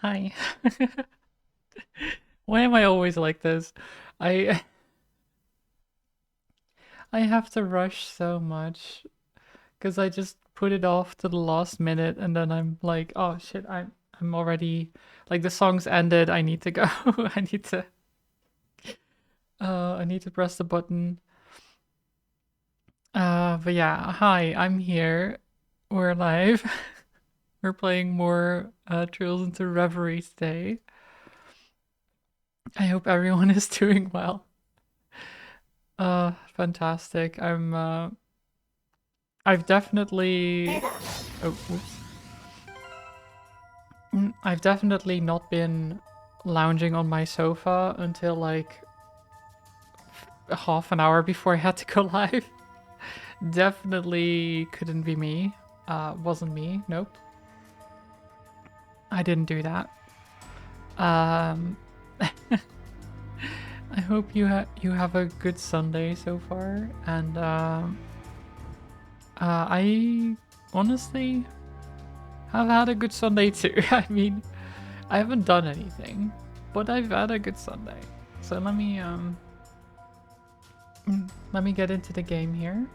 Hi. Why am I always like this? I I have to rush so much because I just put it off to the last minute and then I'm like, oh shit, I'm already like the song's ended. I need to go. I need to press the button. But yeah, hi, I'm here. We're live. We're playing more Trails into Reverie today. I hope everyone is doing well. Fantastic. I've definitely oh oops. I've definitely not been lounging on my sofa until like half an hour before I had to go live. Definitely couldn't be me. Wasn't me. Nope. I didn't do that. Um I hope you have a good Sunday so far, and I honestly have had a good Sunday too. I mean, I haven't done anything, but I've had a good Sunday. So let me get into the game here.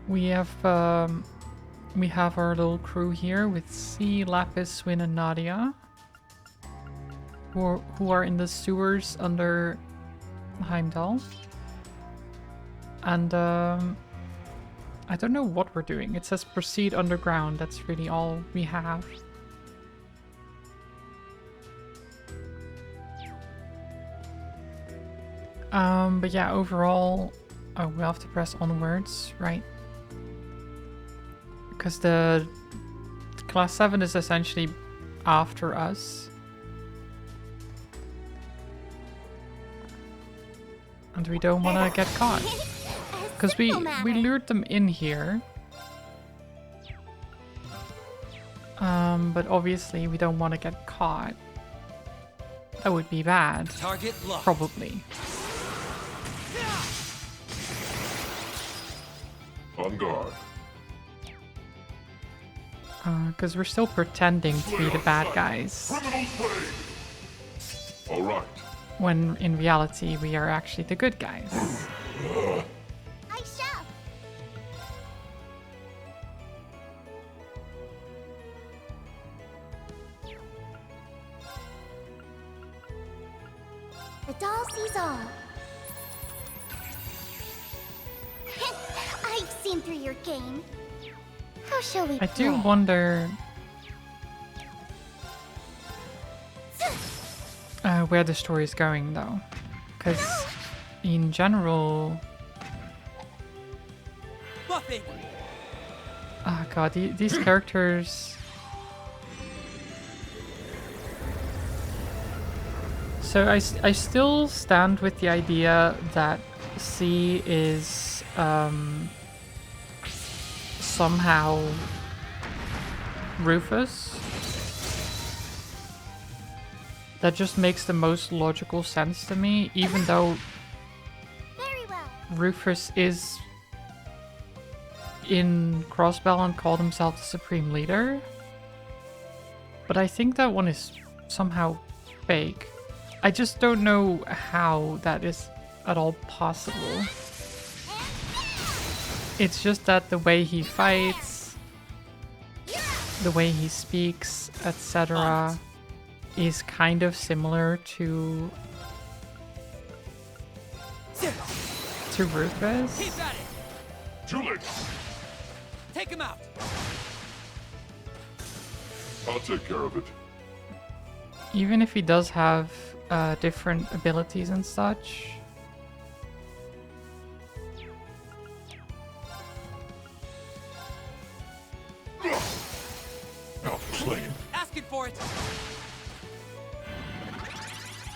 We have our little crew here with C, Lapis, Swin, and Nadia, who are in the sewers under Heimdall. And I don't know what we're doing. It says proceed underground. That's really all we have. But yeah, overall, oh, we'll have to press onwards, right? Because the class 7 is essentially after us. And we don't want to get caught. Because we lured them in here. But obviously we don't want to get caught. That would be bad. Target locked. Probably. On guard. Because we're still pretending to be the bad guys. All right. When in reality we are actually the good guys. I shall. The doll sees all. I've seen through your game. How shall we I play? do wonder where the story is going though. Because in general... Buffing. Oh god, these characters... So I still stand with the idea that C is somehow Rufus. That just makes the most logical sense to me, even though Very well. Rufus is in Crossbell and called himself the Supreme Leader. But I think that one is somehow fake. I just don't know how that is at all possible. It's just that the way he fights, the way he speaks, etc. is kind of similar to Rufus. Keep at it. Too late. Take him out. I'll take care of it. Even if he does have different abilities and such. Now play it. Asking for it.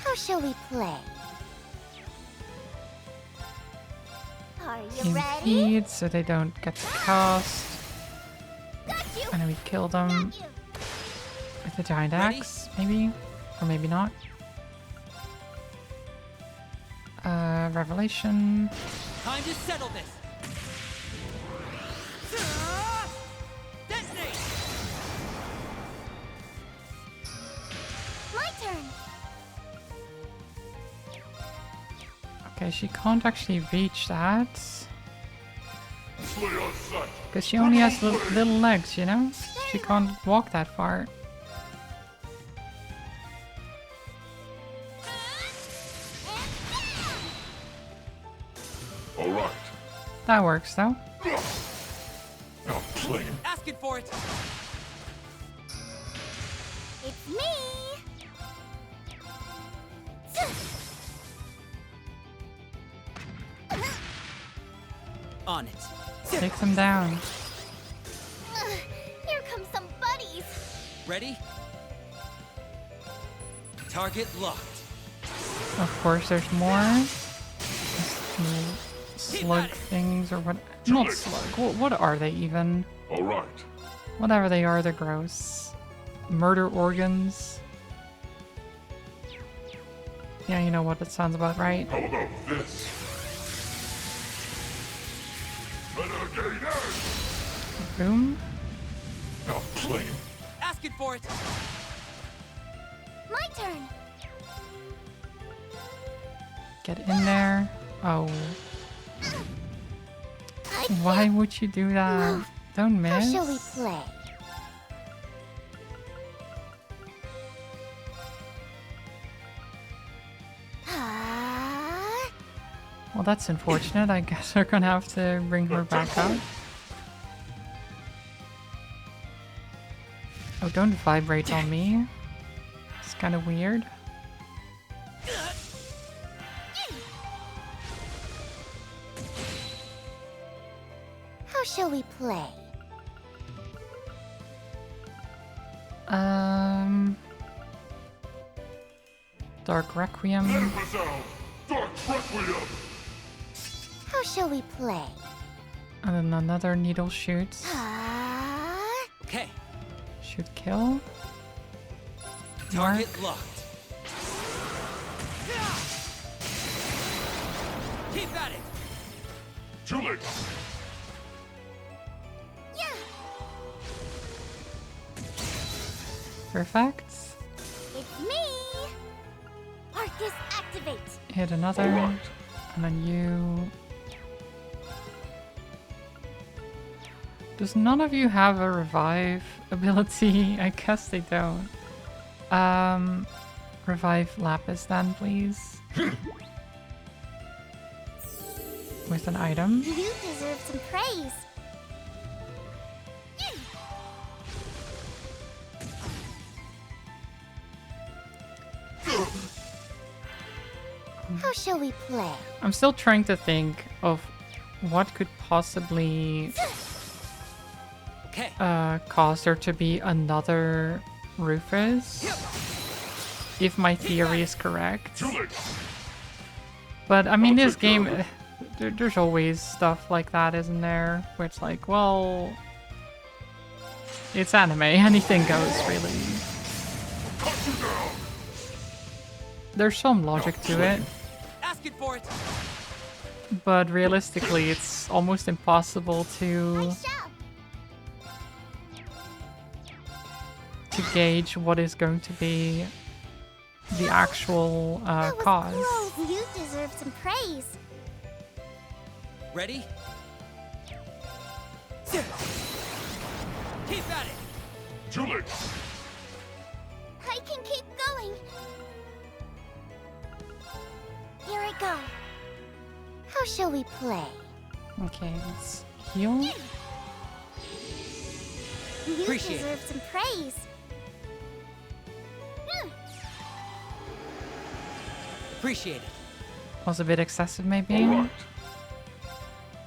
How shall we play? Are you ready? Impede so they don't get to cast. Got you. And then we kill them Got you. with the giant Ready? axe, maybe? Or maybe not. Revelation. Time to settle this. Detonate. Okay, she can't actually reach that. Slay on sight. Because she only has little legs, you know? She can't walk that far. All right. That works though. Outplayed. Asking for it. It's me! On it. Take them down. Here come some buddies! Ready? Target locked. Of course, there's more. Slug things or what? Not slug. What are they even? All right. Whatever they are, they're gross. Murder organs. Yeah, you know what? That sounds about right. How about this? Renegade! Boom. Outplayed. Asking for it. My turn! Get in there. Oh. Why would you do that? Don't How miss. shall we play? Ah, Well, that's unfortunate. I guess we're gonna have to bring her back out. Oh, don't vibrate on me. It's kind of weird. how shall we play? Dark Requiem. Resound. Dark Requiem. How shall we play? And then another needle shoots. Ah, Okay. Shoot kill. Target Mark. locked. Keep at it. Too late. yeah! Perfect. It's me! Arcus activate! Hit another. All right. And then you. Does none of you have a revive ability? I guess they don't. Revive Lapis then, please. With an item. You deserve some praise! How shall we play? I'm still trying to think of what could possibly Okay. cause there to be another Rufus. If my theory is correct. Too late. But I mean, I'll this take care game, of it. there's always stuff like that, isn't there? Where it's like, well, it's anime, anything goes, really. Cut you down. There's some logic to it, Asking for it. but realistically, it's almost impossible to Shall! gauge what is going to be the actual That was cause. close. You deserve some praise. Ready? Keep at it. Too late. I can keep going. Here I go. How shall we play? Okay, let's heal. You Appreciate it. deserve some praise. Appreciate it. Was a bit excessive, maybe. All right.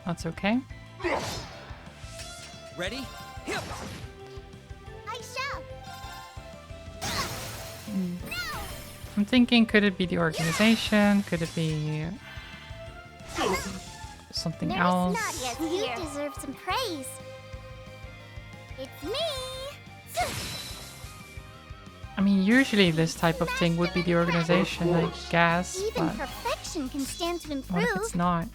That's okay. Ready? Hip. I shall. I'm thinking, could it be the organization? Could it be something There's else? not yet. You deserve some praise. It's me. I mean, usually this type of thing would be the organization, I guess, Even but perfection can stand to what improve. if it's not?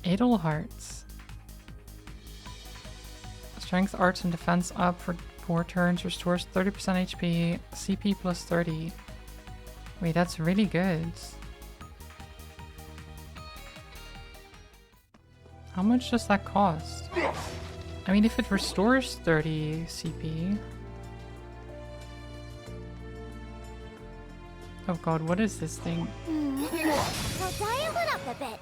Edelhearts. Strength, arts, and defense up for 4 turns. Restores 30% HP. CP plus 30. Wait, that's really good. How much does that cost? I mean, if it restores 30 CP. Oh god, what is this thing? Well, dial it up a bit.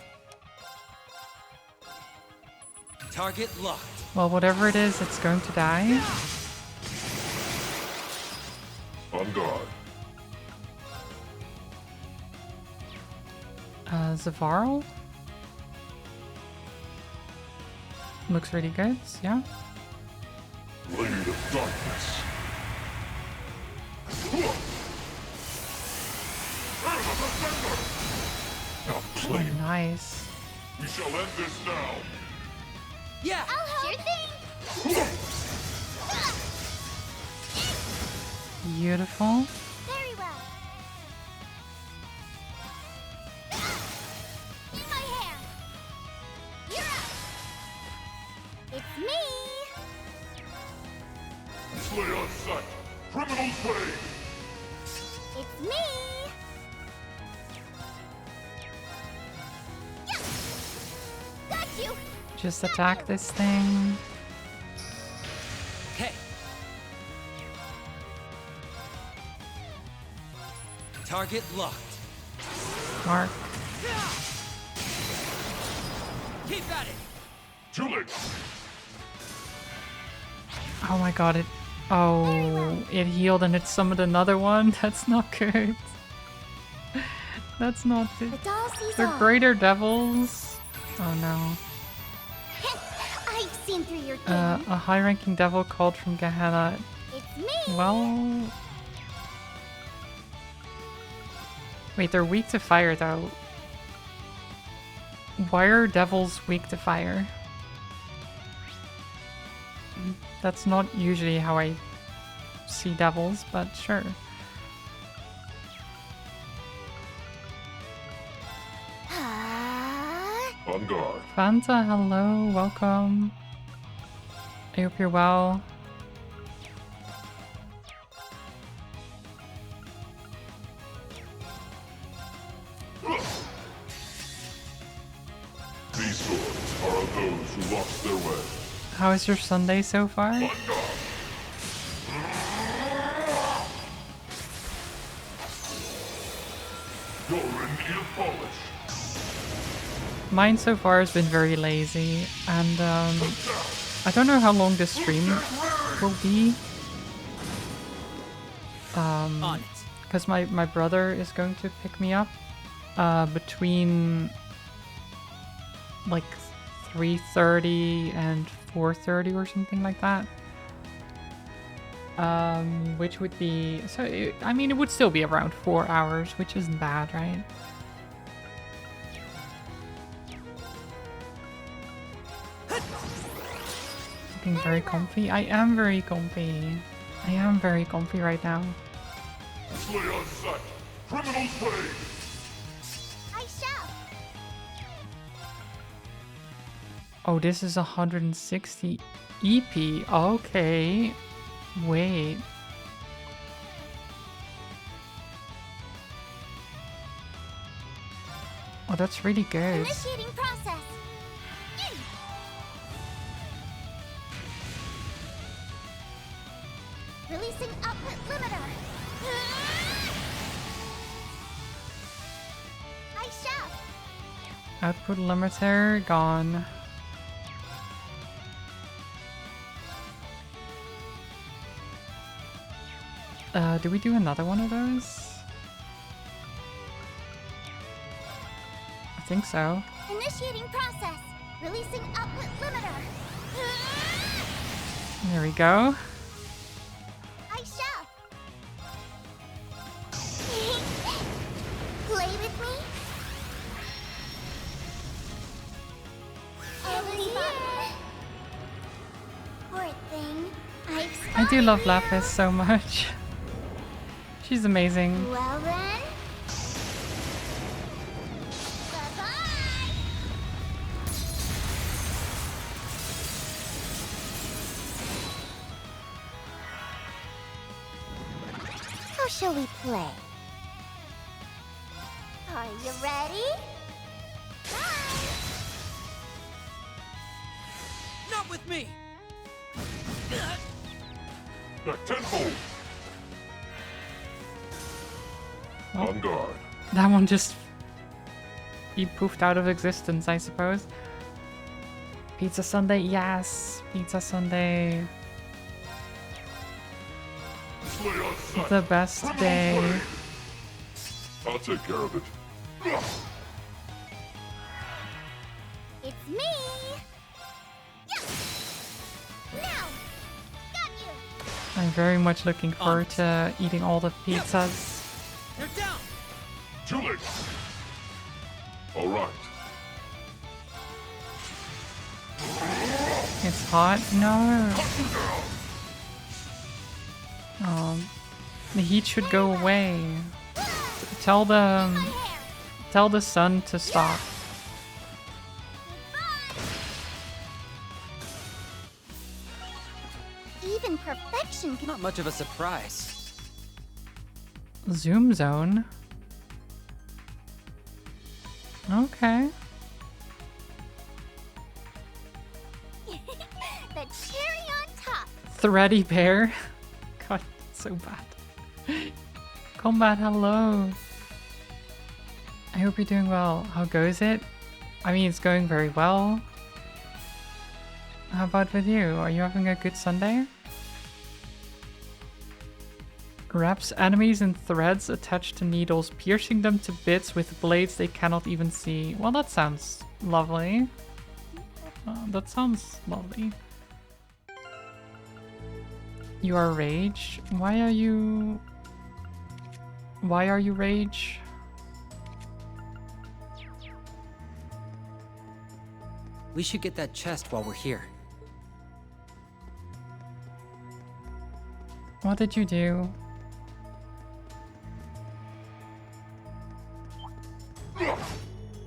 Target locked. Well, whatever it is, it's going to die. On guard. Zavarl? Looks really good, yeah. Blade of darkness. Now Oh, play. nice. We shall end this now. Yeah. I'll help. Sure thing. Beautiful. Very well. In my hair. You're up. It's me. Slay on sight. Criminal's way. It's me. Yeah. Got you. Just attack this thing. Okay. Target locked. Mark. Keep at it. Too late. Oh my god, it... Oh, it healed and it summoned another one? That's not good. That's not The it. doll sees They're all. greater devils. Oh no. I've seen through your game. A high-ranking devil called from Gehenna. It's me. Well... Wait, they're weak to fire though. Why are devils weak to fire? That's not usually how I see devils, but sure. On guard. Fanta, hello, welcome. I hope you're well. These swords are of those who lost their way. How is your Sunday so far? On guard. Doran is polished. Mine so far has been very lazy, and I don't know how long this stream will be. On it. Because my brother is going to pick me up between like 3:30 and 4:30 or something like that. Which would be I mean, it would still be around 4 hours, which isn't bad, right? Looking very comfy. I am very comfy. I am very comfy right now. Slay on sight. Criminal's way. I shall. Oh, this is 160 EP. Okay. Wait. Oh, that's really good. Initiating process. Releasing output limiter. I shall. Output limiter gone. Do we do another one of those? I think so. Initiating process. Releasing output limiter. There we go. I shall. Play with me. Over here. Poor thing. I do love Lapis so much. She's amazing. Well then. Bye-bye. How shall we play? Are you ready? Bye. with me. Back tenfold. Oh. On guard. That one just... He poofed out of existence, I suppose. Pizza Sunday, yes! Pizza Sunday. Slay on sight. The best Criminal day. slay. I'll take care of it. It's me! Yeah! Now! Got you! I'm very much looking forward to eating all the pizzas. You're down. Too late. All right. It's hot? No. The heat should go away. Tell the sun to stop. Even perfection can... Not much of a surprise. Zoom zone. Okay. The cherry on top! Thready bear. God, that's so bad. Combat, hello. I hope you're doing well. How goes it? I mean, it's going very well. How about with you? Are you having a good Sunday? Wraps enemies in threads attached to needles, piercing them to bits with blades they cannot even see. Well, that sounds lovely. That sounds lovely. You are Rage? Why are you Rage? We should get that chest while we're here. What did you do?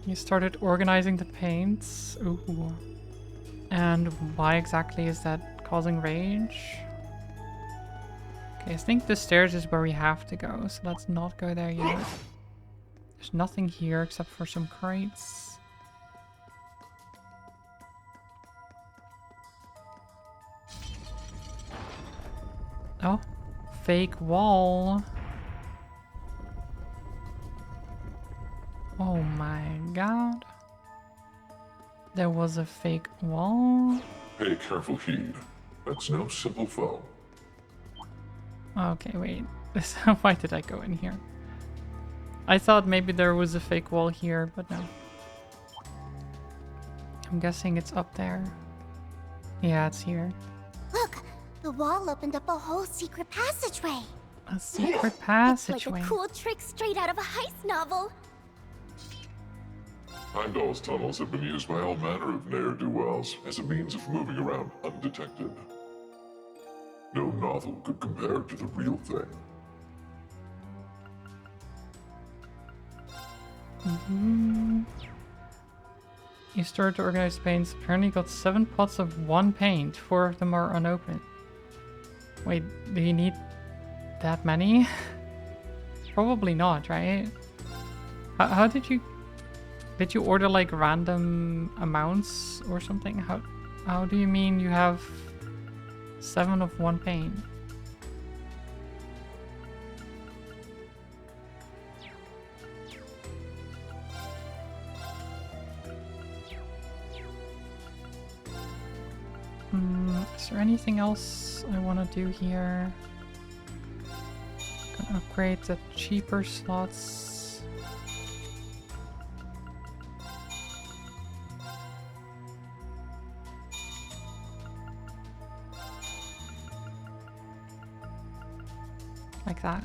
You started organizing the paints. Ooh. And why exactly is that causing rage? Okay, I think the stairs is where we have to go, so let's not go there yet. There's nothing here except for some crates. Oh, fake wall. Oh my god. There was a fake wall. Pay careful heed. That's no simple foe. Okay, wait. Why did I go in here? I thought maybe there was a fake wall here, but no. I'm guessing it's up there. Yeah, it's here. Look! The wall opened up a whole secret passageway! A secret It's passageway. like a cool trick straight out of a heist novel! Heimdall's tunnels have been used by all manner of ne'er-do-wells as a means of moving around undetected. No novel could compare to the real thing. You started to organize paints. Apparently got 7 pots of 1 paint. 4 of them are unopened. Wait, do you need that many? Probably not, right? How did you... Did you order like random amounts or something? How do you mean you have 7 of 1 paint? Is there anything else I want to do here? Gonna upgrade the cheaper slots. Like that.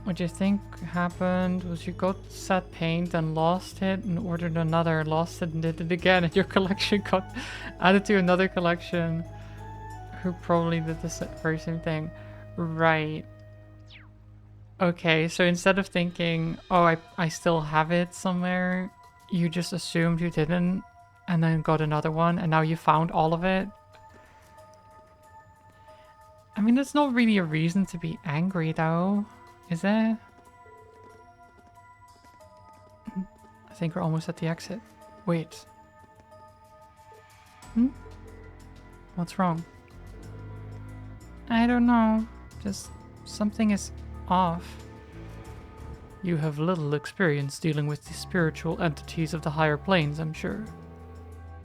What do you think happened was you got set paint and lost it and ordered another, lost it and did it again, and your collection got added to another collection who probably did the very same thing. Right. Okay, so instead of thinking, oh, I still have it somewhere, you just assumed you didn't and then got another one and now you found all of it. I mean, there's not really a reason to be angry though, is there? I think we're almost at the exit. Wait. Hmm? What's wrong? I don't know. Just something is off. You have little experience dealing with the spiritual entities of the higher planes, I'm sure.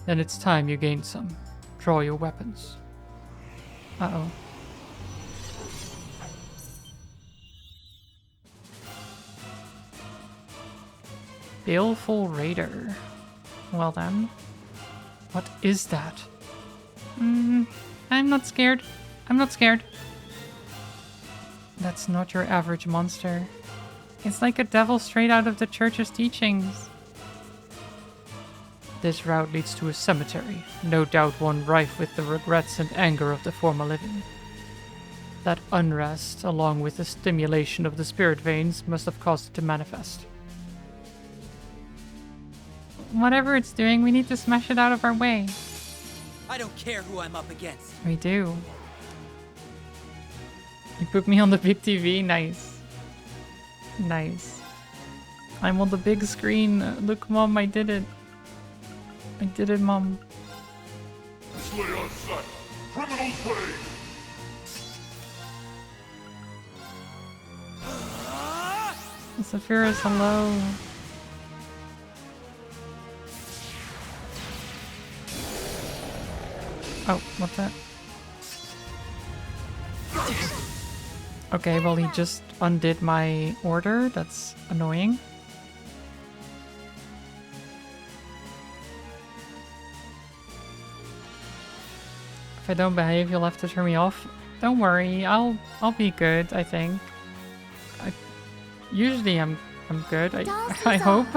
Then it's time you gain some. Draw your weapons. Uh-oh. Baleful Raider. Well then. What is that? I'm not scared. I'm not scared. That's not your average monster. It's like a devil straight out of the church's teachings. This route leads to a cemetery, no doubt one rife with the regrets and anger of the former living. That unrest, along with the stimulation of the spirit veins, must have caused it to manifest. Whatever it's doing, we need to smash it out of our way. I don't care who I'm up against. We do. You put me on the big TV? Nice. Nice. I'm on the big screen. Look, Mom, I did it. I did it, Mom. Slay on sight. Criminals pay. Zephyrus, hello. Oh, what's that? Okay, well, he just undid my order. That's annoying. If I don't behave, you'll have to turn me off. Don't worry, I'll be good, I think. Usually I'm good, I hope.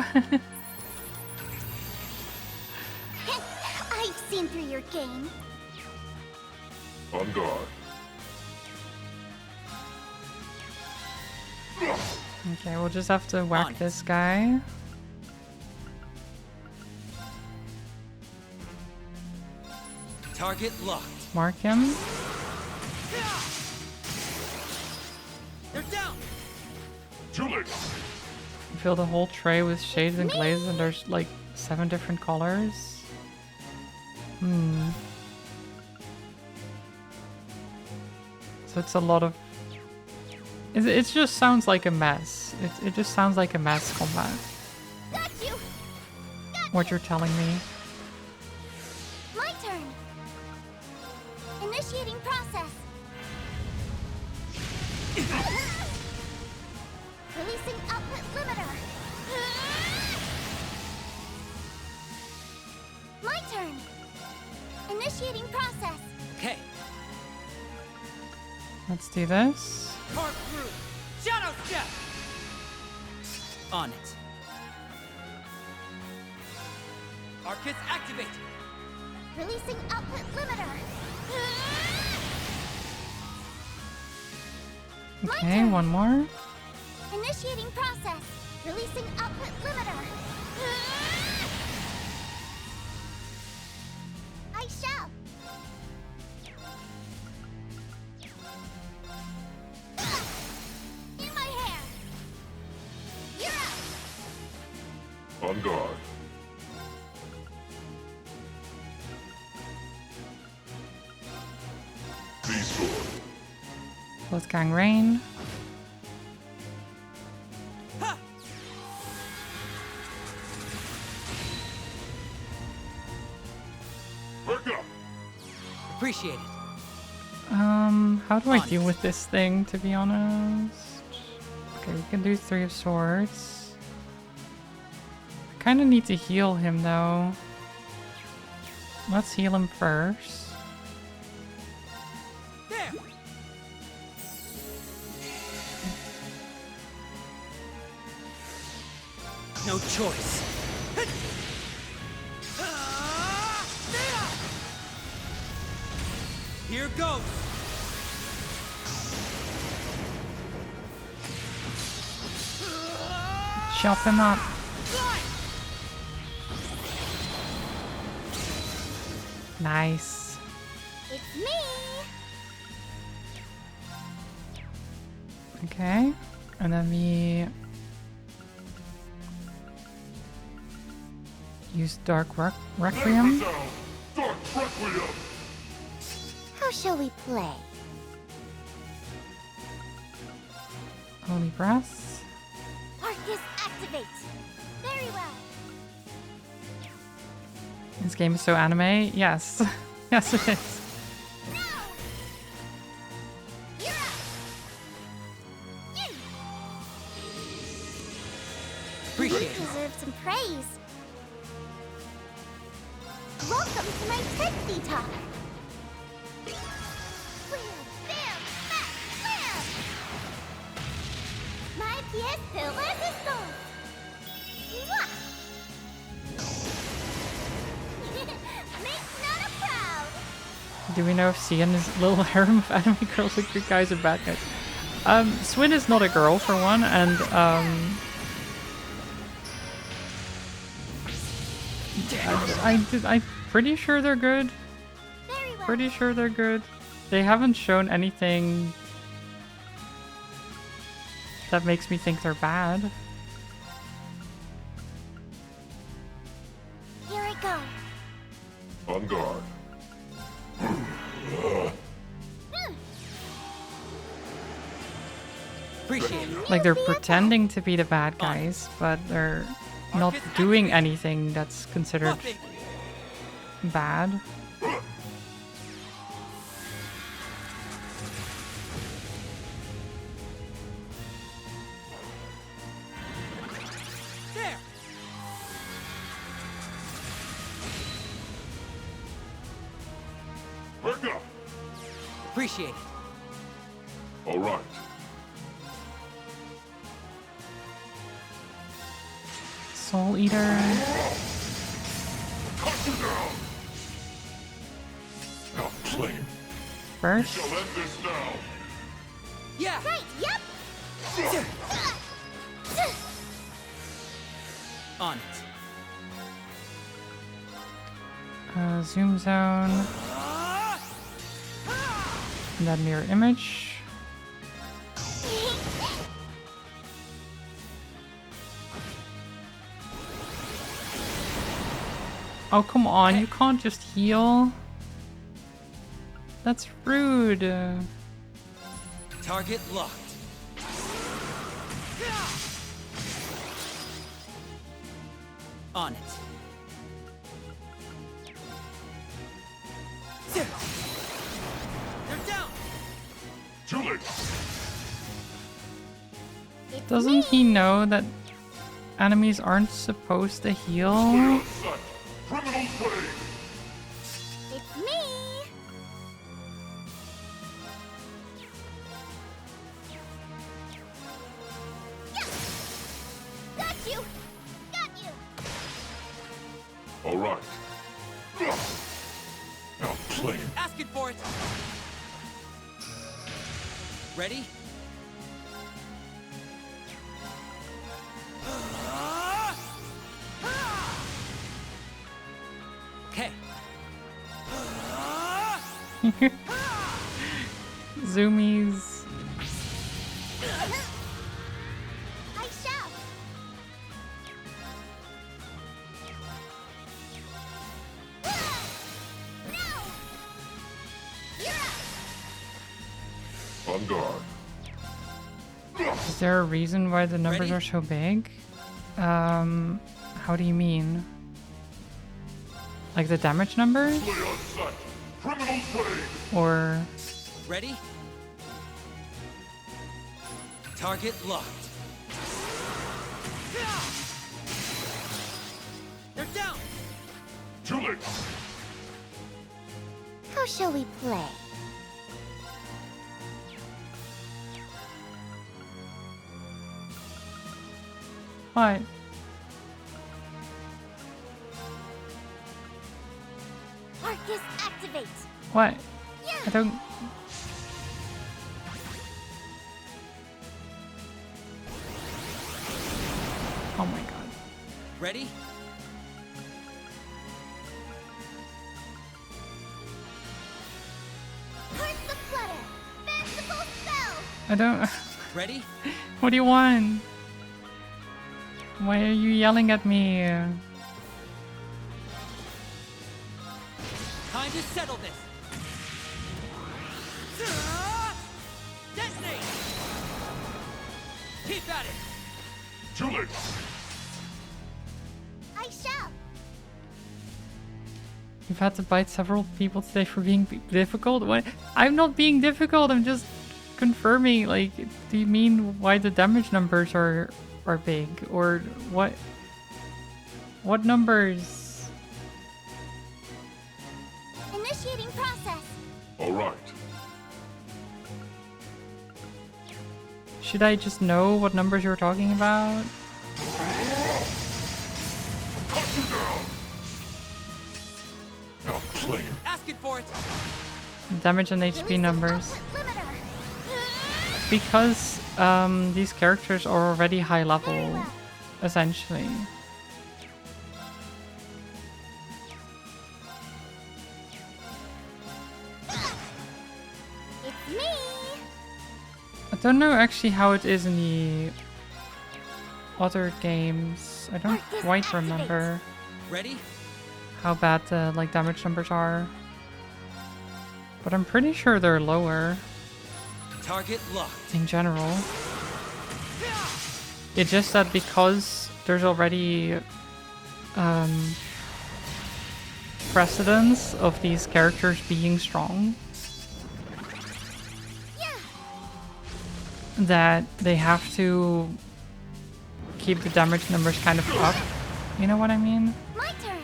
I've seen through your game. On guard. Okay, we'll just have to whack this guy. Target locked. Mark him. They're down. Too late. Fill the whole tray with shades and glazes, and there's like 7 different colors. So it's a lot of... It just sounds like a mess. It just sounds like a mess combat. Got you. What you're telling me. My turn. Initiating process. Releasing output limiter. My turn. Initiating process. Okay. Let's do this. Carve through. Shadow step. On it. Arcus activate. Releasing output limiter. Okay, one more. Initiating process. Releasing output limiter. I shall. In my hair. You're up. On guard. Sword. Both gangrene. Back up. Appreciate it. How do I deal with this thing, to be honest? Okay, we can do 3 of swords. I kind of need to heal him, though. Let's heal him first. There. No choice. Here goes. Chop him up. Nice. It's me. Okay. And then we... Use Dark Requiem. Dark Requiem! How shall we play? Holy Breath. Arcus activate! Very well. This game is so anime. Yes. Yes, it is. No! You're up! Appreciate You it. deserve some praise. Welcome to my Tipsy Talk. Wham, bam, back, bam! My pièce de résistance. Mwah! Make Nana proud. Do we know if Cian's little harem of anime girls are good guys or bad guys? Swin is not a girl for one, and I'm pretty sure they're good. Very well. Pretty sure they're good. They haven't shown anything that makes me think they're bad. Here I go. On guard. Appreciate it. Like they're pretending to be the bad guys, but they're not doing anything that's considered Nothing. bad. There. Back up! Appreciate it. All right. Soul Eater. Cut you down! Now claim. First. Shall end this now. Yeah. Right, yep. On it. Zoom Zone. And that mirror image. Oh, come on. You can't just heal. That's rude. Target locked. On it. They're down. Too late. It's Doesn't me. he know that enemies aren't supposed to heal? On sight. Criminal way. It's me. Yeah. Got you. Got you. All right. Now claim. Asking for it. Ready? Okay. Zoomies. I shall. No. You're up. On guard. Is there a reason why the numbers Ready? are so big? How do you mean? Like the damage numbers? Play on sight. Criminal way. Or... Ready? Target locked. They're down. Too late. How shall we play? What? Arcus activate. What? Yeah. I don't... Oh my god. Ready? Hearts of flutter. Fanciful spell. I don't... Ready? What do you want? Why are you yelling at me? time to settle this. Detonate! Keep at it! Too late. I shall. You've had to bite several people today for being difficult? What? I'm not being difficult, I'm just confirming, like, do you mean why the damage numbers are big? Or what? What numbers? Initiating process. All right. Should I just know what numbers you're talking about? Cut you down. Now claim. Asking for it! Damage and Release HP an numbers. outlet limiter. Because these characters are already high level, essentially. It's me. I don't know actually how it is in the other games. I don't Arcus quite activates. remember Ready? how bad the like damage numbers are. But I'm pretty sure they're lower Target locked. in general. It's just that because there's already precedence of these characters being strong, Yeah. that they have to keep the damage numbers kind of up. You know what I mean? My turn.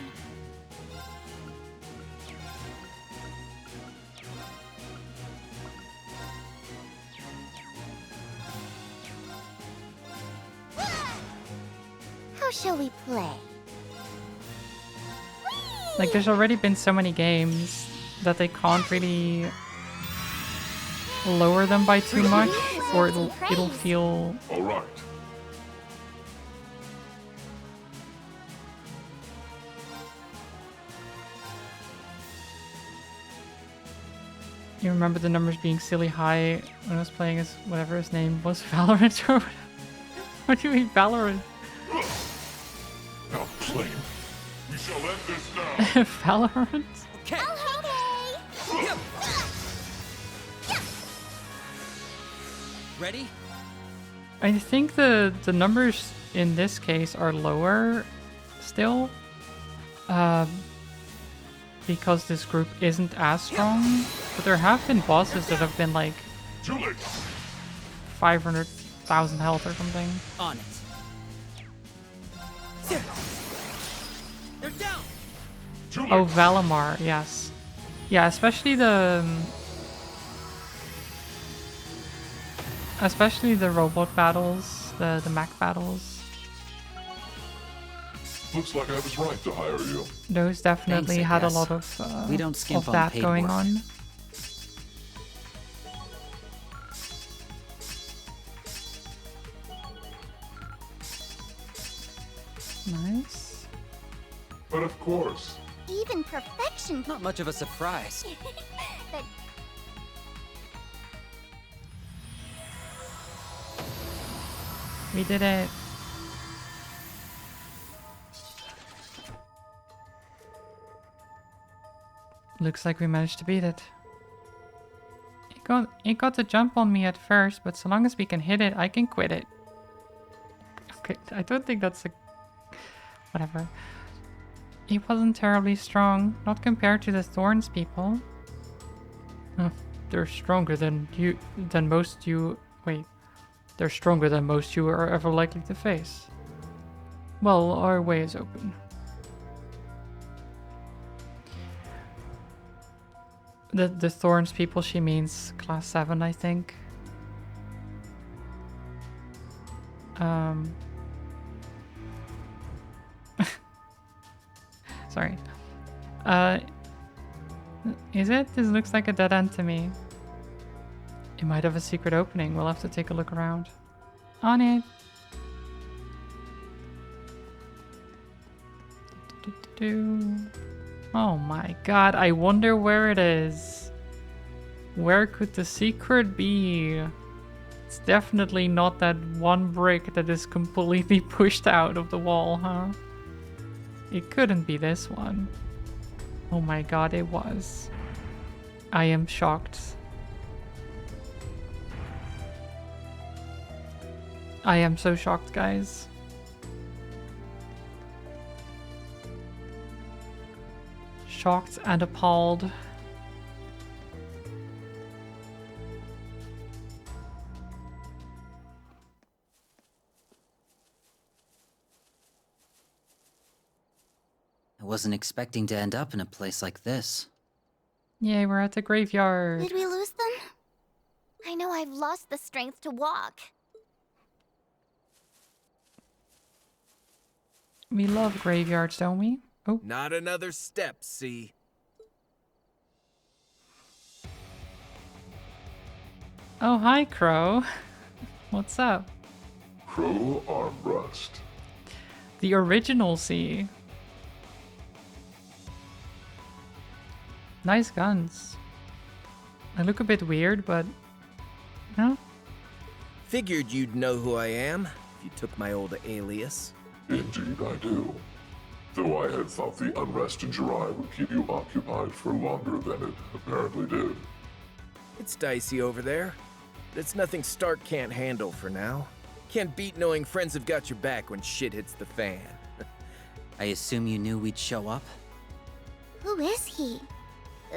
How shall we play? Like, there's already been so many games that they can't really lower them by too much, or it'll feel All right. You remember the numbers being silly high when I was playing as whatever his name was, Valorant or whatever? What do you mean Valorant? Now claim. We shall end this now. Valorant? Okay. Okay. Yep. Ready? I think the numbers in this case are lower still. Because this group isn't as strong. But there have been bosses that have been like Too late. 500,000 health or something. On it. They're down! Too late. Oh, Valimar, yes. Yeah, especially the robot battles, the mech battles. Looks like I was right to hire you. Those definitely Thanks, I had a guess. lot of We don't skimp on that paid going work. on. Nice. But of course. Even perfection. Not much of a surprise. But We did it. Looks like we managed to beat it. It got the jump on me at first, but so long as we can hit it, I can quit it. Okay, I don't think that's a... Whatever. He wasn't terribly strong, not compared to the Thorns people. They're stronger than most you... Wait. They're stronger than most you are ever likely to face. Well, our way is open. The Thorns people, she means class 7, I think. Sorry. Is it? This looks like a dead end to me. It might have a secret opening. We'll have to take a look around. On it. Oh my god, I wonder where it is. Where could the secret be? It's definitely not that one brick that is completely pushed out of the wall, huh? It couldn't be this one. Oh my god, it was. I am shocked. I am so shocked, guys. Shocked and appalled. I wasn't expecting to end up in a place like this. Yay, we're at the graveyard. Did we lose them? I know I've lost the strength to walk. We love graveyards, don't we? Oh, Not another step, see? oh, hi, Crow. What's up? Crow armrest. The original C. Nice guns. They look a bit weird, but no. Figured you'd know who I am if you took my old alias. Indeed I do. Though I had thought the unrest in Jirai would keep you occupied for longer than it apparently did. It's dicey over there, but it's nothing Stark can't handle for now. Can't beat knowing friends have got your back when shit hits the fan. I assume you knew we'd show up? Who is he?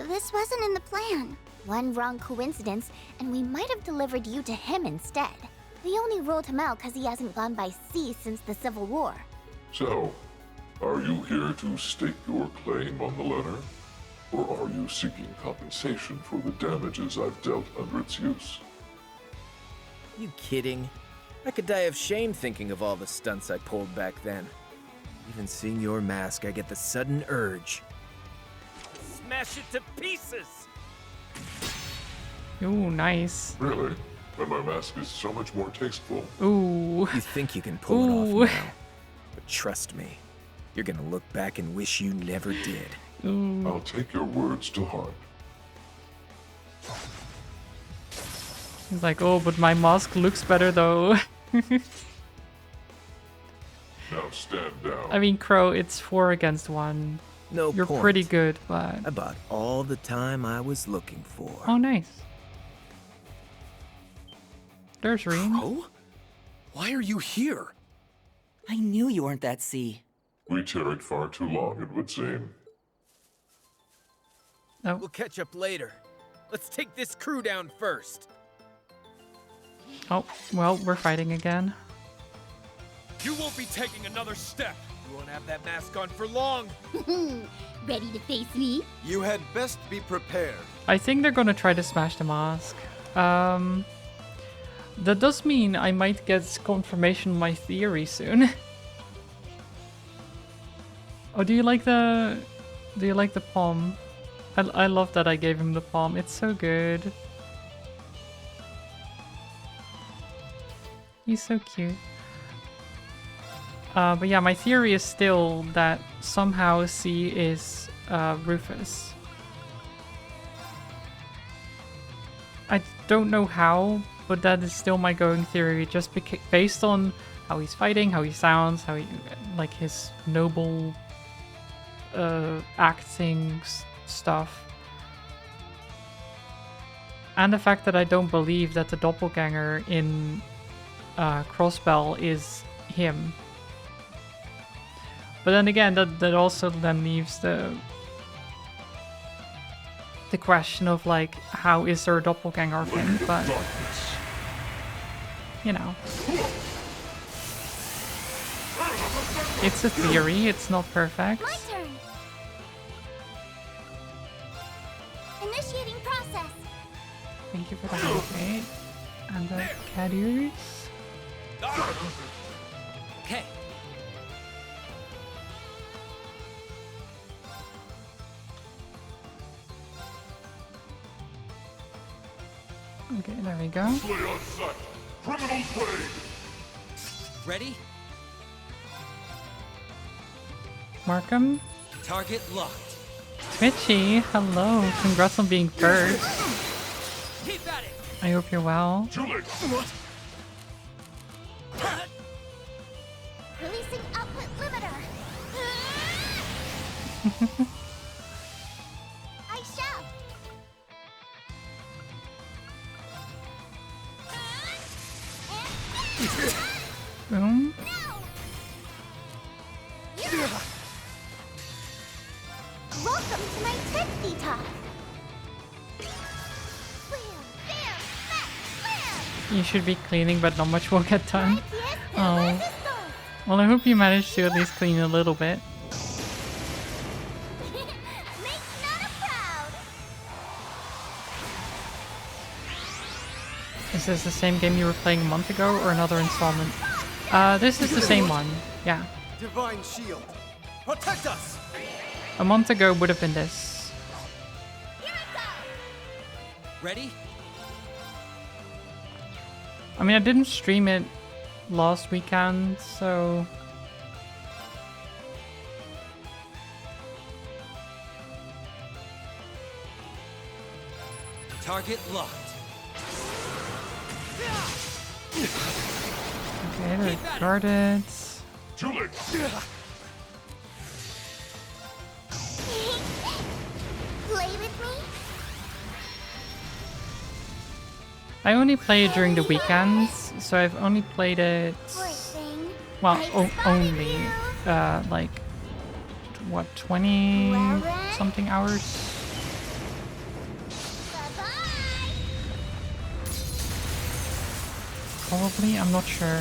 This wasn't in the plan. One wrong coincidence, and we might have delivered you to him instead. We only ruled him out because he hasn't gone by sea since the Civil War. So, are you here to stake your claim on the letter? Or are you seeking compensation for the damages I've dealt under its use? You kidding? I could die of shame thinking of all the stunts I pulled back then. Even seeing your mask, I get the sudden urge. Smash it to pieces! Ooh, nice. Really? When my mask is so much more tasteful. Ooh. You think you can pull it Ooh. off now, but trust me, you're gonna look back and wish you never did. Ooh. I'll take your words to heart. He's like, oh, but my mask looks better though. Now stand down. I mean, Crow, it's 4 against 1. No You're point. pretty good, but... I bought all the time I was looking for. Oh, nice. There's Reem. Crow? Why are you here? I knew you weren't that C. We tarried far too long, it would seem. Oh, We'll catch up later. Let's take this crew down first. oh, well, we're fighting again. You won't be taking another step. You won't have that mask on for long. Ready to face me? You had best be prepared. I think they're gonna try to smash the mask. That does mean I might get confirmation of my theory soon. Oh, do you like the palm? I love that I gave him the palm. It's so good. He's so cute. But yeah, my theory is still that somehow C is Rufus. I don't know how, but that is still my going theory, just based on how he's fighting, how he sounds, how he, like, his noble acting stuff. And the fact that I don't believe that the doppelganger in Crossbell is him. But then again, that also then leaves the question of, like, how is there a doppelganger of him? But you know, it's a theory. It's not perfect. My turn. Initiating process. Thank you for the hydrate and the cat ears. Okay. Okay, there we go. Slay on sight! Criminal blade! Ready? Markham, Target locked. Twitchy, hello. Congrats on being first. Keep at it. I hope you're well. Too late! Releasing output limiter. Welcome to my tech detox. Wham, bam, smack, slam. You should be cleaning, but not much will get done. Yes, Oh. resistance. Well, I hope you managed to at least clean a little bit. Makes Nana proud. Is this the same game you were playing a month ago or another installment? This is the same one. Yeah. Divine Shield, protect us! A month ago would have been this. Here it goes. Ready? I mean, I didn't stream it last weekend, so... Target locked. Okay, they're guarded. Too late. Play with me? I only play it during the weekends, so I've only played it... Poor thing. Well, I just thought of only, you. like, what, 20 Well then. something hours? Bye-bye. Probably, I'm not sure.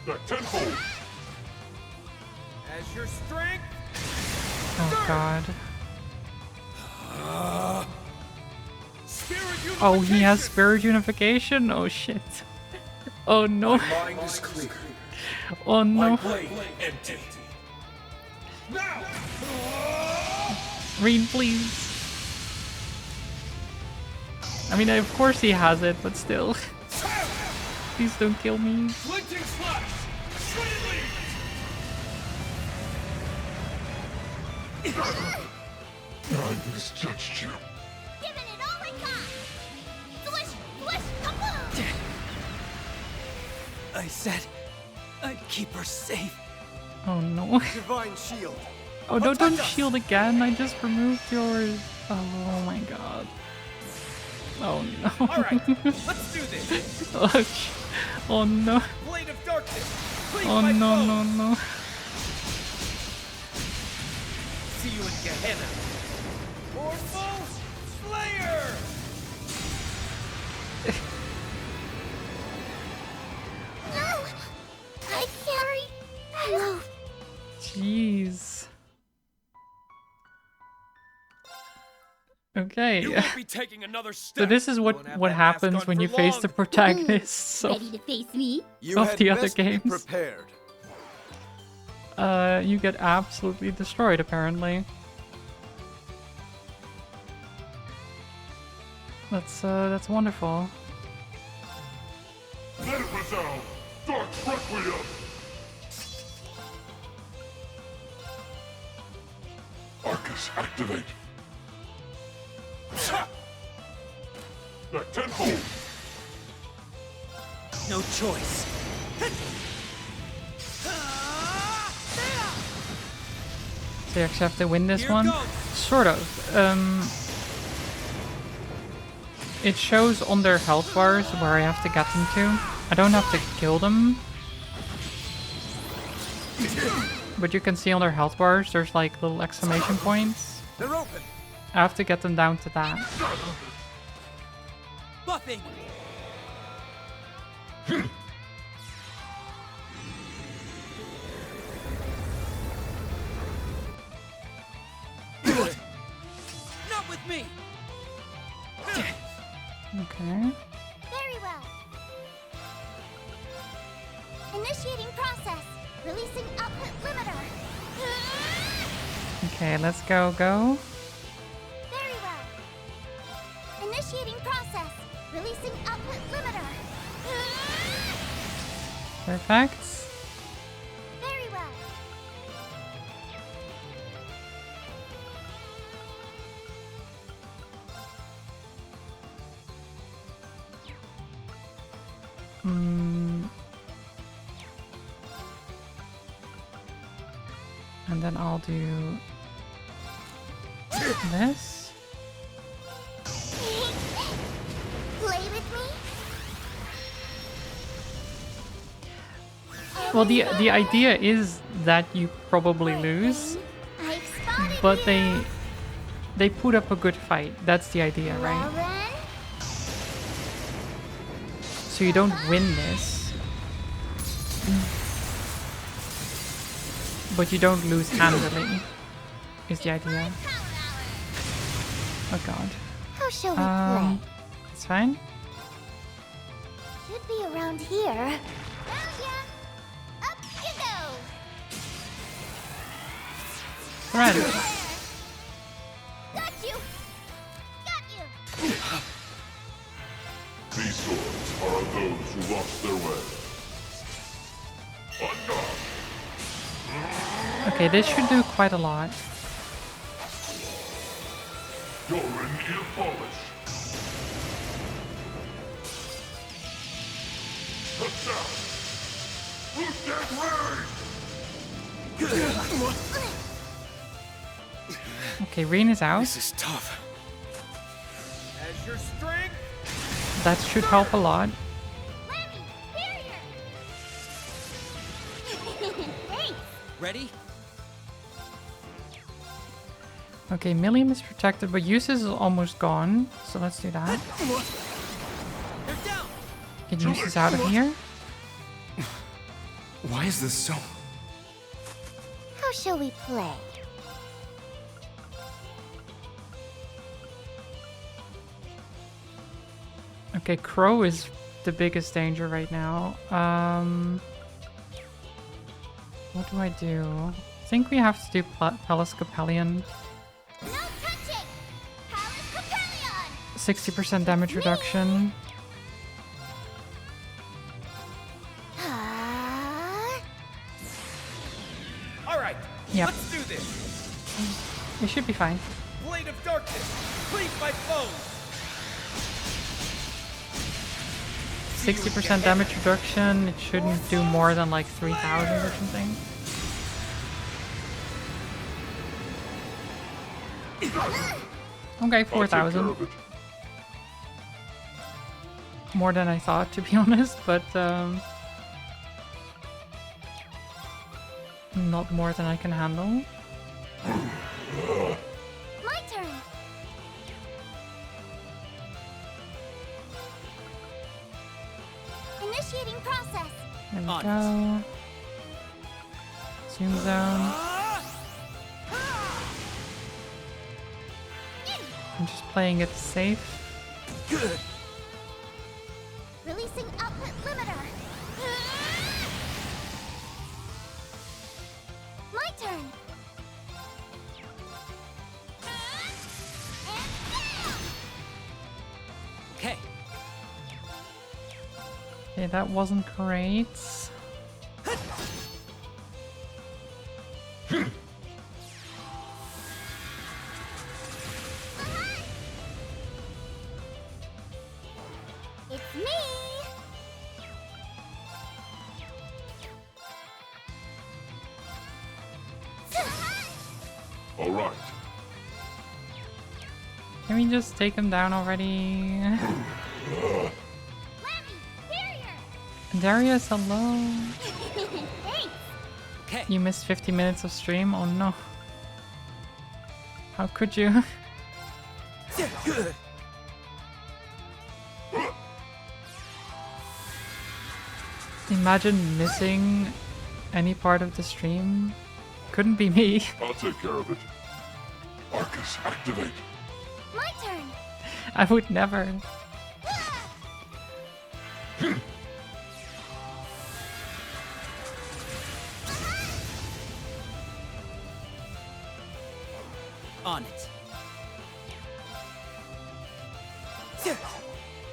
Back tenfold. As your strength, Oh god. Spirit Oh, he has unification! spirit unification? Oh shit. Oh no. Mind is clear. Oh no. Blade empty. Now! Read, please. I mean, of course he has it, but still. Please don't kill me. Glinting slash! Shredded leaf! I misjudged you. Giving it all I got. Swish, swish, kaboom. I said I'd keep her safe. Oh no. Divine Shield. Oh no, don't Protect us! shield again. I just removed yours. Oh my god. Oh no. Alright, let's do this! Oh, oh no. Blade of Darkness! Cleave Oh my no, foe! no, no. See you in Gehenna! Forceful Slayer! No. I carry. No. Jeez. Okay. You won't be taking another step. So this is won't what have what that mask happens on when for you face the long. protagonists of, Ready to face me? You of had the other best be games. prepared. You get absolutely destroyed apparently. That's wonderful. Let it resound. Dark Requiem. Arcus, activate. Back tenfold. No choice. So you actually have to win this Here one? goes. Sort of. It shows on their health bars where I have to get them to. I don't have to kill them. But you can see on their health bars, there's like little exclamation points. They're open! I have to get them down to that. Buffing. Not with me. Okay. Very well. Initiating process. Releasing output limiter. Okay, let's go. Very well. Initiating process. Releasing output limiter. Perfect. Very well. And then I'll do this. Play with me? Well, the idea is that you probably lose, I've spotted but you. they put up a good fight. That's the idea, Well right? then, So you don't win this, but you don't lose handily, is the idea. Oh god. how shall we play? It's fine. Should be around here. Found ya. Up you go. Right. Got you. Got you. These swords are of those who lost their way. Undone. Okay, this should do quite a lot. You're in ear polish. Touchdown. Root get ready. Okay, Reen is out. This is tough. As your strength. That should help a lot. Lemmy, here. Thanks. Ready? Okay, Millium is protected, but Uses is almost gone. So let's do that. They're down. Get Uses out of here. Why is this so? How shall we play? Okay, Crow is the biggest danger right now. What do I do? I think we have to do Pelascopelion. No touching. Palace Capellion. 60% damage reduction. Ah. All right. Yep. Let's do this. We should be fine. Blade of darkness. Cleave my foes. 60% damage reduction. It shouldn't do more than like 3,000 or something. Okay, I'll take care 4,000. of it. More than I thought, to be honest, but not more than I can handle. My turn. Initiating process. There we On go. Zoom zone. I'm just playing it safe. Good. Releasing output limiter. My turn. And bam! Okay. Okay, that wasn't great. It's me. All right. Can we just take him down already? Lemmy, barrier. Darius, hello. Thanks. Okay. You missed 50 minutes of stream? Oh no. How could you? Good. Imagine missing any part of the stream. Couldn't be me. I'll take care of it. Arcus, activate. My turn. I would never. On it.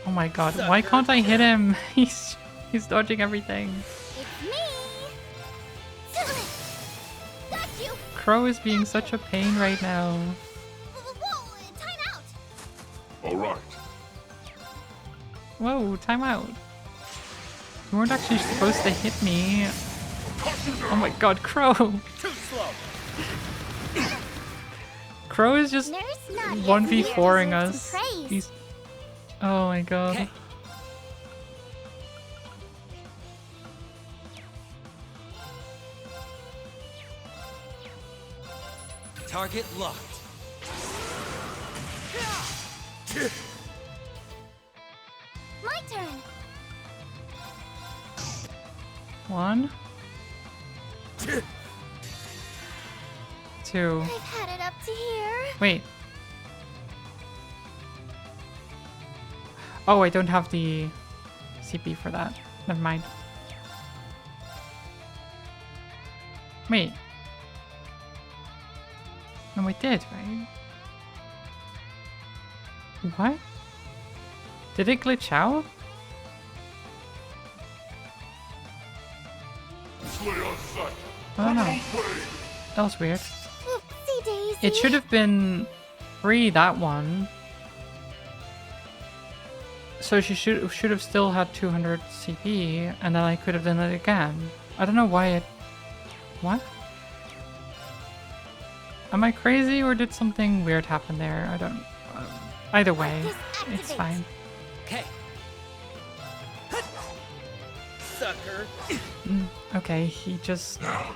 Oh my god, why can't I hit him? He's dodging everything. It's me. Got you. Crow is being such a pain right now. Whoa, time out. All right. Whoa, time out. You weren't actually supposed to hit me. Oh my god, Crow! Too slow. Crow is just Nurse not 1v4ing deserves us. some praise. He's... Oh my god. Okay. Target locked. My turn. 1, 2. I've had it up to here. Wait. Oh, I don't have the CP for that. Never mind. Wait. No, we did, right? What? Did it glitch out? Slay on sight. I don't know. That was weird. Oopsie daisy. It should have been free, that one. So she should have still had 200 CP, and then I could have done it again. I don't know why it... What? Am I crazy, or did something weird happen there? I don't... either way, it's fine. Okay. Sucker. Okay, he just... Now,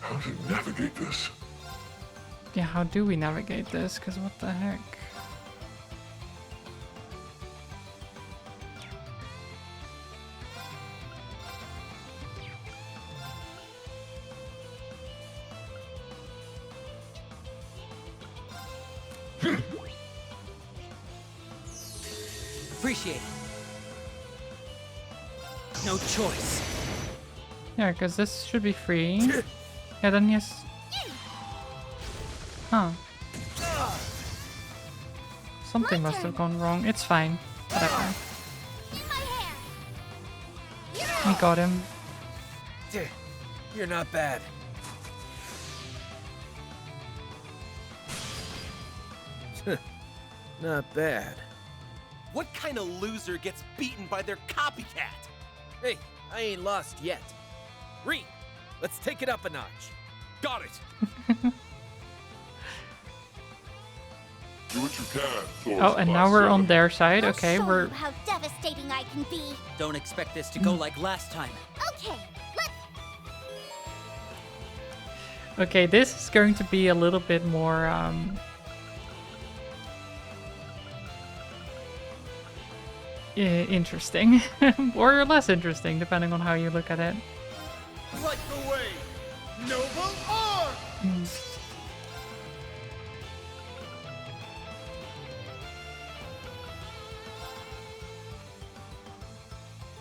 how to navigate this? Yeah, how do we navigate this? Because what the heck? Appreciate it. No choice. Yeah, because this should be free. Yeah, then yes. Huh. Something must have gone wrong. It's fine. Whatever. In my hair. We got him. You're not bad. Not bad. What kind of loser gets beaten by their copycat? Hey, I ain't lost yet. Reed, let's take it up a notch. Got it. Do what you can, Thor. Oh, and now we're on their side. I'll Okay, show we're... you how devastating I can be. Don't expect this to go like last time. Okay, let's. Okay, this is going to be a little bit more, interesting. Or less interesting, depending on how you look at it. Like the way. Noble arm.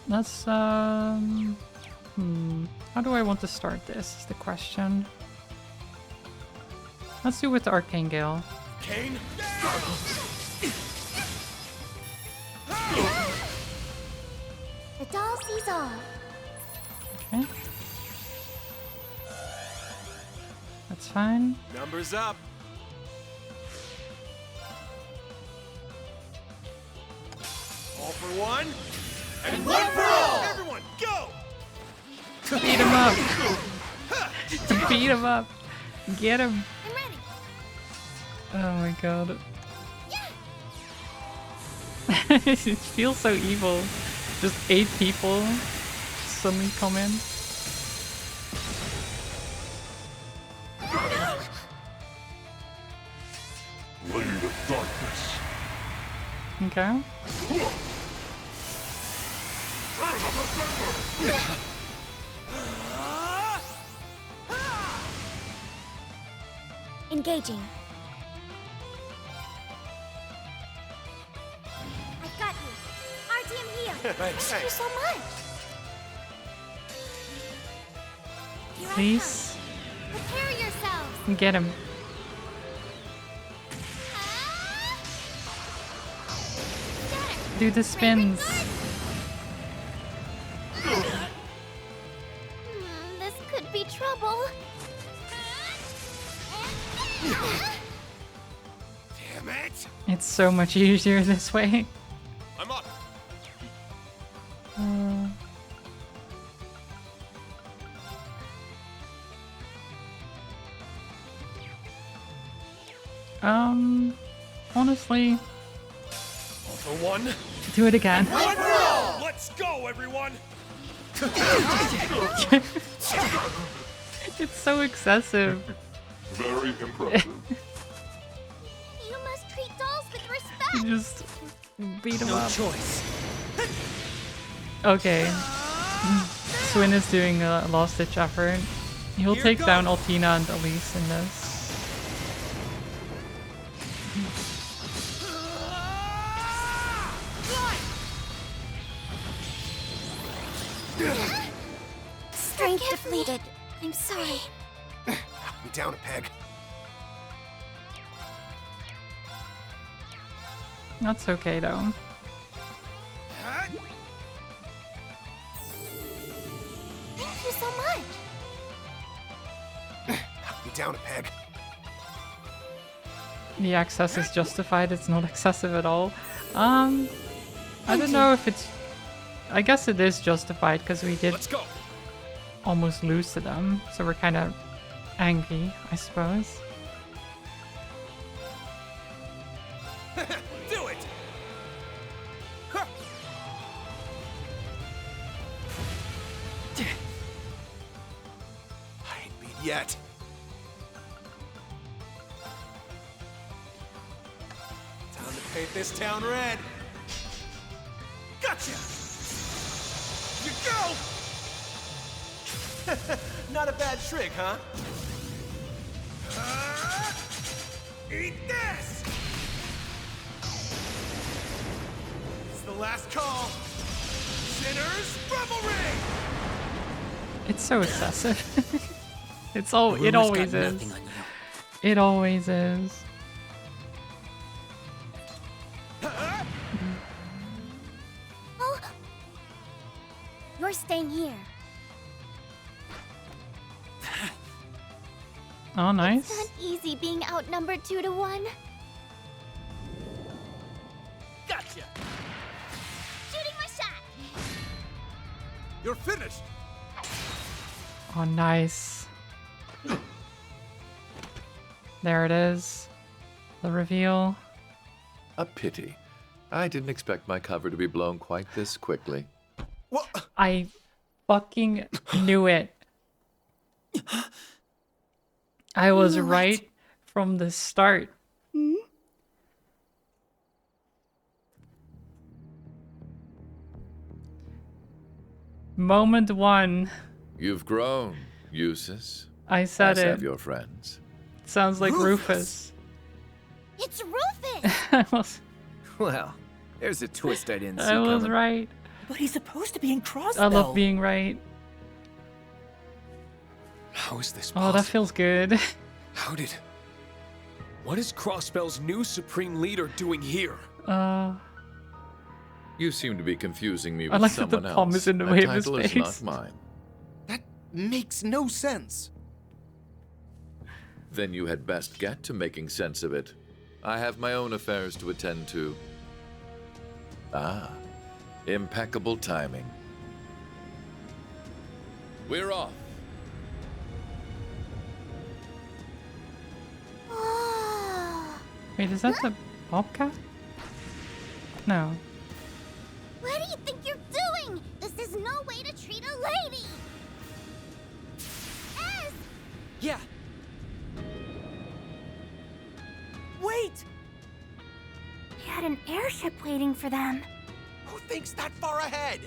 Let's, how do I want to start this, is the question. Let's do with the Arcane Gale. Kane. The doll sees all. Okay. That's fine. Numbers up. All for one. And one for all. Everyone, go. Beat him up! Beat him up! Get him! I'm ready. Oh my god. It feels so evil. Just 8 people suddenly come in. Blade of darkness. Okay. Engaging. I've got you. Our team here. Thank you so much. Here Please. I come. Prepare yourselves. Get him. Do the spins. This could be trouble. Damn it. It's so much easier this way. I'm up. Honestly, All for one. do it again. One for all. Let's go, everyone. It's so excessive. Very impressive. You must treat dolls with respect. You just beat him No up. choice. Okay. Swin is doing a last-ditch effort. He'll Here take goes. down Altina and Elise in this. Strength depleted. I'm sorry. Knock me down a peg. That's okay though. Thank you so much. Knock me down a peg. The excess is justified, it's not excessive at all. I don't know if it's... I guess it is justified because we did Let's go. almost lose to them, so we're kind of angry, I suppose. Do it. Huh. I ain't beat yet. Time to paint this town red. Gotcha. You go. Not a bad trick, huh? Eat this! It's the last call. Sinners, revelry! It's so excessive. It's all... It Rumor's always got is. nothing on you. It always is. Oh. You're staying here. Oh, It's nice. not easy being outnumbered 2 to 1. Gotcha! Shooting my shot. You're finished! Oh, nice. There it is. The reveal. A pity. I didn't expect my cover to be blown quite this quickly. What? I fucking knew it. I was Knew it. right from the start. Moment one. You've grown, Eustace. I said As it. have your friends. Sounds like Rufus. Rufus. It's Rufus. I was, Well, there's a twist I didn't see I was coming. right. But he's supposed to be in Crossbell. I love being right. How is this Oh, possible? that feels good. How did... What is Crossbell's new Supreme Leader doing here? You seem to be confusing me I with like that the someone palm else. is in the My way of his title is face. not mine. That makes no sense. Then you had best get to making sense of it. I have my own affairs to attend to. Ah, impeccable timing. We're off. Oh. Wait, is that the bobcat? No. What do you think you're doing? This is no way to treat a lady. Ez! Yeah, Wait! They had an airship waiting for them. Who thinks that far ahead?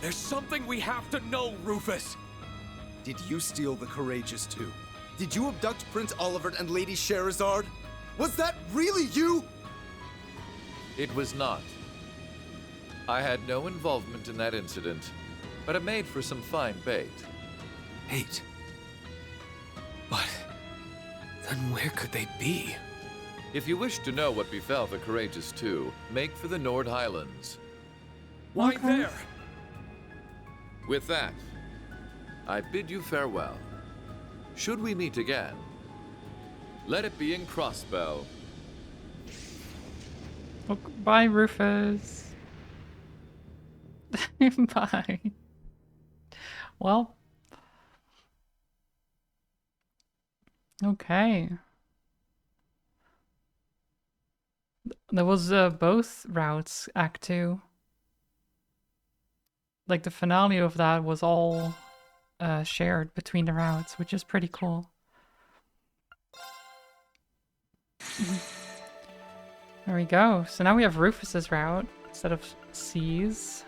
There's something we have to know, Rufus. Did you steal the Courageous too? Did you abduct Prince Oliver and Lady Sherazard? Was that really you? It was not. I had no involvement in that incident, but it made for some fine bait. Eight. But then where could they be? If you wish to know what befell the Courageous Two, make for the Nord Highlands. Why there? With that, I bid you farewell. Should we meet again, let it be in Crossbell. Oh, bye, Rufus. Bye. Well. Okay. There was both routes, Act 2. Like the finale of that was all shared between the routes, which is pretty cool. There we go. So now we have Rufus's route instead of C's.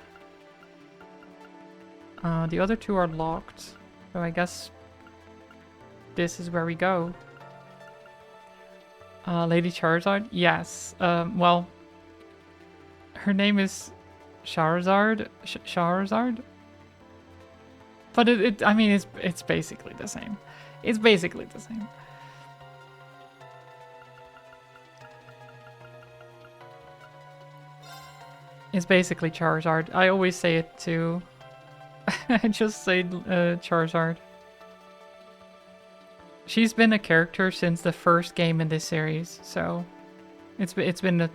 The other two are locked. So I guess this is where we go. Lady Charizard? Yes. Well, her name is Charizard? Charizard? But I mean, it's basically the same. It's basically the same. It's basically Charizard. I always say it too. I just say Charizard. She's been a character since the first game in this series, so it's been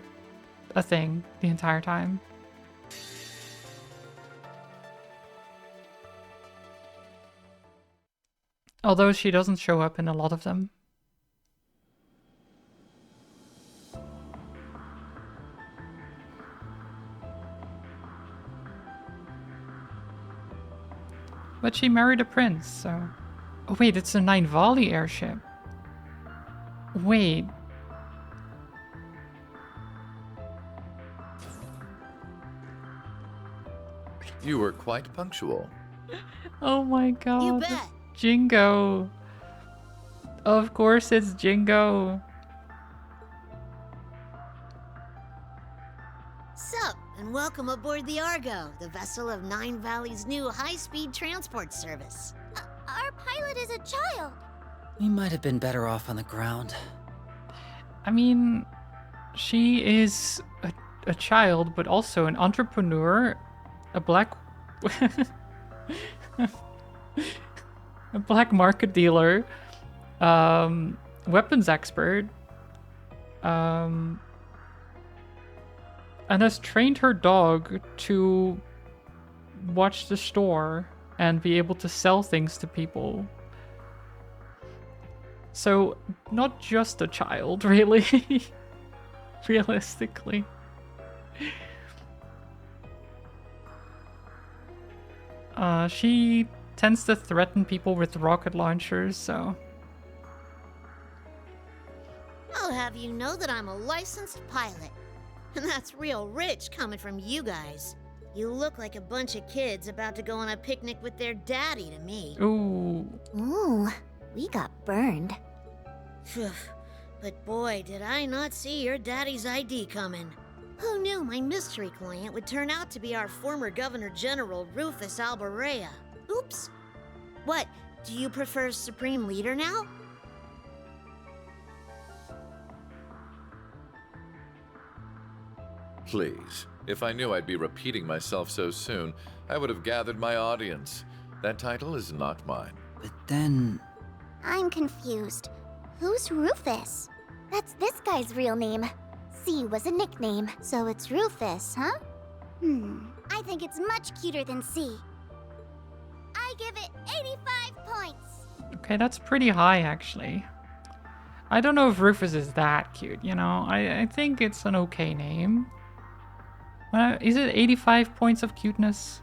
a thing the entire time. Although she doesn't show up in a lot of them. But she married a prince, so... Oh wait, it's a Nine Volley airship. Wait. You were quite punctual. Oh my god. You bet. Jingo. Of course it's Jingo. Sup, and welcome aboard the Argo, the vessel of Nine Valley's new high-speed transport service. Our pilot is a child. We might have been better off on the ground. I mean, she is a child, but also an entrepreneur, a black... a black market dealer, weapons expert, and has trained her dog to watch the store and be able to sell things to people. So, not just a child, really. Realistically. She tends to threaten people with rocket launchers, so... I'll have you know that I'm a licensed pilot. And that's real rich coming from you guys. You look like a bunch of kids about to go on a picnic with their daddy to me. Ooh. Ooh, we got burned. Phew. But boy, did I not see your daddy's ID coming. Who knew my mystery client would turn out to be our former Governor General, Rufus Alborea? Oops. What, do you prefer Supreme Leader now? Please, if I knew I'd be repeating myself so soon, I would have gathered my audience. That title is not mine. But then... I'm confused. Who's Rufus? That's this guy's real name. C was a nickname, so it's Rufus, huh? I think it's much cuter than C. I give it 85 points. Okay, that's pretty high, actually. I don't know if Rufus is that cute, you know? I think it's an okay name. Is it 85 points of cuteness?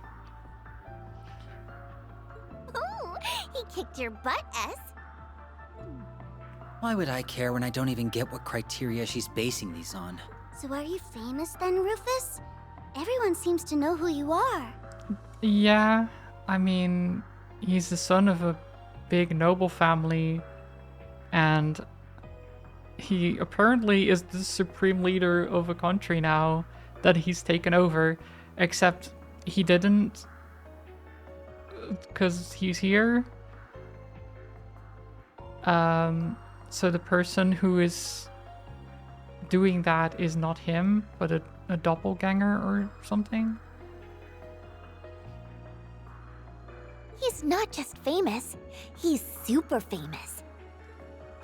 Ooh, he kicked your butt, S. Why would I care when I don't even get what criteria she's basing these on? So are you famous then, Rufus? Everyone seems to know who you are. Yeah, I mean, he's the son of a big noble family, and he apparently is the supreme leader of a country now that he's taken over, except he didn't, because he's here. So the person who is doing that is not him, but a doppelganger or something. He's not just famous, he's super famous.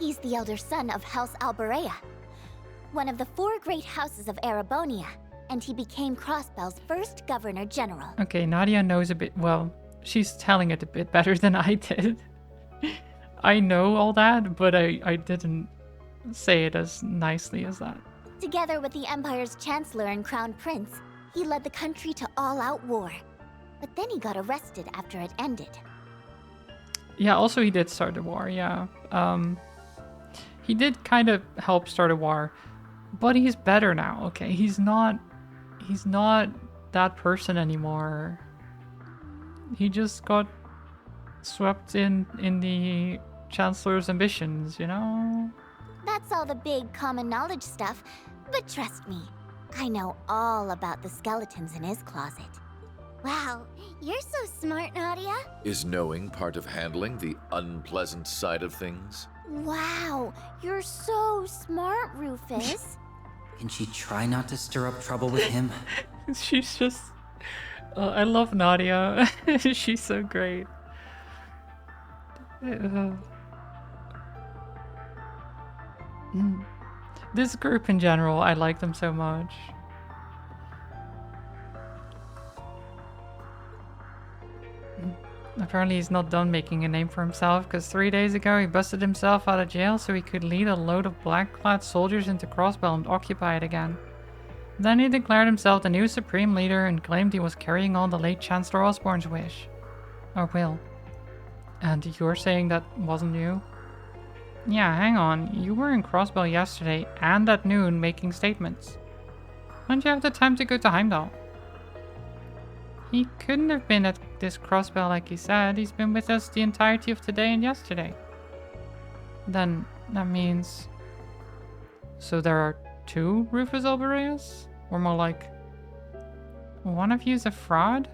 He's the elder son of House Alborea, one of the 4 great houses of Erebonia, and he became Crossbell's first Governor General. Okay, Nadia knows a bit, well, she's telling it a bit better than I did. I know all that, but I didn't say it as nicely as that. Together with the Empire's Chancellor and Crown Prince, he led the country to all-out war. But then he got arrested after it ended. Yeah, also he did start the war, yeah. He did kind of help start a war, but he's better now, okay? He's not that person anymore. He just got swept in the Chancellor's ambitions, you know? That's all the big common knowledge stuff, but trust me, I know all about the skeletons in his closet. Wow, you're so smart, Nadia. Is knowing part of handling the unpleasant side of things? Wow, you're so smart, Rufus. Can she try not to stir up trouble with him? She's just... I love Nadia. She's so great. This group in general, I like them so much. Apparently he's not done making a name for himself, because 3 days ago he busted himself out of jail so he could lead a load of black-clad soldiers into Crossbell and occupy it again. Then he declared himself the new supreme leader and claimed he was carrying on the late Chancellor Osborne's wish. Or will. And you're saying that wasn't you? Yeah, hang on. You were in Crossbell yesterday and at noon making statements. Why don't you have the time to go to Heimdall? He couldn't have been at this Crossbell like he said. He's been with us the entirety of today and yesterday. Then that means... So there are two Rufus Albareas? Or more like... One of you's a fraud?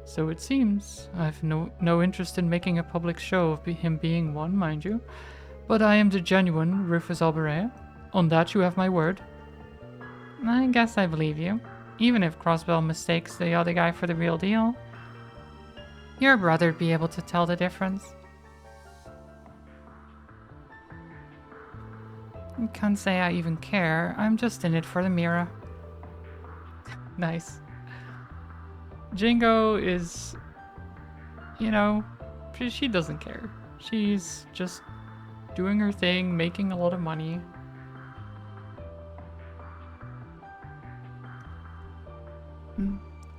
So it seems. I've no interest in making a public show of him being one, mind you. But I am the genuine Rufus Albarea. On that you have my word. I guess I believe you. Even if Crossbell mistakes the other guy for the real deal. Your brother'd be able to tell the difference. I can't say I even care. I'm just in it for the mirror. Nice. Jingo is, you know, she doesn't care. She's just doing her thing, making a lot of money.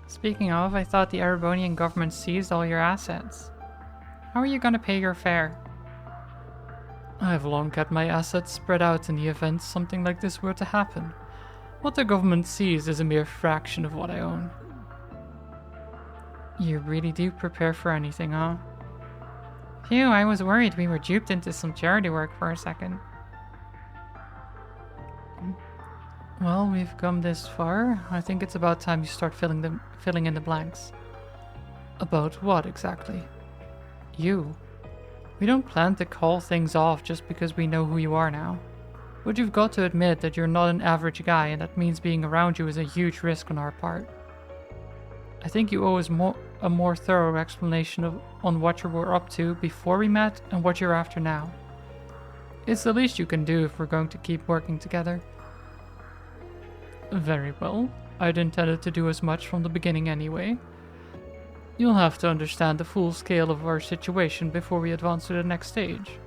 Speaking of, I thought the Erebonian government seized all your assets. How are you gonna pay your fare? I've long kept my assets spread out in the event something like this were to happen. What the government seized is a mere fraction of what I own. You really do prepare for anything, huh? Phew, I was worried we were duped into some charity work for a second. Well, we've come this far. I think it's about time you start filling in the blanks. About what, exactly? You. We don't plan to call things off just because we know who you are now. But you've got to admit that you're not an average guy, and that means being around you is a huge risk on our part. I think you owe us a more thorough explanation on what you were up to before we met and what you're after now. It's the least you can do if we're going to keep working together. Very well. I'd intended to do as much from the beginning anyway. You'll have to understand the full scale of our situation before we advance to the next stage.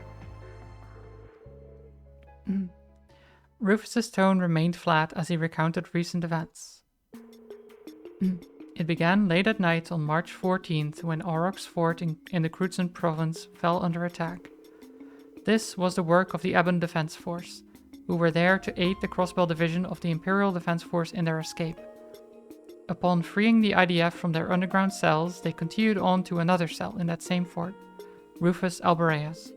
Rufus's tone remained flat as he recounted recent events. It began late at night on March 14th when Auroch's fort in the Krutzen province fell under attack. This was the work of the Ebon Defense Force, who were there to aid the Crossbell division of the Imperial Defense Force in their escape. Upon freeing the IDF from their underground cells, they continued on to another cell in that same fort, Rufus Albareas.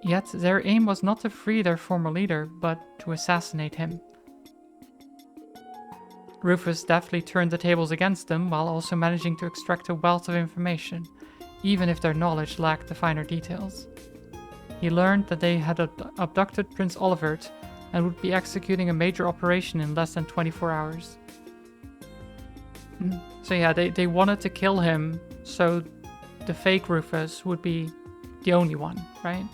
Yet their aim was not to free their former leader, but to assassinate him. Rufus deftly turned the tables against them while also managing to extract a wealth of information, even if their knowledge lacked the finer details. He learned that they had abducted Prince Olivert and would be executing a major operation in less than 24 hours. So yeah, they wanted to kill him, so the fake Rufus would be the only one, right?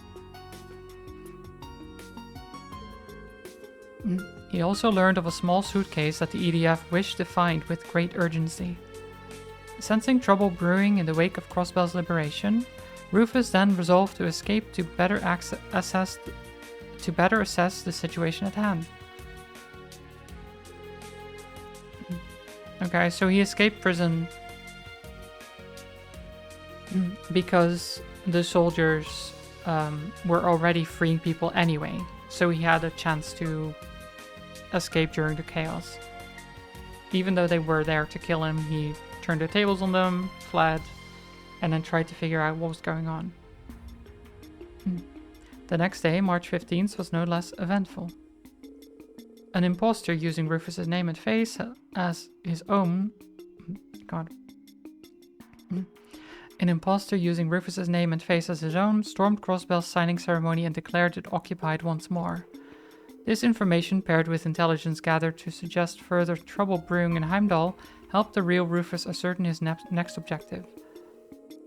He also learned of a small suitcase that the EDF wished to find with great urgency. Sensing trouble brewing in the wake of Crossbell's liberation, Rufus then resolved to escape to better assess the situation at hand. Okay, so he escaped prison because the soldiers were already freeing people anyway, so he had a chance to escape during the chaos. Even though they were there to kill him, he turned the tables on them, fled, and then tried to figure out what was going on. The next day, March 15th, was no less eventful. An imposter using Rufus's name and face as his own... God. An imposter using Rufus's name and face as his own stormed Crossbell's signing ceremony and declared it occupied once more. This information, paired with intelligence gathered to suggest further trouble brewing in Heimdall, helped the real Rufus ascertain his next objective.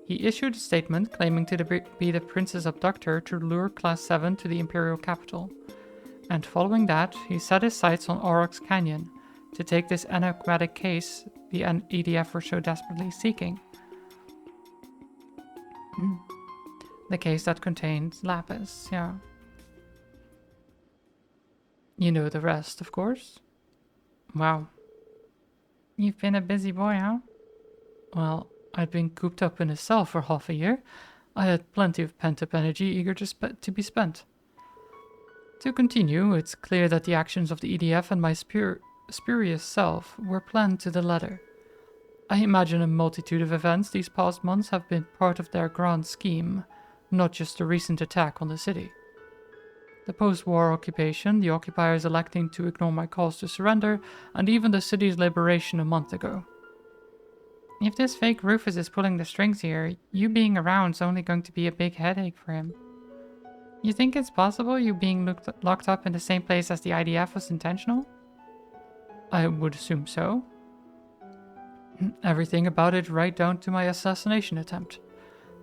He issued a statement claiming to be the prince's abductor to lure Class 7 to the Imperial capital. And following that, he set his sights on Aurochs Canyon to take this enigmatic case the EDF were so desperately seeking. The case that contained Lapis, yeah. You know the rest, of course. Wow. You've been a busy boy, huh? Well, I'd been cooped up in a cell for half a year. I had plenty of pent-up energy eager to be spent. To continue, it's clear that the actions of the EDF and my spurious self were planned to the letter. I imagine a multitude of events these past months have been part of their grand scheme, not just the recent attack on the city. The post-war occupation, the occupiers electing to ignore my calls to surrender, and even the city's liberation a month ago. If this fake Rufus is pulling the strings here, you being around's only going to be a big headache for him. You think it's possible you being locked up in the same place as the IDF was intentional? I would assume so. Everything about it right down to my assassination attempt.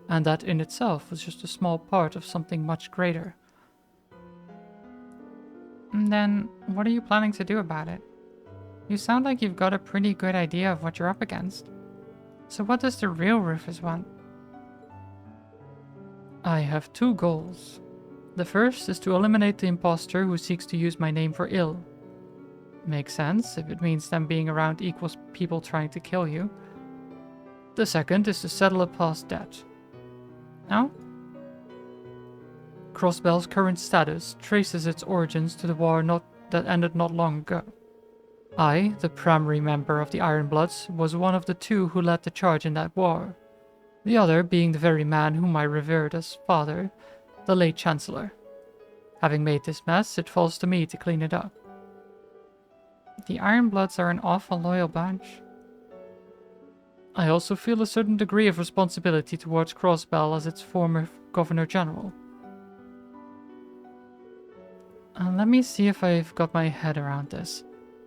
And that in itself was just a small part of something much greater. Then, what are you planning to do about it? You sound like you've got a pretty good idea of what you're up against. So what does the real Rufus want? I have two goals. The first is to eliminate the imposter who seeks to use my name for ill. Makes sense, if it means them being around equals people trying to kill you. The second is to settle a past debt. No? Crossbell's current status traces its origins to the war that ended not long ago. I, the primary member of the Ironbloods, was one of the two who led the charge in that war. The other being the very man whom I revered as father, the late Chancellor. Having made this mess, it falls to me to clean it up. The Ironbloods are an awful loyal bunch. I also feel a certain degree of responsibility towards Crossbell as its former Governor General. Let me see if I've got my head around this.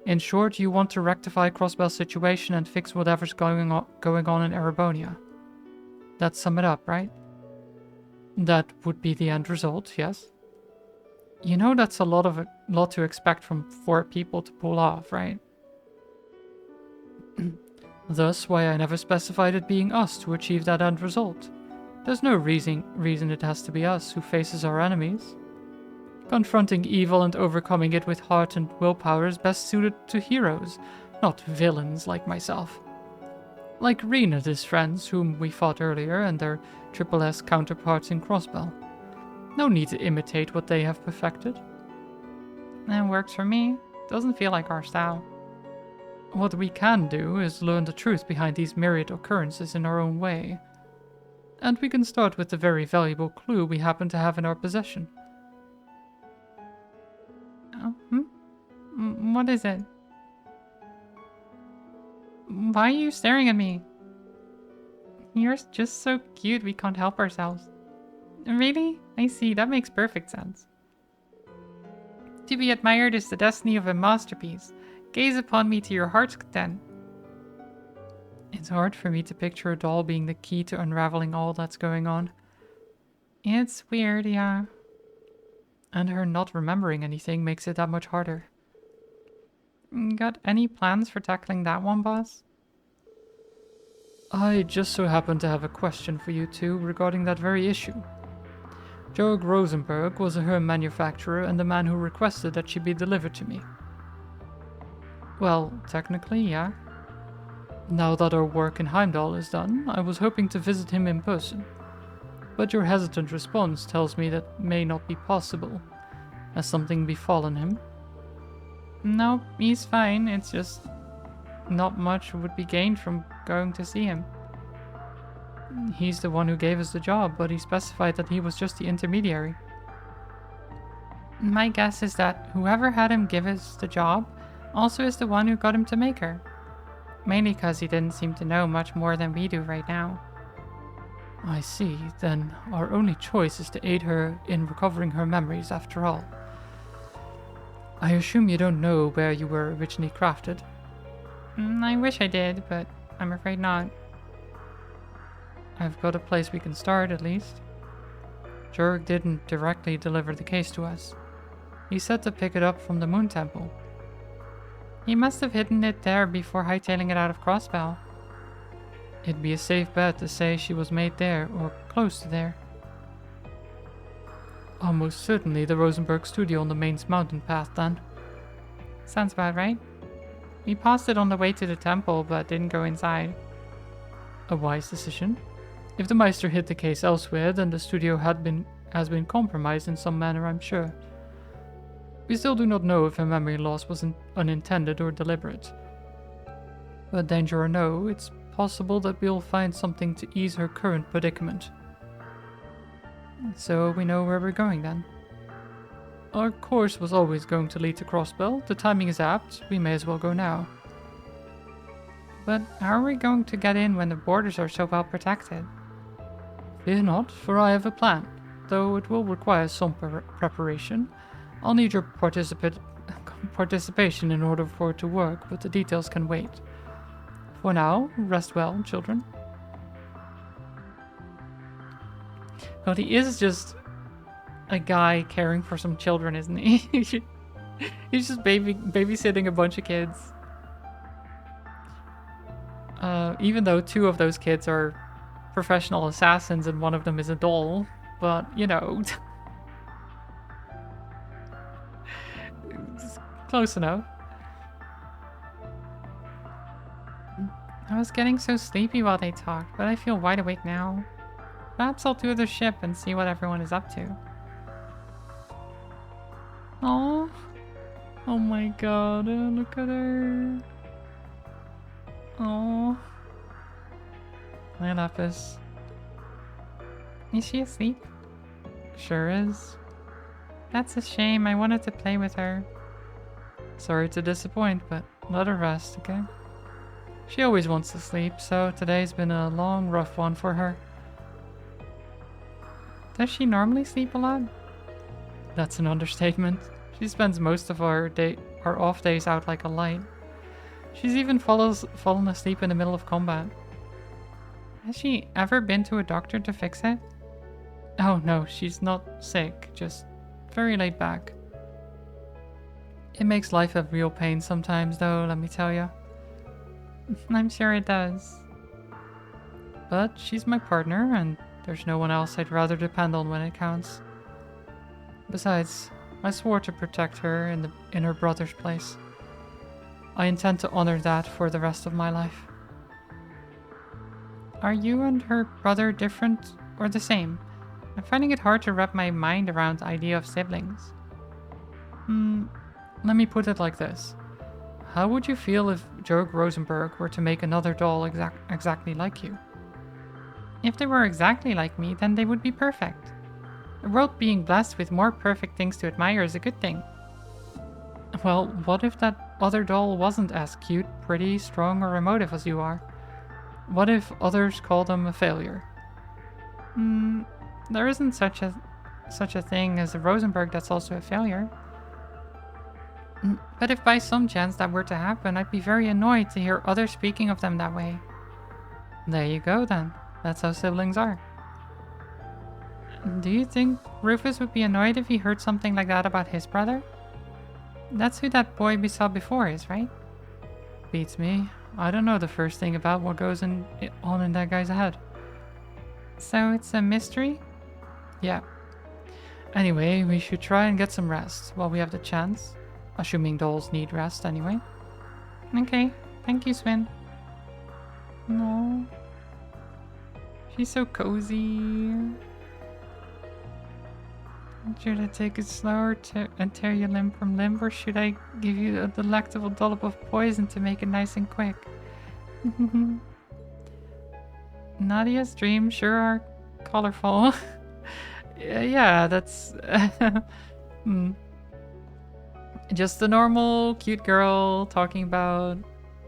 In short, you want to rectify Crossbell's situation and fix whatever's going on in Erebonia. That sum it up, right? That would be the end result, yes? You know that's a lot to expect from 4 people to pull off, right? Thus why I never specified it being us to achieve that end result. There's no reason it has to be us who faces our enemies. Confronting evil and overcoming it with heart and willpower is best suited to heroes, not villains like myself. Like Rena's friends, whom we fought earlier, and their Triple S counterparts in Crossbell. No need to imitate what they have perfected. That works for me. Doesn't feel like our style. What we can do is learn the truth behind these myriad occurrences in our own way. And we can start with the very valuable clue we happen to have in our possession. What is it? Why are you staring at me? You're just so cute we can't help ourselves. Really? I see, that makes perfect sense. To be admired is the destiny of a masterpiece. Gaze upon me to your heart's content. It's hard for me to picture a doll being the key to unraveling all that's going on. It's weird, yeah. And her not remembering anything makes it that much harder. Got any plans for tackling that one, boss? I just so happen to have a question for you two regarding that very issue. Jörg Rosenberg was a herm manufacturer and the man who requested that she be delivered to me. Well, technically, yeah. Now that our work in Heimdall is done, I was hoping to visit him in person. But your hesitant response tells me that may not be possible. Has something befallen him? No, he's fine. It's just not much would be gained from going to see him. He's the one who gave us the job, but he specified that he was just the intermediary. My guess is that whoever had him give us the job also is the one who got him to make her. Mainly because he didn't seem to know much more than we do right now. I see. Then our only choice is to aid her in recovering her memories after all. I assume you don't know where you were originally crafted? I wish I did, but I'm afraid not. I've got a place we can start, at least. Jurg didn't directly deliver the case to us. He said to pick it up from the Moon Temple. He must have hidden it there before hightailing it out of Crossbell. It'd be a safe bet to say she was made there, or close to there. Almost certainly the Rosenberg studio on the Mainz mountain path, then. Sounds about right. We passed it on the way to the temple, but didn't go inside. A wise decision. If the Meister hid the case elsewhere, then the studio has been compromised in some manner, I'm sure. We still do not know if her memory loss was unintended or deliberate. But danger or no, it's possible that we'll find something to ease her current predicament. So we know where we're going then. Our course was always going to lead to Crossbell. The timing is apt, we may as well go now. But how are we going to get in when the borders are so well protected? Fear not, for I have a plan, though it will require some preparation. I'll need your participation in order for it to work, but the details can wait. For now, rest well, children. Well, he is just a guy caring for some children, isn't he? He's just babysitting a bunch of kids. Even though 2 of those kids are professional assassins and one of them is a doll, but, you know... it's close enough. I was getting so sleepy while they talked, but I feel wide awake now. Perhaps I'll tour the ship and see what everyone is up to. Aww. Oh my god, look at her. Aww. My Lapis. Is she asleep? Sure is. That's a shame, I wanted to play with her. Sorry to disappoint, but let her rest, okay? She always wants to sleep, so today's been a long, rough one for her. Does she normally sleep a lot? That's an understatement. She spends most of our off days out like a light. She's even fallen asleep in the middle of combat. Has she ever been to a doctor to fix it? Oh no, she's not sick, just very laid back. It makes life a real pain sometimes though, let me tell you. I'm sure it does. But she's my partner, and there's no one else I'd rather depend on when it counts. Besides, I swore to protect her in her brother's place. I intend to honor that for the rest of my life. Are you and her brother different or the same? I'm finding it hard to wrap my mind around the idea of siblings. Let me put it like this. How would you feel if Jurg Rosenberg were to make another doll exactly like you? If they were exactly like me, then they would be perfect. The world being blessed with more perfect things to admire is a good thing. Well, what if that other doll wasn't as cute, pretty, strong, or emotive as you are? What if others call them a failure? There isn't such a thing as a Rosenberg that's also a failure. But if by some chance that were to happen, I'd be very annoyed to hear others speaking of them that way. There you go then. That's how siblings are. Do you think Rufus would be annoyed if he heard something like that about his brother? That's who that boy we saw before is, right? Beats me. I don't know the first thing about what goes on in that guy's head. So it's a mystery? Yeah. Anyway, we should try and get some rest while we have the chance. Assuming dolls need rest anyway. Okay, thank you, Swin. No. She's so cozy. Should I take it slower and tear you limb from limb, or should I give you a delectable dollop of poison to make it nice and quick? Nadia's dreams sure are colorful. Yeah, that's... Just a normal, cute girl talking about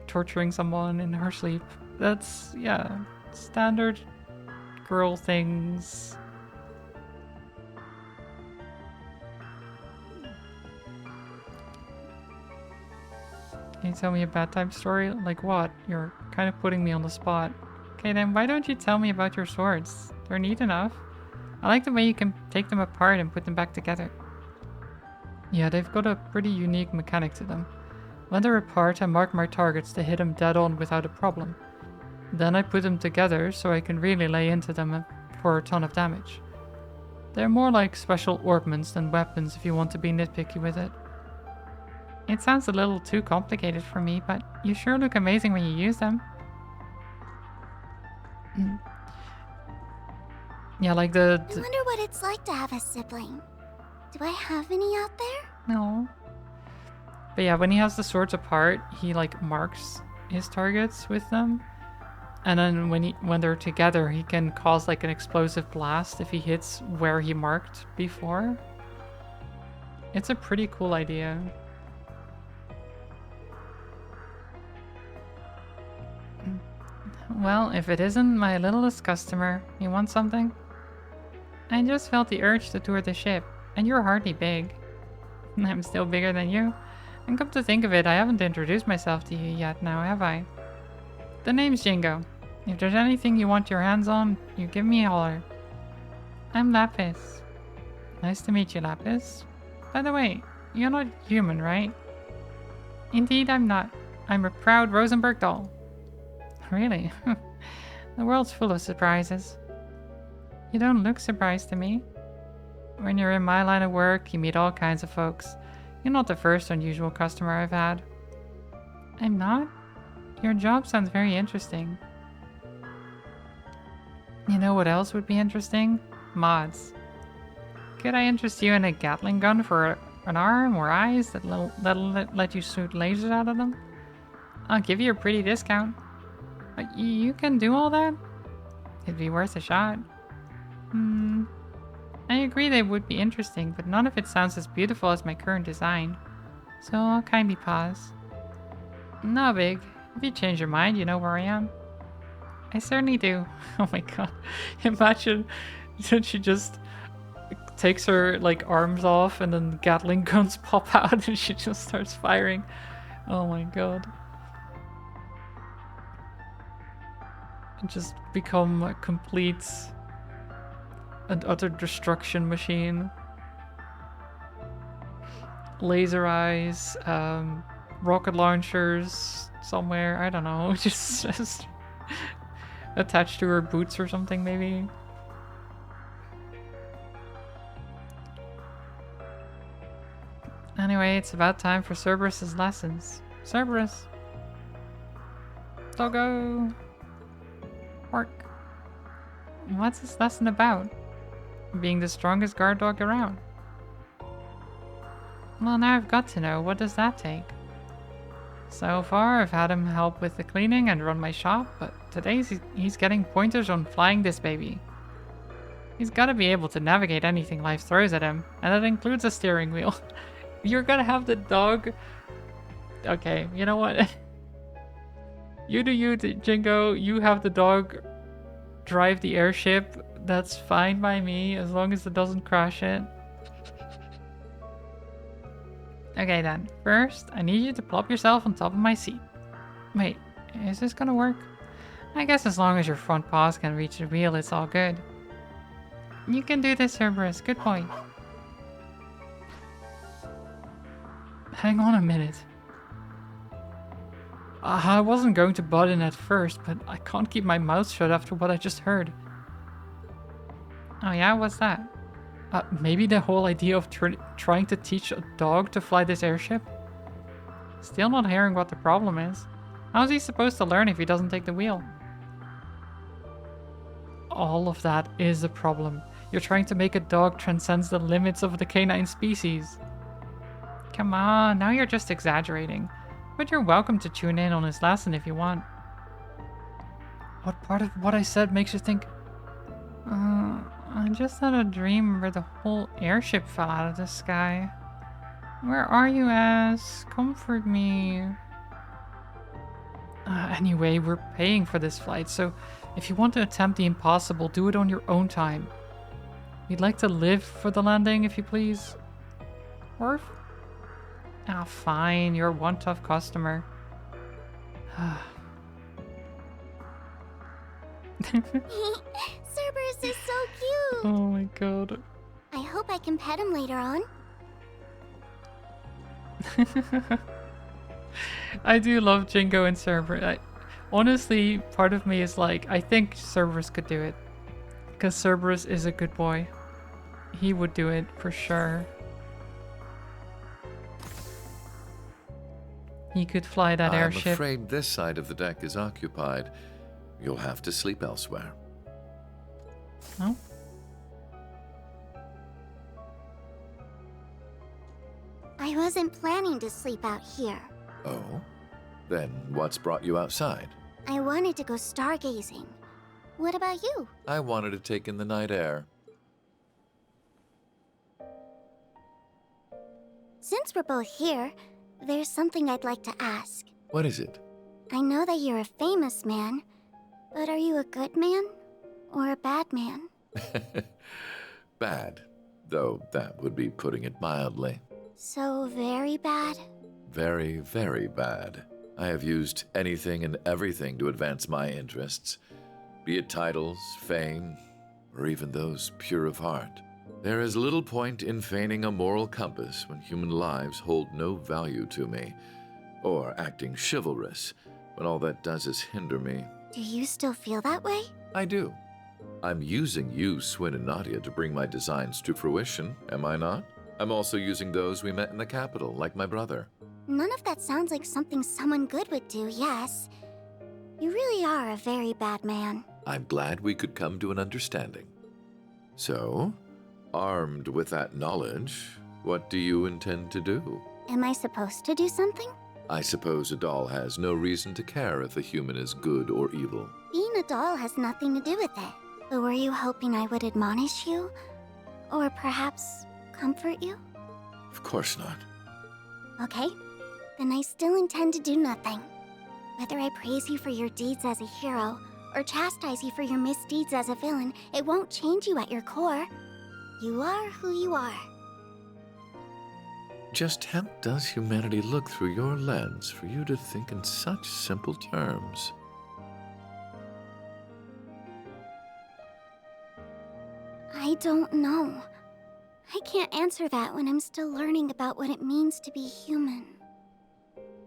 torturing someone in her sleep. That's, yeah, standard girl things. Can you tell me a bedtime story? Like what? You're kind of putting me on the spot. Okay then, why don't you tell me about your swords? They're neat enough. I like the way you can take them apart and put them back together. Yeah, they've got a pretty unique mechanic to them. When they're apart, I mark my targets to hit them dead on without a problem. Then I put them together so I can really lay into them for a ton of damage. They're more like special ornaments than weapons if you want to be nitpicky with it. It sounds a little too complicated for me, but you sure look amazing when you use them. Yeah, like I wonder what it's like to have a sibling. Do I have any out there? No. But yeah, when he has the swords apart, he like marks his targets with them. And then when they're together, he can cause like an explosive blast if he hits where he marked before. It's a pretty cool idea. Well, if it isn't my littlest customer, you want something? I just felt the urge to tour the ship, and you're hardly big. I'm still bigger than you. And come to think of it, I haven't introduced myself to you yet now, have I? The name's Jingo. If there's anything you want your hands on, you give me a holler. I'm Lapis. Nice to meet you, Lapis. By the way, you're not human, right? Indeed, I'm not. I'm a proud Rosenberg doll. Really? The world's full of surprises. You don't look surprised to me. When you're in my line of work, you meet all kinds of folks. You're not the first unusual customer I've had. I'm not? Your job sounds very interesting. You know what else would be interesting? Mods. Could I interest you in a Gatling gun for an arm or eyes that'll let you shoot lasers out of them? I'll give you a pretty discount. But you can do all that? It'd be worth a shot. I agree they would be interesting, but none of it sounds as beautiful as my current design. So I'll kindly pause. No big. If you change your mind, you know where I am. I certainly do. Oh my god. Imagine that she just takes her like arms off and then Gatling guns pop out and she just starts firing. Oh my god. And just become a complete and utter destruction machine. Laser eyes, rocket launchers somewhere, I don't know, just attached to her boots or something maybe. Anyway, it's about time for Cerberus's lessons. Cerberus! Doggo! Work. What's this lesson about? Being the strongest guard dog around. Well, now I've got to know, what does that take? So far, I've had him help with the cleaning and run my shop, but today he's getting pointers on flying this baby. He's gotta be able to navigate anything life throws at him, and that includes a steering wheel. You're gonna have the dog... Okay, you know what? You do you, Jingo. You have the dog drive the airship. That's fine by me, as long as it doesn't crash it. Okay then, first, I need you to plop yourself on top of my seat. Wait, is this gonna work? I guess as long as your front paws can reach the wheel, it's all good. You can do this, Cerberus. Good point. Hang on a minute. I wasn't going to butt in at first, but I can't keep my mouth shut after what I just heard. Oh yeah, what's that? Maybe the whole idea of trying to teach a dog to fly this airship? Still not hearing what the problem is. How's he supposed to learn if he doesn't take the wheel? All of that is a problem. You're trying to make a dog transcends the limits of the canine species. Come on, now you're just exaggerating. But you're welcome to tune in on his lesson if you want. What part of what I said makes you think... I just had a dream where the whole airship fell out of the sky. Where are you, Ass? Comfort me. Anyway, we're paying for this flight, so if you want to attempt the impossible, do it on your own time. We'd like to live for the landing, if you please. Or... Ah, fine, you're one tough customer. Cerberus is so cute! Oh my god. I hope I can pet him later on. I do love Jingo and Cerberus. Honestly, part of me is like, I think Cerberus could do it. Because Cerberus is a good boy. He would do it for sure. He could fly that airship. I'm afraid this side of the deck is occupied. You'll have to sleep elsewhere. Oh? I wasn't planning to sleep out here. Oh? Then what's brought you outside? I wanted to go stargazing. What about you? I wanted to take in the night air. Since we're both here, there's something I'd like to ask. What is it? I know that you're a famous man, but are you a good man or a bad man? Bad, though that would be putting it mildly. So very bad? Very, very bad. I have used anything and everything to advance my interests, be it titles, fame, or even those pure of heart. There is little point in feigning a moral compass when human lives hold no value to me, or acting chivalrous when all that does is hinder me. Do you still feel that way? I do. I'm using you, Swin and Nadia, to bring my designs to fruition, am I not? I'm also using those we met in the capital, like my brother. None of that sounds like something someone good would do, yes. You really are a very bad man. I'm glad we could come to an understanding. So, armed with that knowledge, what do you intend to do? Am I supposed to do something? I suppose a doll has no reason to care if a human is good or evil. Being a doll has nothing to do with it. But were you hoping I would admonish you? Or perhaps comfort you? Of course not. Okay, then I still intend to do nothing. Whether I praise you for your deeds as a hero, or chastise you for your misdeeds as a villain, it won't change you at your core. You are who you are. Just how does humanity look through your lens for you to think in such simple terms? I don't know. I can't answer that when I'm still learning about what it means to be human.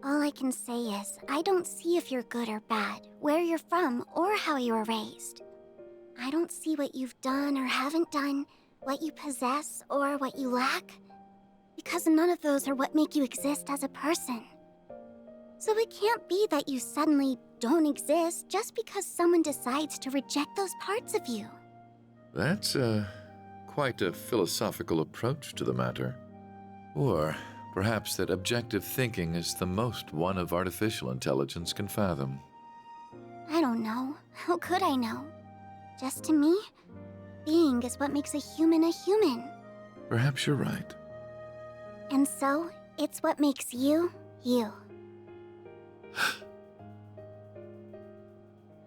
All I can say is, I don't see if you're good or bad, where you're from, or how you were raised. I don't see what you've done or haven't done, what you possess or what you lack, because none of those are what make you exist as a person. So it can't be that you suddenly don't exist just because someone decides to reject those parts of you. That's quite a philosophical approach to the matter. Or perhaps that objective thinking is the most one of artificial intelligence can fathom. I don't know. How could I know? Just to me, being is what makes a human. Perhaps you're right. And so, it's what makes you, you.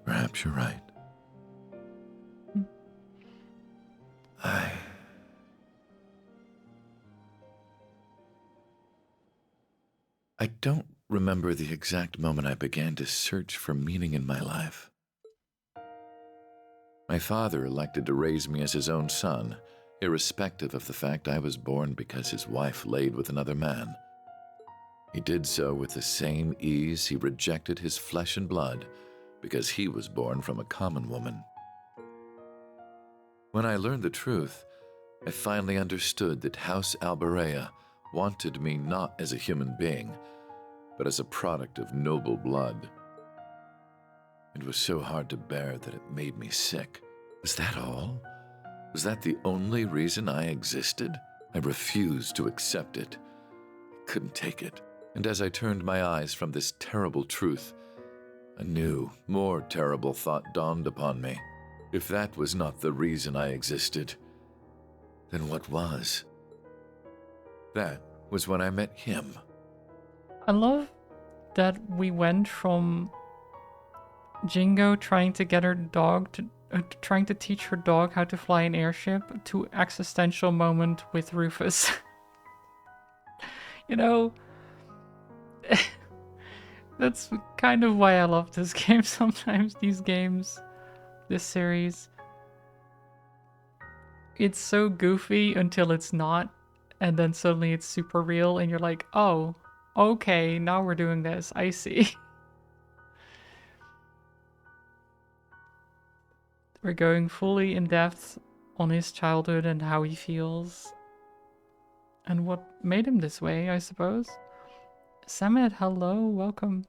Perhaps you're right. I don't remember the exact moment I began to search for meaning in my life. My father elected to raise me as his own son, irrespective of the fact I was born because his wife laid with another man. He did so with the same ease he rejected his flesh and blood because he was born from a common woman. When I learned the truth, I finally understood that House Alberea wanted me not as a human being, but as a product of noble blood. It was so hard to bear that it made me sick. Was that all? Was that the only reason I existed? I refused to accept it. I couldn't take it. And as I turned my eyes from this terrible truth, a new, more terrible thought dawned upon me. If that was not the reason I existed, then what was? That was when I met him. I love that we went from Jingo trying to get her dog to trying to teach her dog how to fly an airship to existential moment with Rufus. You know, that's kind of why I love this game sometimes, these games, this series. It's so goofy until it's not, and then suddenly it's super real and you're like, oh, okay, now we're doing this, I see. We're going fully in depth on his childhood and how he feels. And what made him this way, I suppose. Samet, hello, welcome.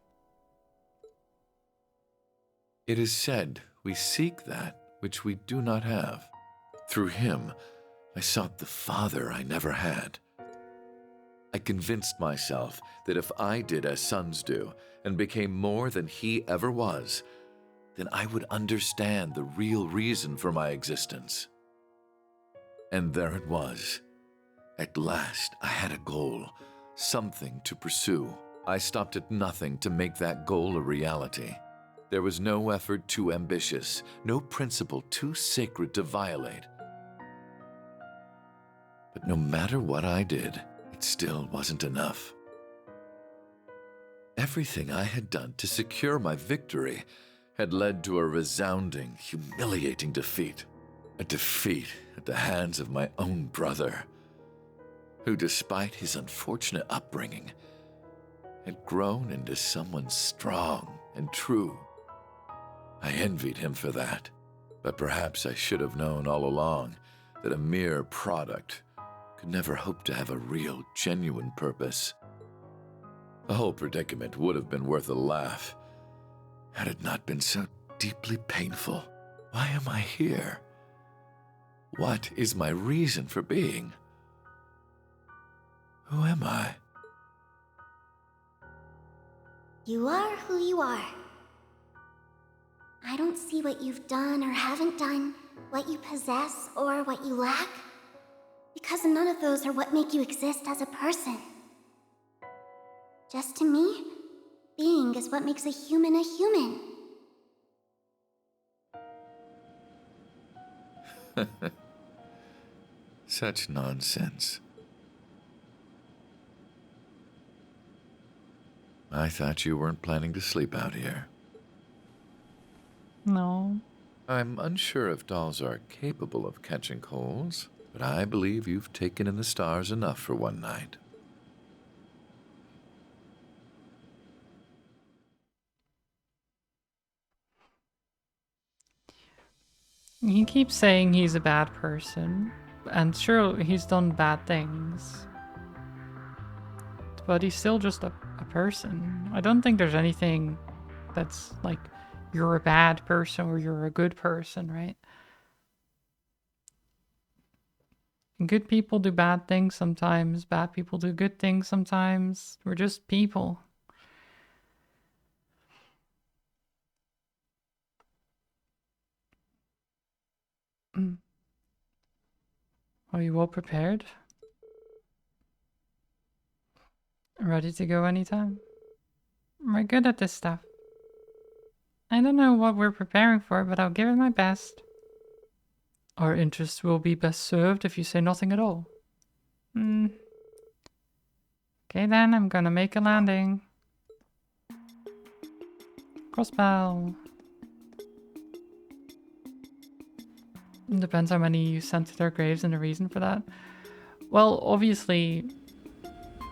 It is said we seek that which we do not have. Through him, I sought the father I never had. I convinced myself that if I did as sons do and became more than he ever was, then I would understand the real reason for my existence. And there it was. At last, I had a goal, something to pursue. I stopped at nothing to make that goal a reality. There was no effort too ambitious, no principle too sacred to violate. But no matter what I did, it still wasn't enough. Everything I had done to secure my victory had led to a resounding, humiliating defeat. A defeat at the hands of my own brother, who, despite his unfortunate upbringing, had grown into someone strong and true. I envied him for that, but perhaps I should have known all along that a mere product could never hope to have a real, genuine purpose. The whole predicament would have been worth a laugh had it not been so deeply painful. Why am I here? What is my reason for being? Who am I? You are who you are. I don't see what you've done or haven't done, what you possess or what you lack, because none of those are what make you exist as a person. Just to me, being is what makes a human a human. Such nonsense. I thought you weren't planning to sleep out here. No. I'm unsure if dolls are capable of catching colds, but I believe you've taken in the stars enough for one night. He keeps saying he's a bad person, and sure, he's done bad things. But he's still just a person. I don't think there's anything that's like, you're a bad person or you're a good person, right? Good people do bad things sometimes, bad people do good things sometimes. We're just people. Are you all prepared? Ready to go anytime? We're good at this stuff. I don't know what we're preparing for, but I'll give it my best. Our interests will be best served if you say nothing at all. Okay then, I'm gonna make a landing. Crossbow. Depends how many you sent to their graves and the reason for that. Well, obviously,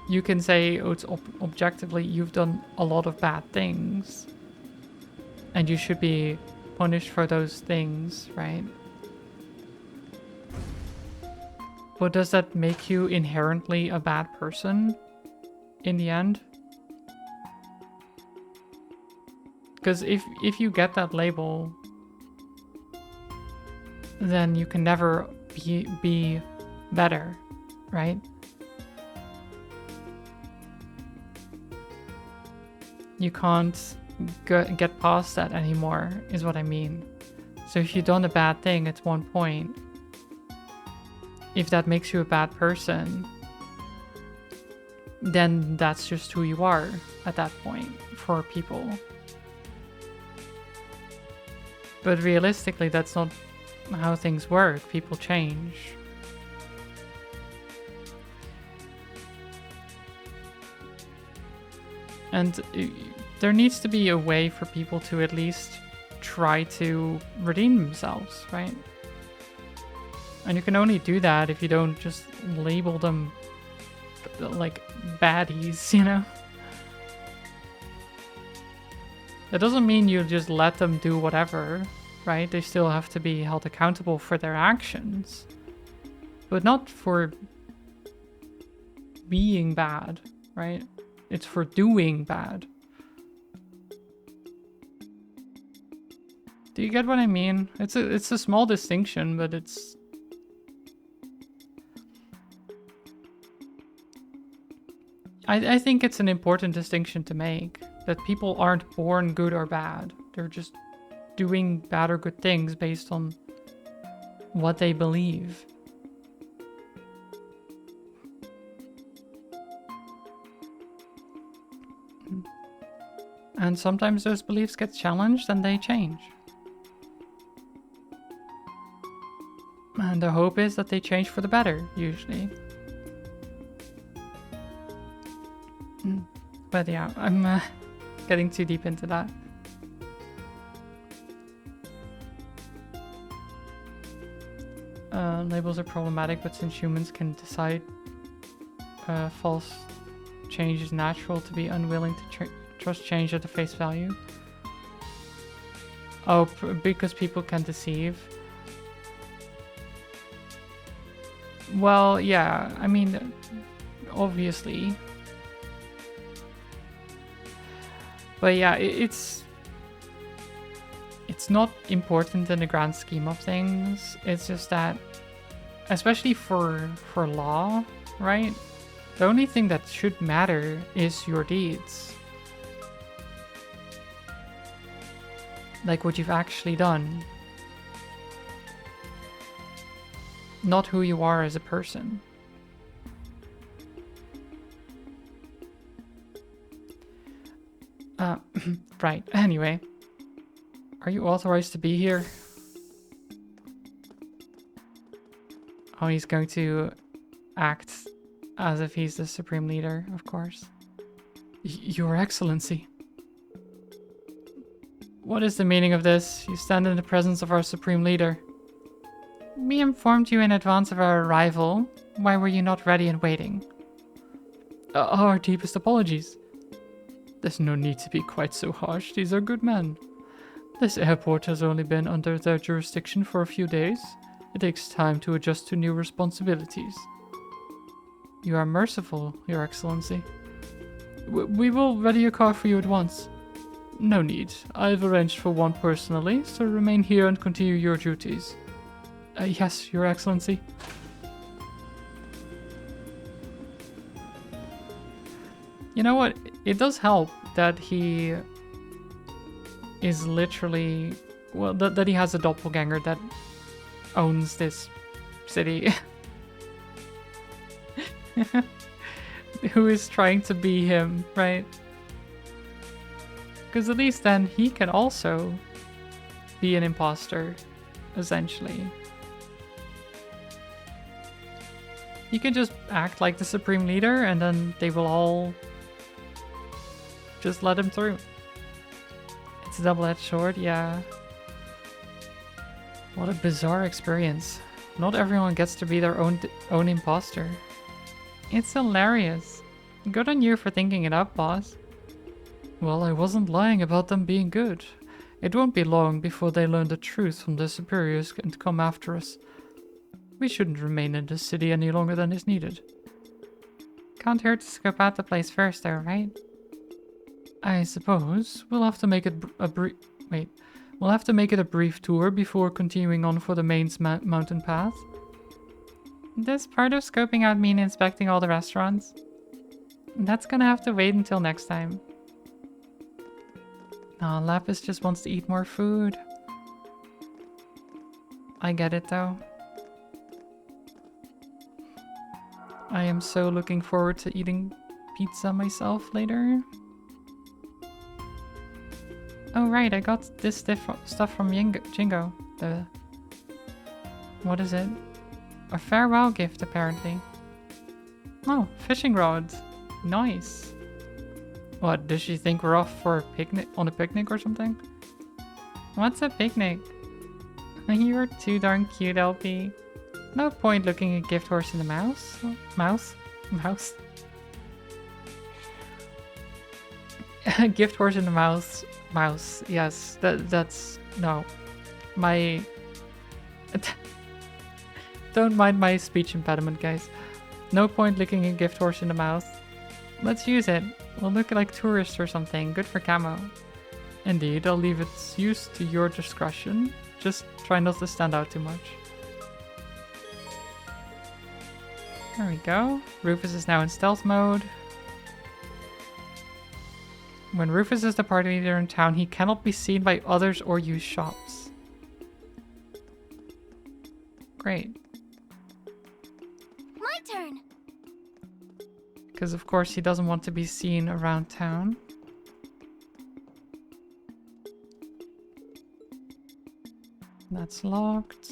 you can say, oh, it's objectively, you've done a lot of bad things. And you should be punished for those things, right? But does that make you inherently a bad person in the end? Because if you get that label, then you can never be better, right? You can't get past that anymore, is what I mean. So if you've done a bad thing at one point, if that makes you a bad person, then that's just who you are at that point for people. But realistically, that's not how things work. People change. And there needs to be a way for people to at least try to redeem themselves, right? And you can only do that if you don't just label them like baddies, you know? That doesn't mean you just let them do whatever, right? They still have to be held accountable for their actions. But not for being bad, right? It's for doing bad. Do you get what I mean? It's a small distinction, but it's... I think it's an important distinction to make. That people aren't born good or bad. They're just doing bad or good things based on what they believe. And sometimes those beliefs get challenged and they change. And the hope is that they change for the better, usually. But yeah, I'm getting too deep into that. Labels are problematic, but since humans can decide false change is natural to be unwilling to trust change at the face value. Oh, because people can deceive. Well, yeah, I mean, obviously. But yeah, it's not important in the grand scheme of things. It's just that, especially for law, right? The only thing that should matter is your deeds. Like what you've actually done. Not who you are as a person. Right, anyway. Are you authorized to be here? Oh, he's going to act as if he's the Supreme Leader, of course. Your Excellency. What is the meaning of this? You stand in the presence of our Supreme Leader. We informed you in advance of our arrival. Why were you not ready and waiting? Our deepest apologies. There's no need to be quite so harsh. These are good men. This airport has only been under their jurisdiction for a few days. It takes time to adjust to new responsibilities. You are merciful, Your Excellency. We will ready a car for you at once. No need. I've arranged for one personally, so remain here and continue your duties. Yes, Your Excellency. You know what? It does help that he is literally... Well, that he has a doppelganger that owns this city. Who is trying to be him, right? Because at least then he can also be an imposter, essentially. He can just act like the Supreme Leader and then they will all just let him through. It's a double-edged sword, yeah. What a bizarre experience. Not everyone gets to be their own imposter. It's hilarious. Good on you for thinking it up, boss. Well, I wasn't lying about them being good. It won't be long before they learn the truth from their superiors and come after us. We shouldn't remain in this city any longer than is needed. Can't hurt to scope out the place first though, right? I suppose we'll have to make it We'll have to make it a brief tour before continuing on for the main mountain path. Does part of scoping out mean inspecting all the restaurants? That's gonna have to wait until next time. Oh, Lapis just wants to eat more food. I get it though. I am so looking forward to eating pizza myself later. Oh right, I got this stuff from Jingo. The... What is it? A farewell gift, apparently. Oh, fishing rods. Nice. What, does she think we're off for a picnic, on a picnic or something? What's a picnic? You're too darn cute, LP. No point looking at gift horse in the mouse. Mouse? Gift horse in the mouse. Mouse. Yes, that's... No. My... Don't mind my speech impediment, guys. No point looking a gift horse in the mouth. Let's use it. We'll look like tourists or something. Good for camo. Indeed, I'll leave its use to your discretion. Just try not to stand out too much. There we go. Rufus is now in stealth mode. When Rufus is the party leader in town, he cannot be seen by others or use shops. Great. My turn. Because of course he doesn't want to be seen around town. That's locked.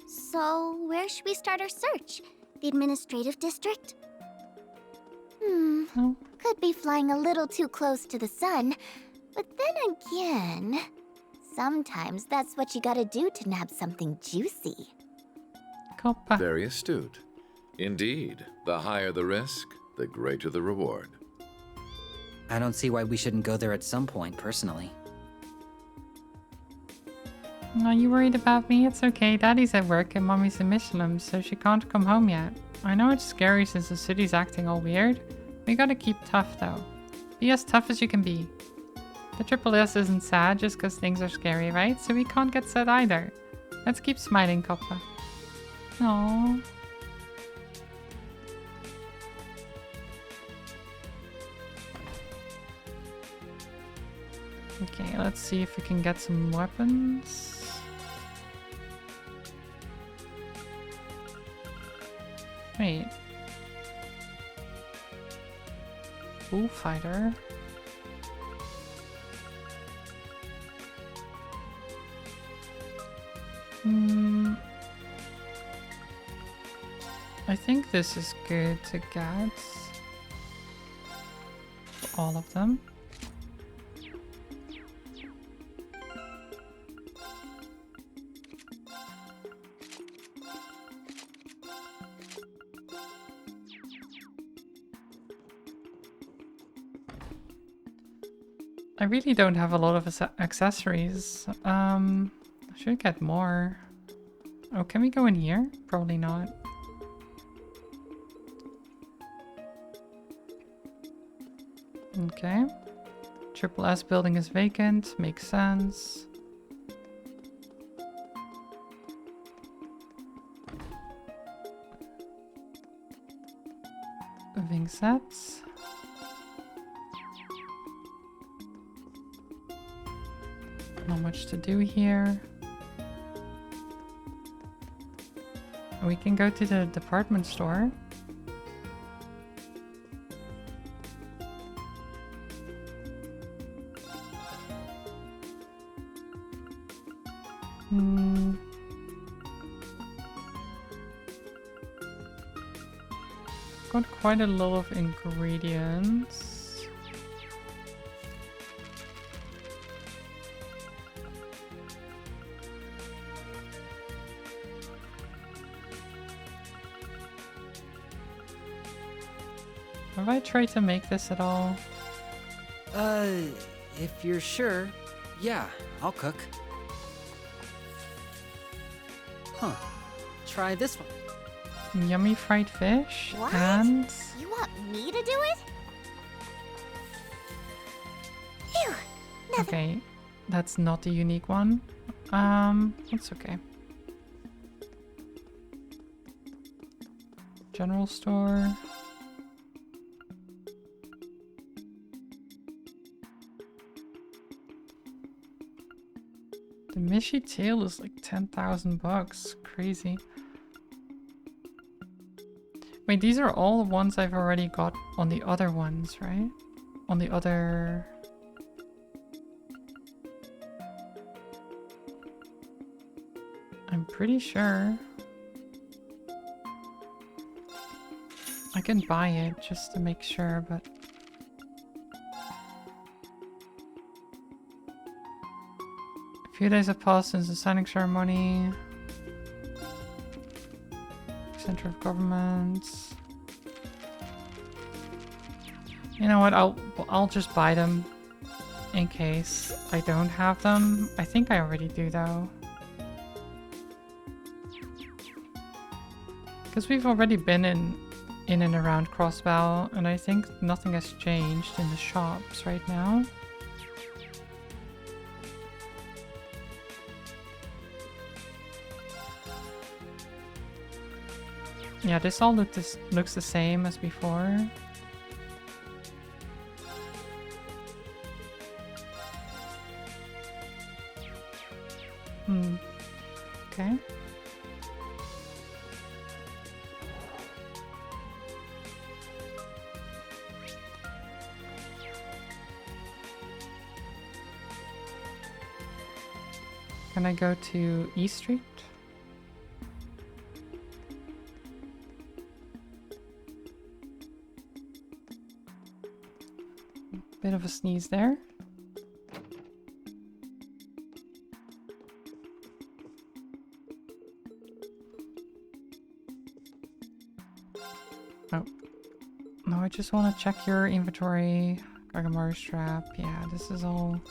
So, where should we start our search? The administrative district? Oh. Could be flying a little too close to the sun. But then again, sometimes that's what you gotta do to nab something juicy. Coppa. Very astute. Indeed, the higher the risk, the greater the reward. I don't see why we shouldn't go there at some point, personally. Are you worried about me? It's okay. Daddy's at work and Mommy's in Michelin, so she can't come home yet. I know it's scary since the city's acting all weird. We gotta keep tough though. Be as tough as you can be. The Triple S isn't sad just because things are scary, right? So we can't get sad either. Let's keep smiling, Coppa. Aww. Okay, let's see if we can get some weapons. Wait. Bullfighter. I think this is good to get. For all of them. I really don't have a lot of accessories. I should get more. Oh, can we go in here? Probably not. Okay. Triple S building is vacant. Makes sense. Living sets. Not much to do here. We can go to the department store. Got quite a lot of ingredients. Have I tried to make this at all? If you're sure, yeah, I'll cook. Huh. Try this one. Yummy fried fish. What? And You want me to do it? Phew. Nothing. okay, That's not the unique one. That's okay. General store. The Mishy tail is like 10,000 bucks. Crazy. Wait, these are all the ones I've already got on the other ones, right? On the other... I'm pretty sure. I can buy it just to make sure, but... A few days have passed since the signing ceremony. Center of government. You know what? I'll just buy them in case I don't have them. I think I already do though. Because we've already been in and around Crossbow, and I think nothing has changed in the shops right now. Yeah, this all looks the same as before. Okay. Can I go to E Street? Bit of a sneeze there. Oh. No, I just want to check your inventory. Gagamaru strap. Yeah, this is all...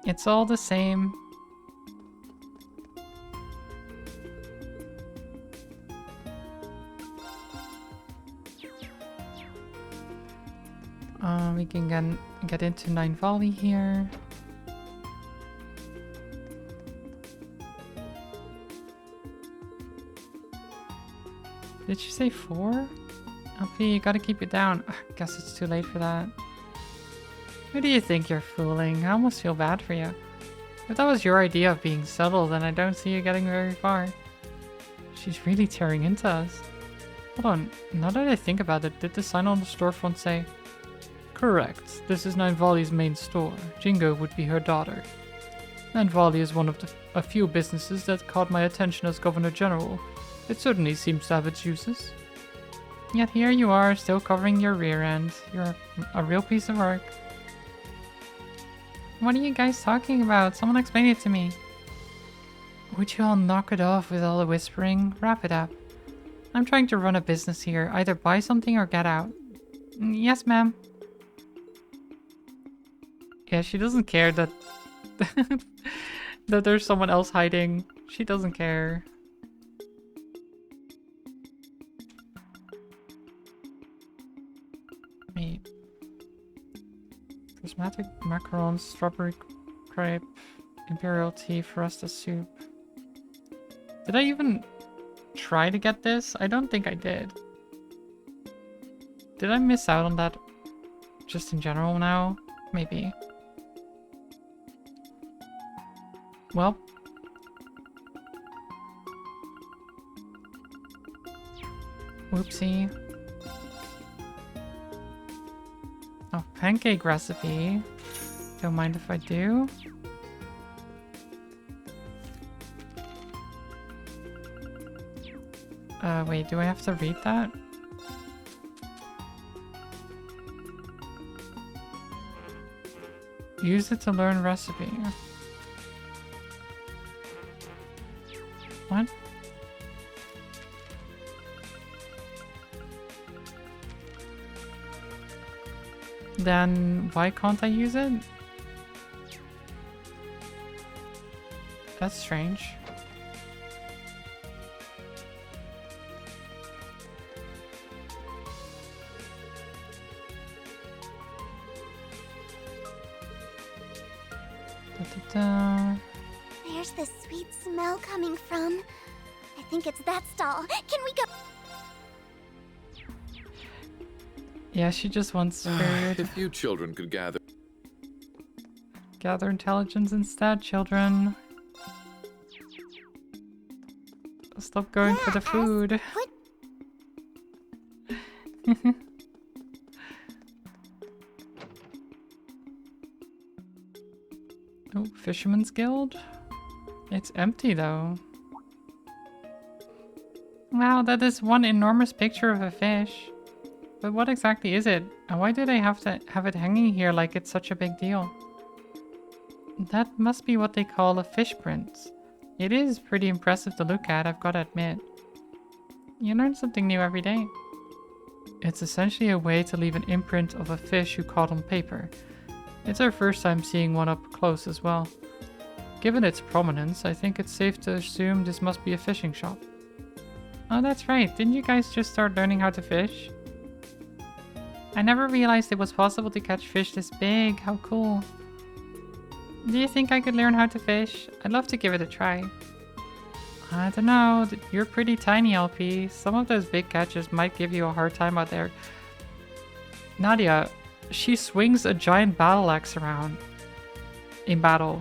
It's all the same. We can get into Nine Volley here. Did you say 4? Alfie, you gotta keep it down. I guess it's too late for that. Who do you think you're fooling? I almost feel bad for you. If that was your idea of being subtle, then I don't see you getting very far. She's really tearing into us. Hold on, now that I think about it, did the sign on the storefront say, "Correct, this is Nine Volley's main store. Jingo would be her daughter. Nine Volley is one of a few businesses that caught my attention as Governor General. It certainly seems to have its uses. Yet here you are, still covering your rear end. You're a real piece of work." What are you guys talking about? Someone explain it to me. Would you all knock it off with all the whispering? Wrap it up. I'm trying to run a business here. Either buy something or get out. Yes, ma'am. Yeah, she doesn't care that that there's someone else hiding. She doesn't care. Wait. Prismatic macarons, strawberry crepe, imperial tea, foresta soup. Did I even try to get this? I don't think I did. Did I miss out on that just in general now? Maybe. Well. Whoopsie. Oh, pancake recipe. Don't mind if I do. Wait, do I have to read that? Use it to learn recipe. What? then why can't I use it? That's strange. Da-da-da. Where's the sweet smell coming from? I think it's that stall. Can we go? Yeah, she just wants food. If you children could gather. Gather intelligence instead, children. Stop going for the food. Oh, Fisherman's Guild? It's empty though. Wow, that is one enormous picture of a fish. But what exactly is it? And why do they have to have it hanging here like it's such a big deal? That must be what they call a fish print. It is pretty impressive to look at, I've got to admit. You learn something new every day. It's essentially a way to leave an imprint of a fish you caught on paper. It's our first time seeing one up close as well. Given its prominence, I think it's safe to assume this must be a fishing shop. Oh, that's right. Didn't you guys just start learning how to fish? I never realized it was possible to catch fish this big. How cool. Do you think I could learn how to fish? I'd love to give it a try. I don't know. You're pretty tiny, LP. Some of those big catches might give you a hard time out there. Nadia, she swings a giant battle axe around in battle.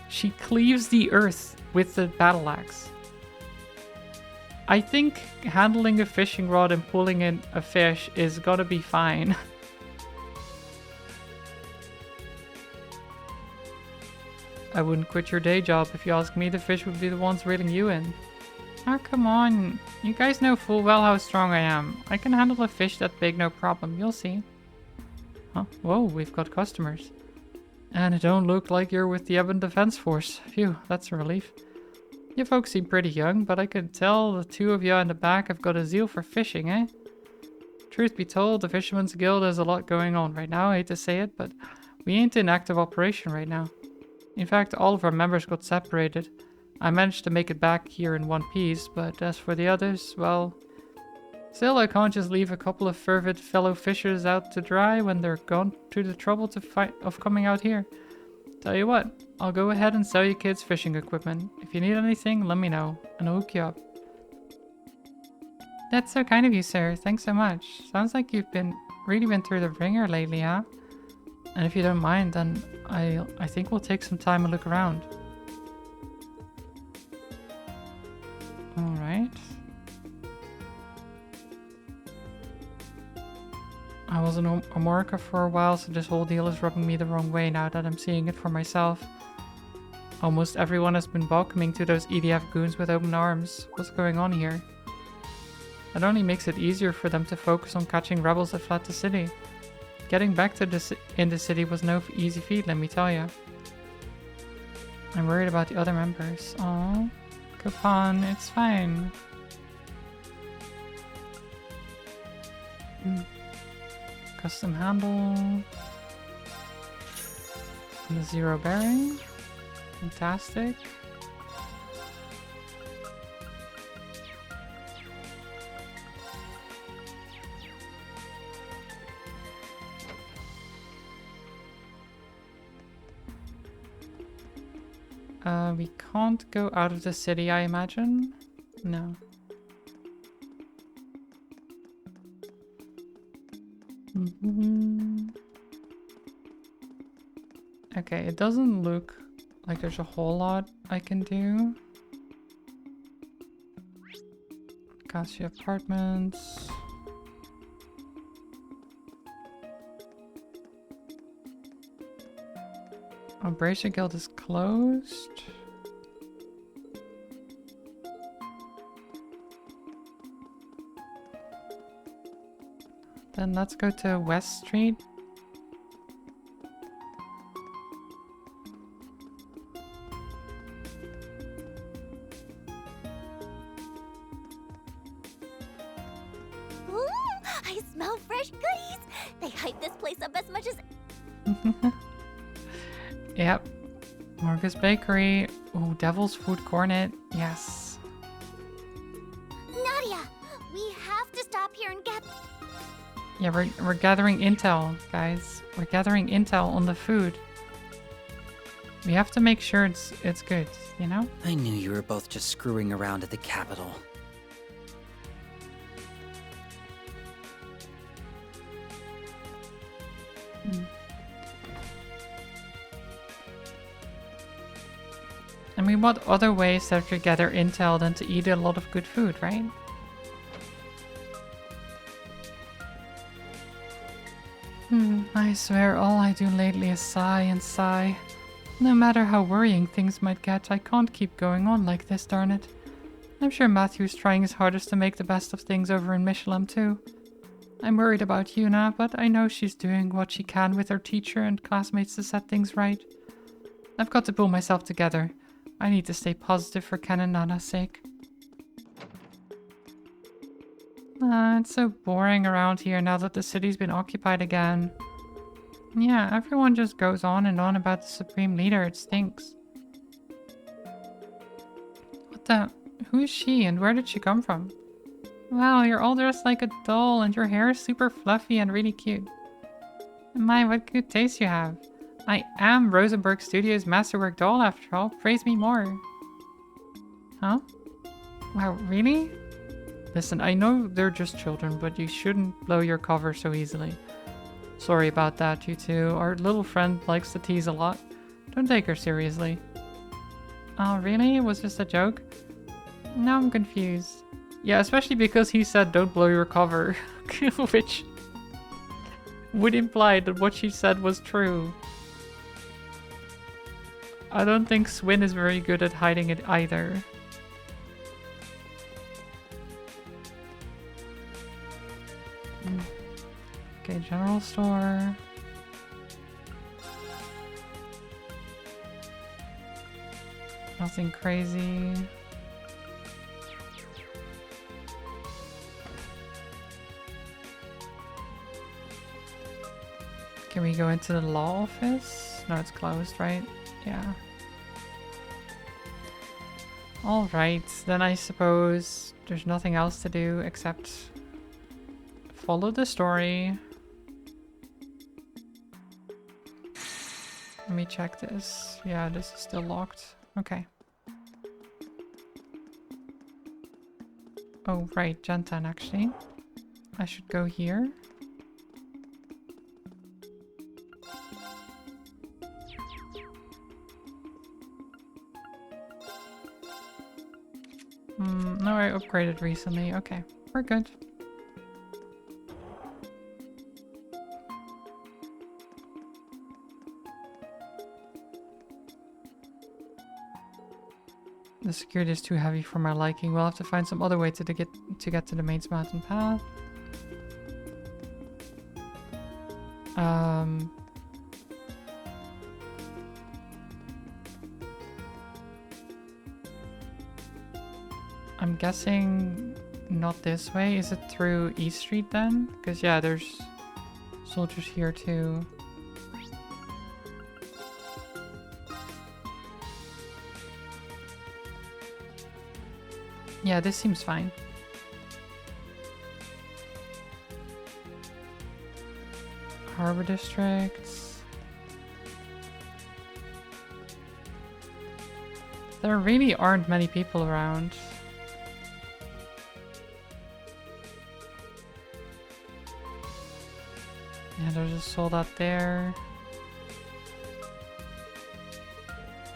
She cleaves the earth with the battle axe. I think handling a fishing rod and pulling in a fish is gonna be fine. I wouldn't quit your day job if you ask me. The fish would be the ones reeling you in. Oh, come on. You guys know full well how strong I am. I can handle a fish that big, no problem. You'll see. Huh? Whoa, we've got customers. And it don't look like you're with the Ebon Defense Force. Phew, that's a relief. You folks seem pretty young, but I can tell the two of you in the back have got a zeal for fishing, eh? Truth be told, the Fisherman's Guild has a lot going on right now. I hate to say it, but we ain't in active operation right now. In fact, all of our members got separated. I managed to make it back here in one piece, but as for the others, well... Still, I can't just leave a couple of fervid fellow fishers out to dry when they're gone to the trouble of coming out here. Tell you what, I'll go ahead and sell you kids fishing equipment. If you need anything, let me know, and I'll hook you up. That's so kind of you, sir. Thanks so much. Sounds like you've really been through the ringer lately, huh? And if you don't mind, then I think we'll take some time and look around. Alright. I was in Amorica for a while, so this whole deal is rubbing me the wrong way now that I'm seeing it for myself. Almost everyone has been welcoming to those EDF goons with open arms. What's going on here? That only makes it easier for them to focus on catching rebels that fled the city. Getting back to in the city was no easy feat, let me tell you. I'm worried about the other members. Aww. Coupon, it's fine. Custom handle. And the zero bearing. Fantastic. We can't go out of the city, I imagine? No. Okay, it doesn't look like there's a whole lot I can do. Cassia Apartments. Bracer Guild is closed. Then let's go to West Street. Ooh, I smell fresh goodies. They hype this place up as much as... Yep. Marcus Bakery. Oh, Devil's Food Cornet. Yes. Nadia, we have to stop here and get... Yeah, we're gathering intel, guys. We're gathering intel on the food. We have to make sure it's good, you know? I knew you were both just screwing around at the Capitol. I mean, what other ways to gather intel than to eat a lot of good food, right? I swear all I do lately is sigh and sigh. No matter how worrying things might get, I can't keep going on like this, darn it. I'm sure Matthew's trying his hardest to make the best of things over in Michelin too. I'm worried about Yuna, but I know she's doing what she can with her teacher and classmates to set things right. I've got to pull myself together. I need to stay positive for Ken and Nana's sake. It's so boring around here now that the city's been occupied again. Yeah, everyone just goes on and on about the Supreme Leader. It stinks. What the... Who is she and where did she come from? Wow, you're all dressed like a doll and your hair is super fluffy and really cute. My, what good taste you have. I am Rosenberg Studios' masterwork doll after all. Praise me more. Huh? Wow, really? Listen, I know they're just children, but you shouldn't blow your cover so easily. Sorry about that, you two. Our little friend likes to tease a lot. Don't take her seriously. Oh, really? It was just a joke? Now I'm confused. Yeah, especially because he said don't blow your cover, which would imply that what she said was true. I don't think Swin is very good at hiding it either. Okay, general store. Nothing crazy. Can we go into the law office? No, it's closed, right? Yeah. Alright, then I suppose there's nothing else to do except follow the story. Let me check this. Yeah, this is still locked. Okay. Oh, right, Gentan actually. I should go here. No, I upgraded recently. Okay, we're good. The security is too heavy for my liking. We'll have to find some other way to get to the main mountain path. I'm guessing not this way. Is it through East Street then? Because yeah, there's soldiers here too. Yeah, this seems fine. Harbor districts. There really aren't many people around. Yeah, there's a soldat there.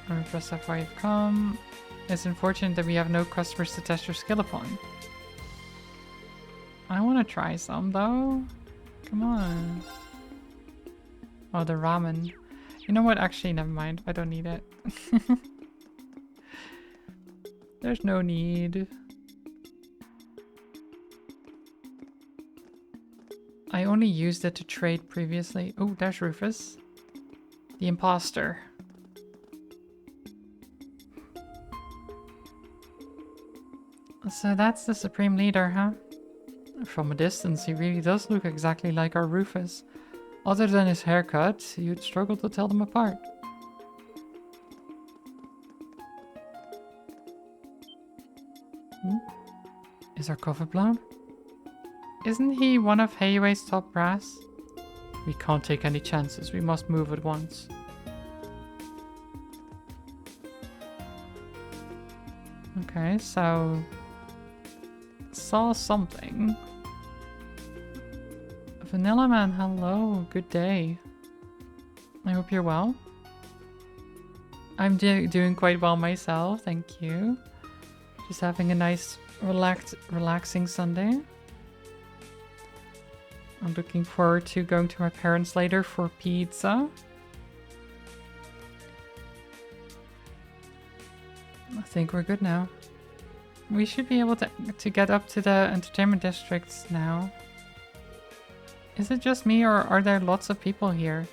I'm impressed how far you've come. It's unfortunate that we have no customers to test your skill upon. I want to try some though. Come on. Oh, the ramen. You know what? Actually, never mind. I don't need it. There's no need. I only used it to trade previously. Oh, there's Rufus. The imposter. So that's the Supreme Leader, huh? From a distance, he really does look exactly like our Rufus. Other than his haircut, you'd struggle to tell them apart. Is our cover blown? Isn't he one of Heiwei's top brass? We can't take any chances. We must move at once. Okay, so... saw something. Vanilla Man, hello. Good day. I hope you're well. I'm doing quite well myself, thank you. Just having a nice, relaxing Sunday. I'm looking forward to going to my parents later for pizza. I think we're good now. We should be able to get up to the entertainment districts now. Is it just me, or are there lots of people here?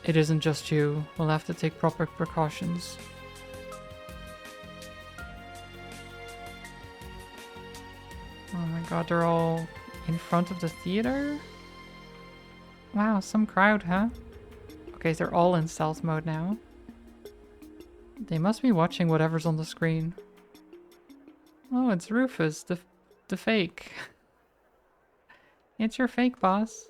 It isn't just you. We'll have to take proper precautions. Oh my god, they're all in front of the theater? Wow, some crowd, huh? Okay, they're all in stealth mode now. They must be watching whatever's on the screen. Oh, it's Rufus, the fake. It's your fake, boss.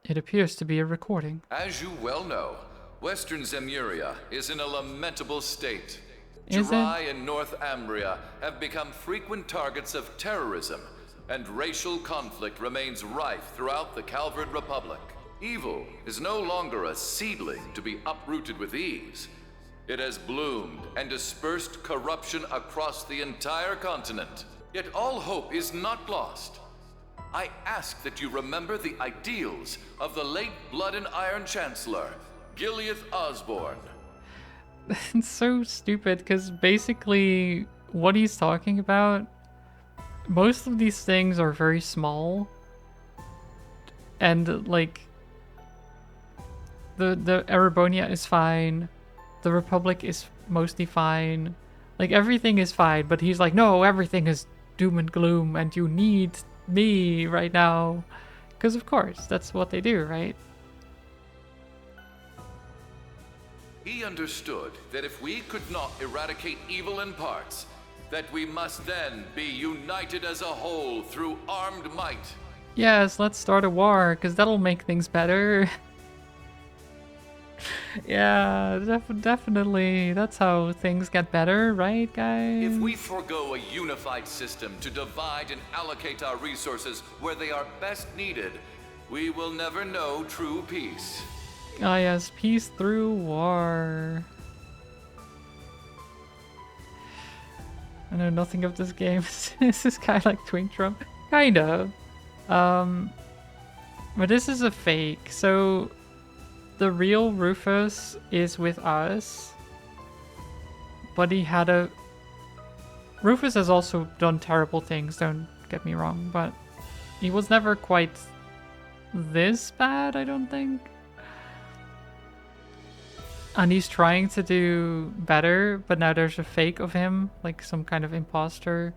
It appears to be a recording. As you well know, Western Zemuria is in a lamentable state. Is Jirai and North Ambria have become frequent targets of terrorism, and racial conflict remains rife throughout the Calvard Republic. Evil is no longer a seedling to be uprooted with ease. It has bloomed and dispersed corruption across the entire continent. Yet all hope is not lost. I ask that you remember the ideals of the late Blood and Iron Chancellor, Gileath Osborne. It's so stupid, because basically what he's talking about, most of these things are very small. And, like, the Erebonia is fine. The Republic is mostly fine. Like, everything is fine, but he's like, no, everything is doom and gloom, and you need me right now. Because, of course, that's what they do, right? He understood that if we could not eradicate evil in parts, that we must then be united as a whole through armed might. Yes, let's start a war, because that'll make things better. Yeah, definitely. That's how things get better, right, guys? If we forego a unified system to divide and allocate our resources where they are best needed, we will never know true peace. Ah, yes, peace through war. I know nothing of this game. Is this guy like Twink Drum? Kind of. But this is a fake, so the real Rufus is with us. But he had a... Rufus has also done terrible things, don't get me wrong, but he was never quite this bad, I don't think. And he's trying to do better, but now there's a fake of him, like some kind of imposter,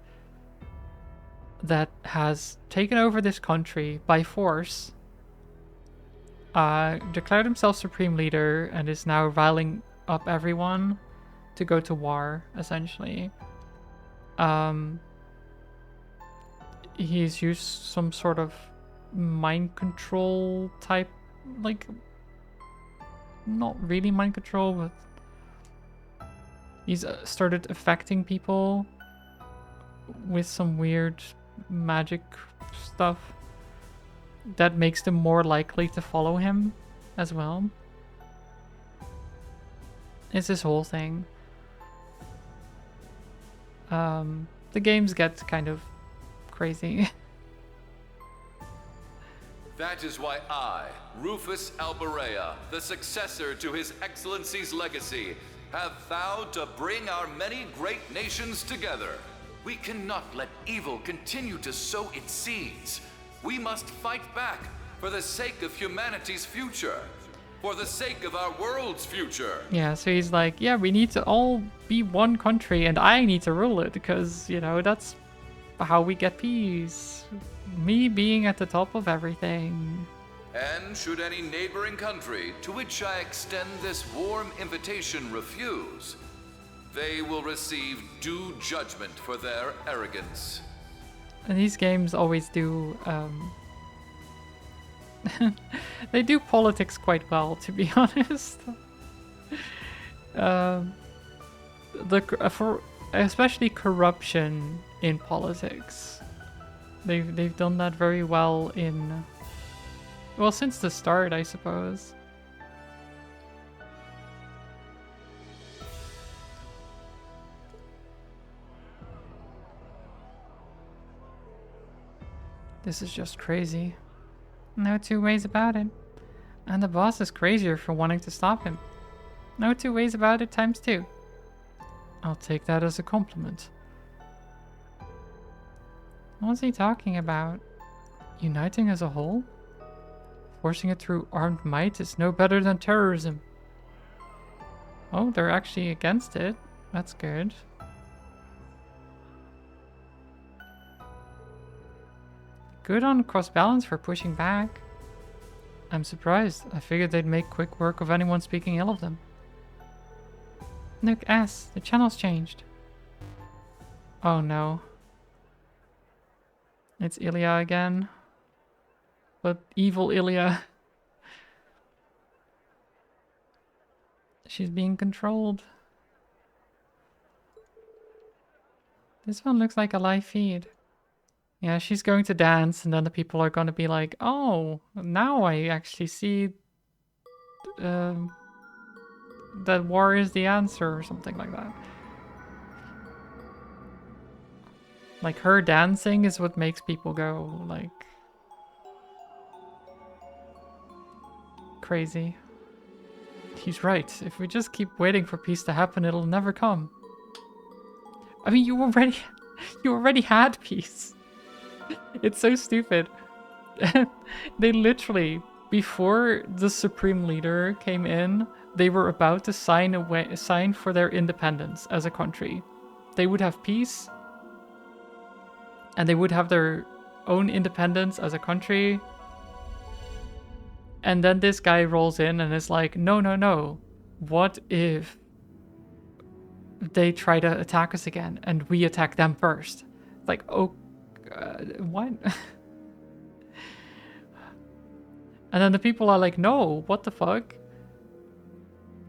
that has taken over this country by force, declared himself supreme leader, and is now riling up everyone to go to war, essentially. He's used some sort of mind control type, like, not really mind control, but he's started affecting people with some weird magic stuff that makes them more likely to follow him as well. It's this whole thing. The games get kind of crazy. That is why I, Rufus Alborea, the successor to His Excellency's legacy, have vowed to bring our many great nations together. We cannot let evil continue to sow its seeds. We must fight back for the sake of humanity's future, for the sake of our world's future. Yeah, so he's like, yeah, we need to all be one country, and I need to rule it, because, you know, that's how we get peace. Me being at the top of everything. And should any neighboring country to which I extend this warm invitation refuse, they will receive due judgment for their arrogance. And these games always do, they do politics quite well, to be honest. For especially corruption in politics, they've done that very well in, well, since the start, I suppose. This is just crazy. No two ways about it. And the boss is crazier for wanting to stop him. No two ways about it times 2. I'll take that as a compliment. What's he talking about? Uniting as a whole? Forcing it through armed might is no better than terrorism. Oh, they're actually against it. That's good. Good on cross-balance for pushing back. I'm surprised. I figured they'd make quick work of anyone speaking ill of them. Look, S, the channel's changed. Oh no. It's Ilya again. But evil Ilya. She's being controlled. This one looks like a live feed. Yeah, she's going to dance, and then the people are going to be like, oh, now I actually see that war is the answer, or something like that. Like, her dancing is what makes people go, like, crazy. He's right. If we just keep waiting for peace to happen, it'll never come. I mean, you already had peace. It's so stupid. They literally, before the Supreme Leader came in, they were about to sign for their independence as a country. They would have peace, and they would have their own independence as a country. And then this guy rolls in and is like, no, no, no. What if they try to attack us again and we attack them first? Like, oh, what? And then the people are like, no, what the fuck?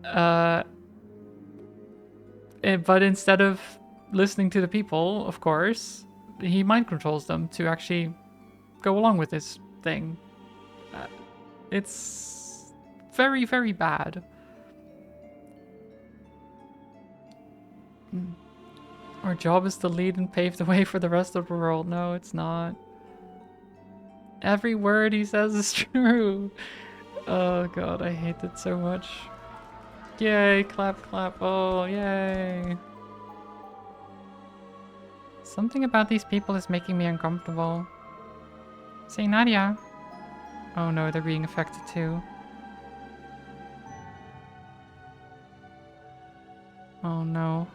But instead of listening to the people, of course, he mind controls them to actually go along with this thing. It's very, very bad. Our job is to lead and pave the way for the rest of the world. No, it's not. Every word he says is true. Oh god, I hate it so much. Yay, clap, clap. Oh, yay. Something about these people is making me uncomfortable. Say, Nadia. Oh no, they're being affected too. Oh no.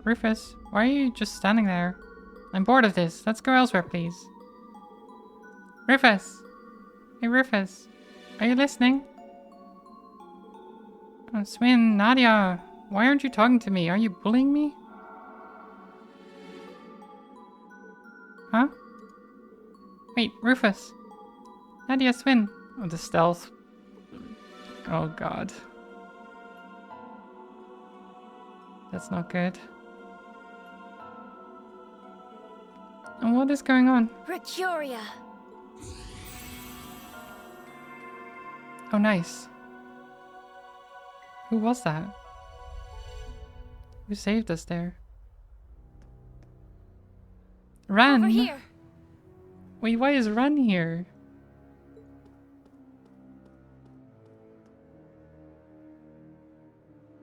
Rufus, why are you just standing there? I'm bored of this. Let's go elsewhere, please. Rufus! Hey, Rufus. Are you listening? Oh, Swin, Nadia, why aren't you talking to me? Are you bullying me? Huh? Wait, Rufus. Nadia, Swin. Oh, the stealth. Oh, God. That's not good. And what is going on? Mercuria. Oh, nice. Who was that? Who saved us there? Ren! Over here. Wait, why is Ren here?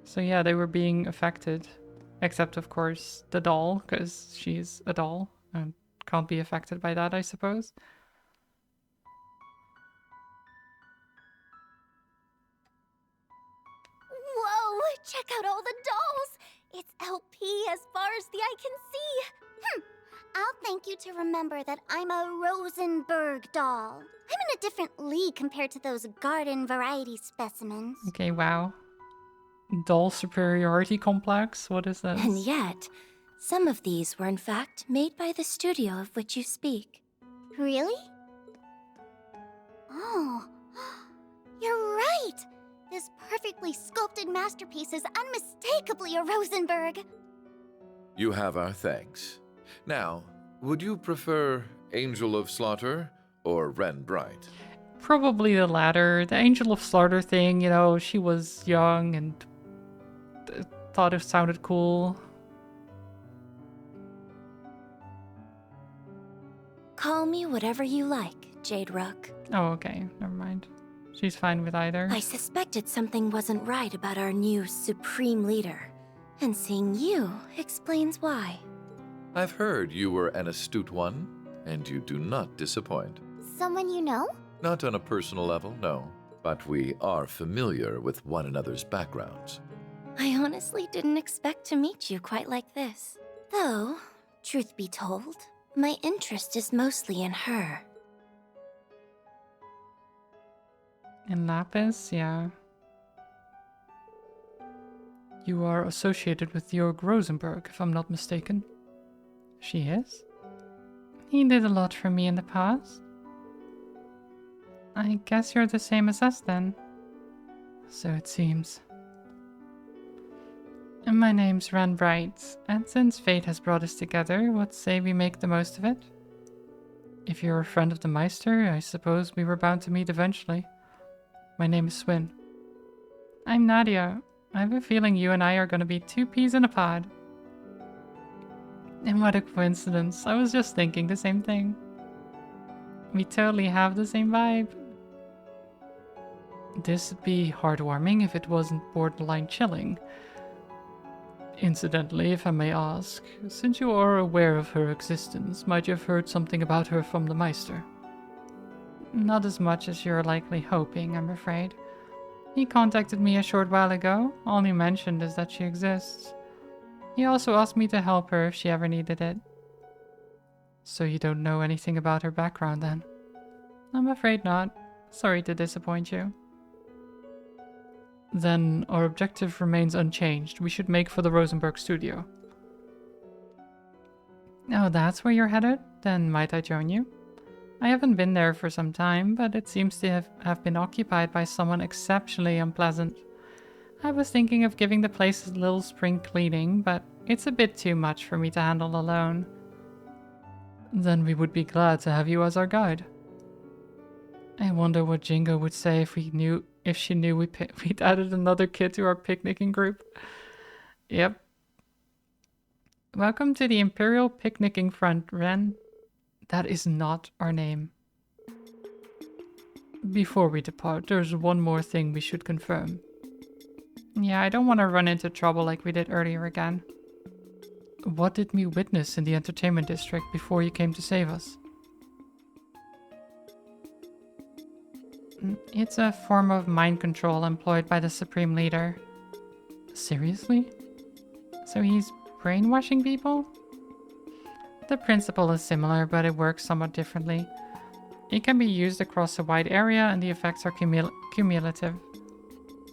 So yeah, they were being affected. Except, of course, the doll, because she's a doll and can't be affected by that, I suppose. Whoa! Check out all the dolls! It's LP as far as the eye can see. I'll thank you to remember that I'm a Rosenberg doll. I'm in a different league compared to those garden variety specimens. Okay, wow. Doll superiority complex? What is this? And yet, some of these were in fact made by the studio of which you speak. Really? Oh, you're right! This perfectly sculpted masterpiece is unmistakably a Rosenberg. You have our thanks. Now, would you prefer Angel of Slaughter or Ren Bright? Probably the latter. The Angel of Slaughter thing, you know, she was young and thought it sounded cool. Call me whatever you like, Jade Rook. Oh, okay. Never mind. She's fine with either. I suspected something wasn't right about our new Supreme Leader. And seeing you explains why. I've heard you were an astute one, and you do not disappoint. Someone you know? Not on a personal level, no. But we are familiar with one another's backgrounds. I honestly didn't expect to meet you quite like this. Though, truth be told, my interest is mostly in her. In Lapis, yeah. You are associated with Jörg Rosenberg, if I'm not mistaken. She is? He did a lot for me in the past. I guess you're the same as us then. So it seems. And my name's Ren Bright, and since fate has brought us together, what say we make the most of it? If you're a friend of the Meister, I suppose we were bound to meet eventually. My name is Swin. I'm Nadia. I have a feeling you and I are going to be two peas in a pod. And what a coincidence. I was just thinking the same thing. We totally have the same vibe. This'd be heartwarming if it wasn't borderline chilling. Incidentally, if I may ask, since you are aware of her existence, might you have heard something about her from the Meister? Not as much as you're likely hoping, I'm afraid. He contacted me a short while ago. All he mentioned is that she exists. He also asked me to help her if she ever needed it. So you don't know anything about her background then? I'm afraid not. Sorry to disappoint you. Then our objective remains unchanged. We should make for the Rosenberg studio. Oh, that's where you're headed? Then might I join you? I haven't been there for some time, but it seems to have been occupied by someone exceptionally unpleasant. I was thinking of giving the place a little spring cleaning, but it's a bit too much for me to handle alone. Then we would be glad to have you as our guide. I wonder what Jingo would say if she knew we'd added another kid to our picnicking group. Yep. Welcome to the Imperial Picnicking Front, Ren. That is not our name. Before we depart, there's one more thing we should confirm. Yeah, I don't want to run into trouble like we did earlier again. What did we witness in the entertainment district before you came to save us? It's a form of mind control employed by the Supreme Leader. Seriously? So he's brainwashing people? The principle is similar, but it works somewhat differently. It can be used across a wide area and the effects are cumulative.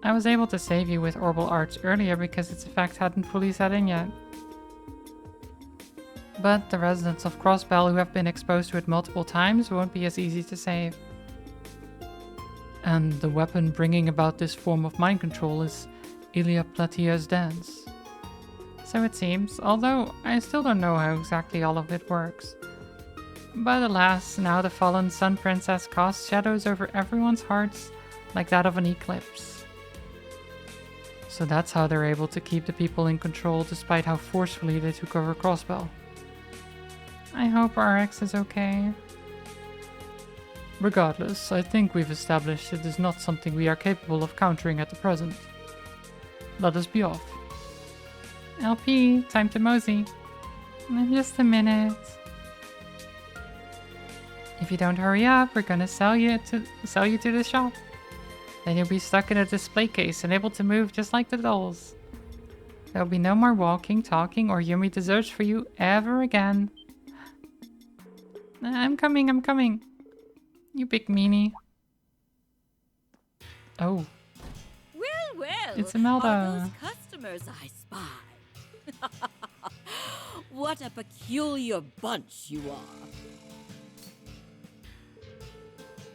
I was able to save you with Orbal Arts earlier because its effect hadn't fully set in yet. But the residents of Crossbell who have been exposed to it multiple times won't be as easy to save. And the weapon bringing about this form of mind control is Ilia Platia's dance. So it seems, although I still don't know how exactly all of it works. But alas, now the fallen Sun Princess casts shadows over everyone's hearts like that of an eclipse. So that's how they're able to keep the people in control despite how forcefully they took over Crossbell. I hope RX is okay. Regardless, I think we've established it is not something we are capable of countering at the present. Let us be off. LP, time to mosey. In just a minute. If you don't hurry up, we're gonna sell you to the shop. Then you'll be stuck in a display case and able to move just like the dolls. There'll be no more walking, talking, or yummy desserts for you ever again. I'm coming, I'm coming. You big meanie. Oh. Well, well. It's Imelda. Are those customers I spy? What a peculiar bunch you are.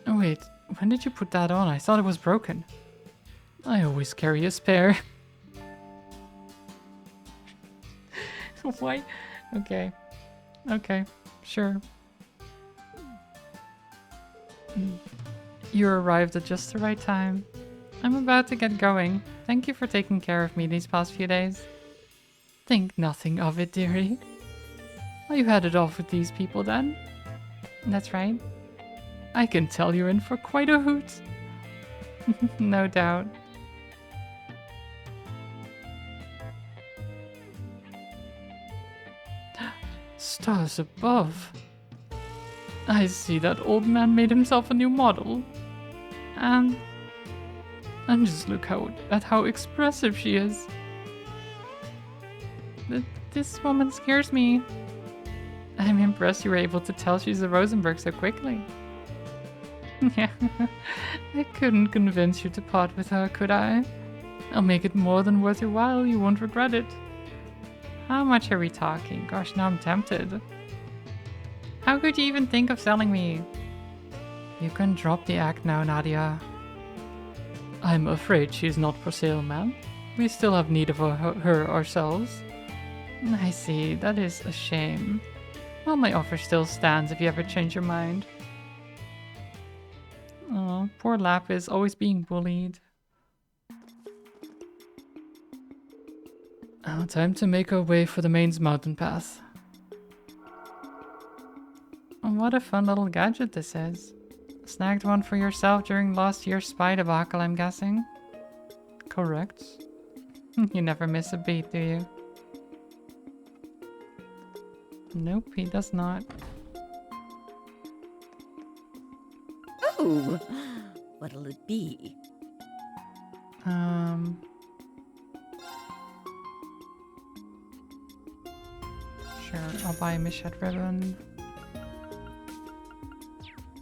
Oh wait, when did you put that on? I thought it was broken. I always carry a spare. Why? Okay. Okay, sure. You arrived at just the right time. I'm about to get going. Thank you for taking care of me these past few days. Think nothing of it, dearie. Well, you had it off with these people then? That's right. I can tell you're in for quite a hoot. No doubt. Stars above. I see that old man made himself a new model. And just look at how expressive she is. This woman scares me. I'm impressed you were able to tell she's a Rosenberg so quickly. Yeah, I couldn't convince you to part with her, could I? I'll make it more than worth your while, you won't regret it. How much are we talking? Gosh, now I'm tempted. How could you even think of selling me? You can drop the act now, Nadia. I'm afraid she's not for sale, ma'am. We still have need of her ourselves. I see, that is a shame. Well, my offer still stands if you ever change your mind. Oh, poor Lapis, always being bullied. Oh, time to make our way for the mains mountain path. Oh, what a fun little gadget this is. Snagged one for yourself during last year's spy debacle, I'm guessing. Correct. You never miss a beat, do you? Nope, he does not. Oh, what'll it be? Sure, I'll buy a Mished ribbon.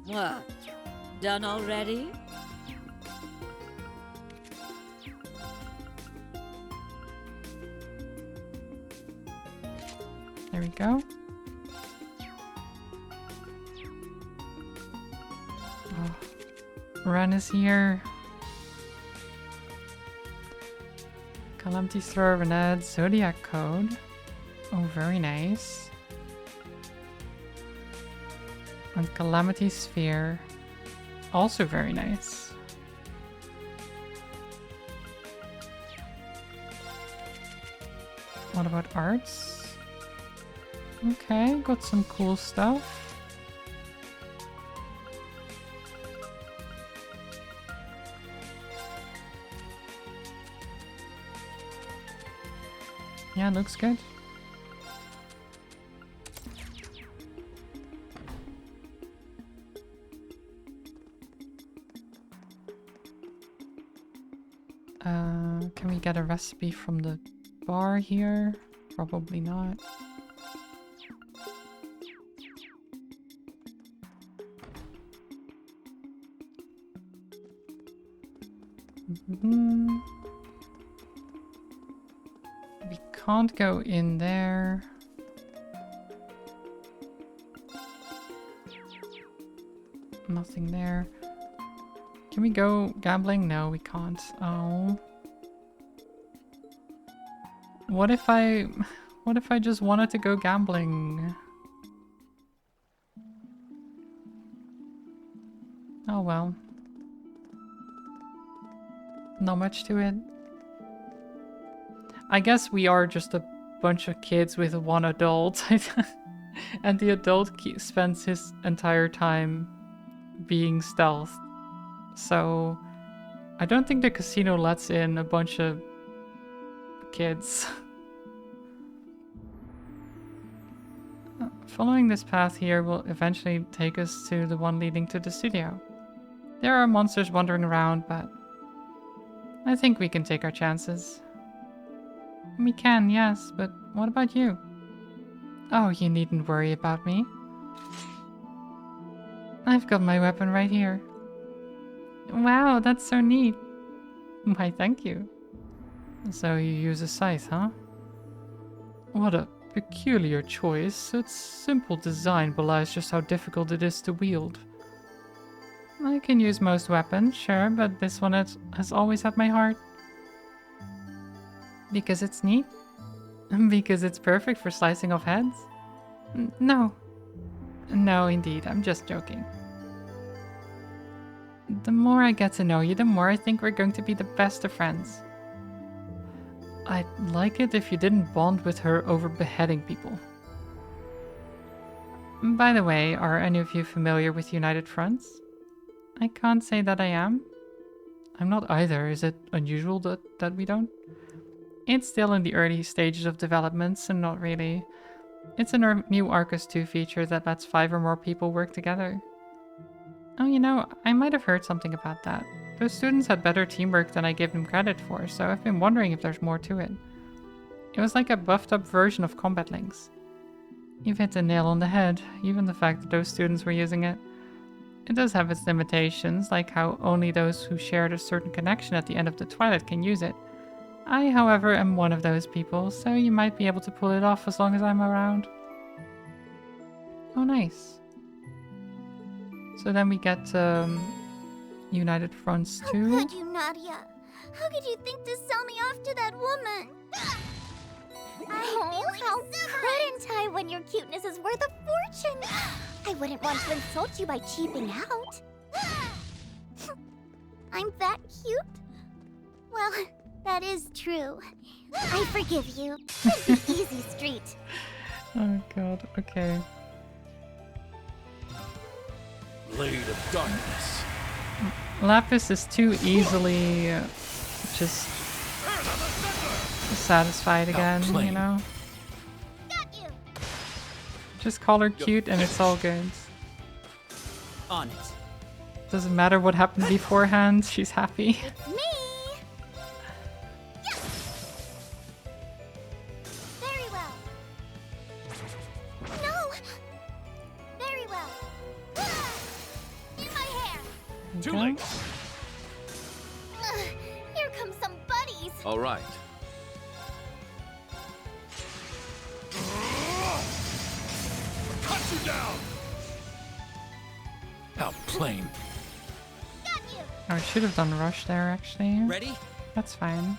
What? Done already? There we go. Oh, Ren is here. Calamity Thrower, Rened, Zodiac Code. Oh, very nice. And Calamity Sphere. Also very nice. What about arts? Okay, got some cool stuff. Yeah, looks good. Can we get a recipe from the bar here? Probably not. We can't go in there. Nothing there. Can we go gambling? No, we can't. Oh. What if I just wanted to go gambling? Oh well. Not much to it. I guess we are just a bunch of kids with one adult. And the adult spends his entire time being stealthed. So I don't think the casino lets in a bunch of kids. Following this path here will eventually take us to the one leading to the studio. There are monsters wandering around, but I think we can take our chances. We can, yes, but what about you? Oh, you needn't worry about me. I've got my weapon right here. Wow, that's so neat. Why, thank you. So you use a scythe, huh? What a peculiar choice. Its simple design belies just how difficult it is to wield. I can use most weapons, sure, but this one has always had my heart. Because it's neat? Because it's perfect for slicing off heads? No. No, indeed, I'm just joking. The more I get to know you, the more I think we're going to be the best of friends. I'd like it if you didn't bond with her over beheading people. By the way, are any of you familiar with United Fronts? I can't say that I am. I'm not either. Is it unusual that we don't? It's still in the early stages of development, so not really. It's a new Arcus 2 feature that lets 5 or more people work together. Oh, you know, I might have heard something about that. Those students had better teamwork than I gave them credit for, so I've been wondering if there's more to it. It was like a buffed up version of Combat Links. You've hit the nail on the head, even the fact that those students were using it. It does have its limitations, like how only those who shared a certain connection at the end of the Twilight can use it. I, however, am one of those people, so you might be able to pull it off as long as I'm around. Oh, nice. So then we get United Fronts too. How could you, Nadia? How could you think to sell me off to that woman? Oh, how couldn't I when your cuteness is worth a fortune? I wouldn't want to insult you by cheaping out. I'm that cute? Well, that is true. I forgive you. It's the easy street. Oh god, okay. Blade of darkness. Lapis is too easily just satisfied again, you know? Got you. Just call her cute and it's all good. On it. Doesn't matter what happened beforehand, she's happy. It's me. Yes. Very well. No. Very well. In my hair. Too late. Here come some buddies. All right. Cut you down. How plain. Got you. Oh, I should have done rush there actually. Ready? That's fine.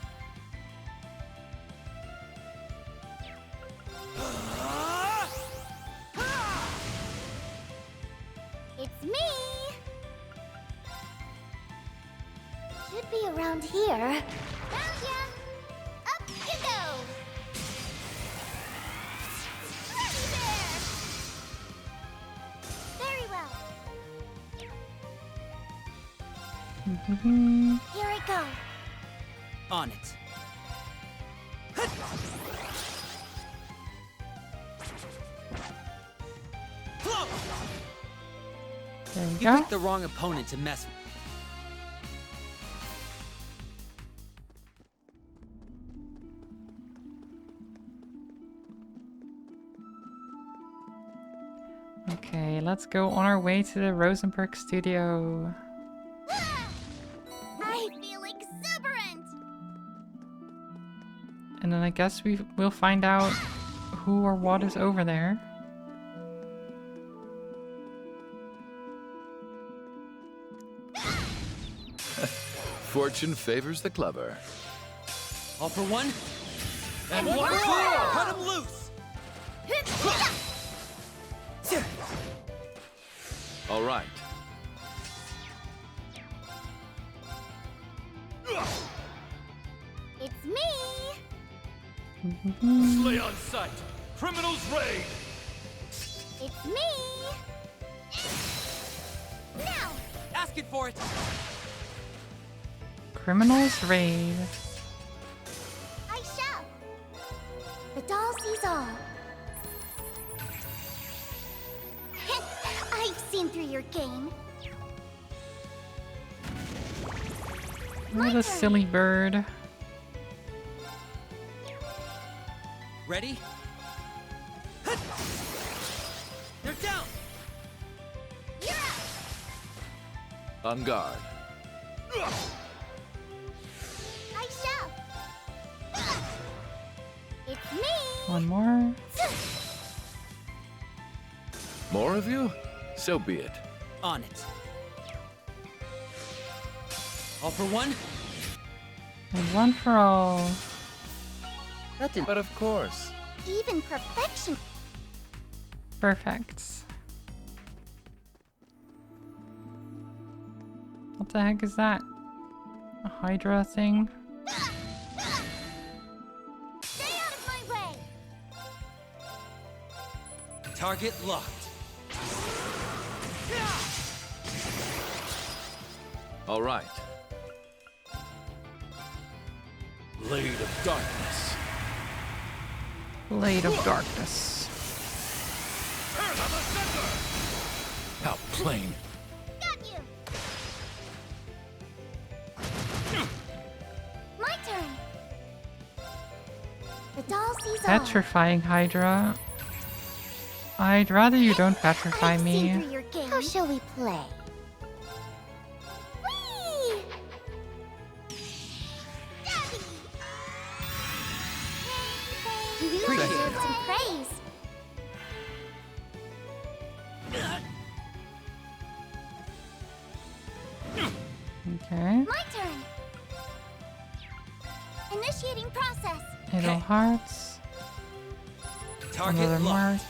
It's me. Should be around here. Found ya. Up you go. Ready there. Very well. Here I go. On it. There we You go. picked the wrong opponent to mess with. Okay, let's go on our way to the Rosenberg studio. I feel exuberant. And then I guess we'll find out who or what is over there. Fortune favors the clever. All for one? And one for all. Cut him loose! All right. It's me. Slay on sight. Criminals raid. It's me. Now. Asking for it. Criminals raid. I shall. The doll sees all. I've seen through your game. What a silly bird. Ready? They're down! You're up! On guard. I shall! It's me! One more. More of you? So be it. On it. All for one? And one for all. That didn't. But of course. Even perfection. Perfect. What the heck is that? A Hydra thing? Stay out of my way! Target locked. All right. Blade of darkness. Blade of Darkness. How plain. Got you! My turn! The doll sees all. Petrifying Hydra. I'd rather you don't petrify I've me. seen through your game. How shall we play? Whee! Daddy! You deserve some praise. Okay. My turn. Initiating process. Idle Hearts. Target Another mark. locked.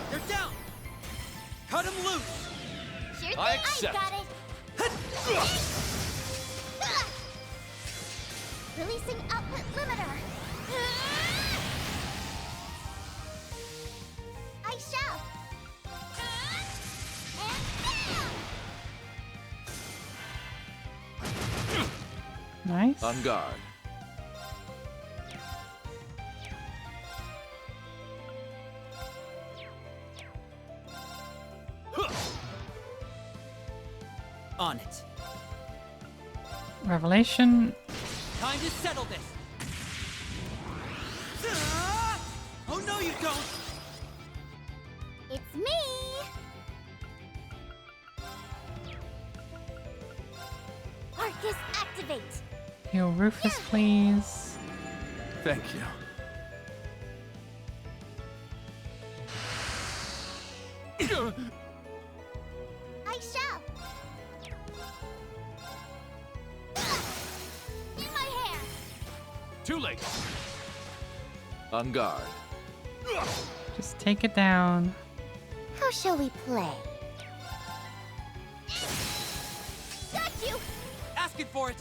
They're down. Cut him loose. Sure I thing, accept. I got it. Releasing output limiter. I shall. And bam! Nice. On guard. On it. Revelation. Time to settle this. Oh no, you don't. It's me. Arcus activate. Heal Rufus, please. Thank you. I shall. In my hair. Too late. On guard. Just take it down. How shall we play? Got you. Asking for it.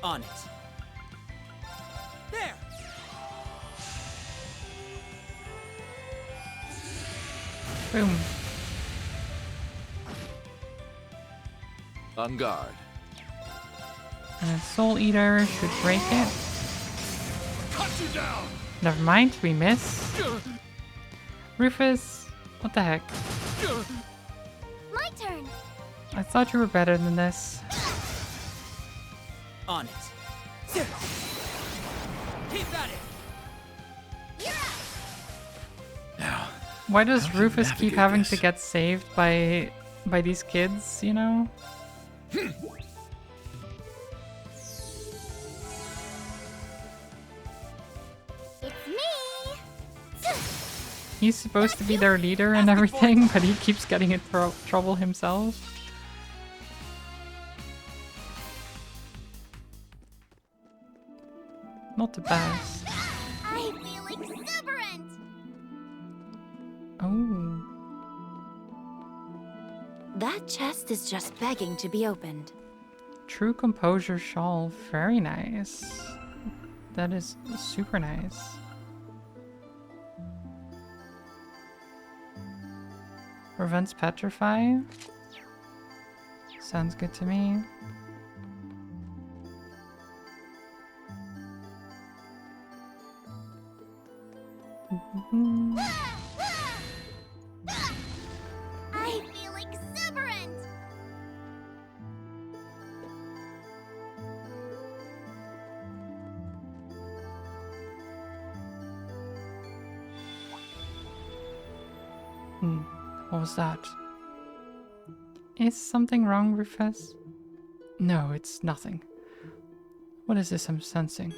On it. There. Boom. On guard. And a Soul Eater should break it. Cut you down. Never mind, we miss. Rufus, what the heck? My turn. I thought you were better than this. On it. Keep at it. You're up. Now. Why does How do you Rufus keep navigate having this? to get saved by these kids, you know? It's me. He's supposed to be their leader and everything, but he keeps getting in trouble himself. Not the best. I feel exuberant. Oh. That chest is just begging to be opened. True Composure Shawl. Very nice. That is super nice. Prevents Petrify. Sounds good to me. I feel exuberant. What was that? Is something wrong, Rufus? No, it's nothing. What is this I'm sensing?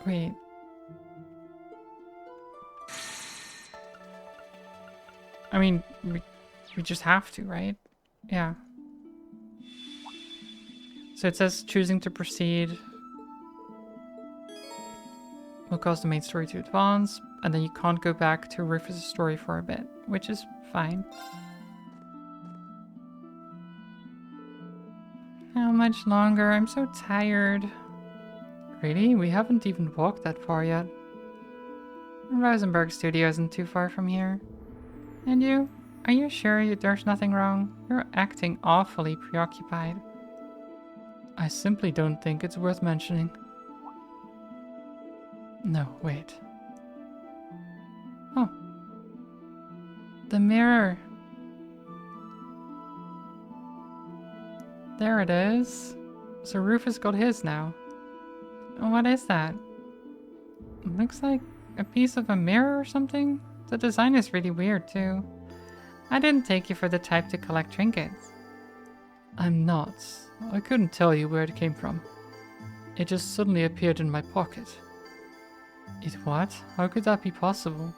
Wait. I mean, we just have to, right? Yeah. So it says choosing to proceed will cause the main story to advance, and then you can't go back to Rufus' story for a bit, which is fine. How much longer? I'm so tired. Really? We haven't even walked that far yet. Rosenberg Studio isn't too far from here. And you? Are you sure there's nothing wrong? You're acting awfully preoccupied. I simply don't think it's worth mentioning. No, wait. Oh. The mirror. There it is. So Rufus got his now. What is that? It looks like a piece of a mirror or something. The design is really weird too. I didn't take you for the type to collect trinkets. I'm not. I couldn't tell you where it came from. It just suddenly appeared in my pocket. It what? How could that be possible?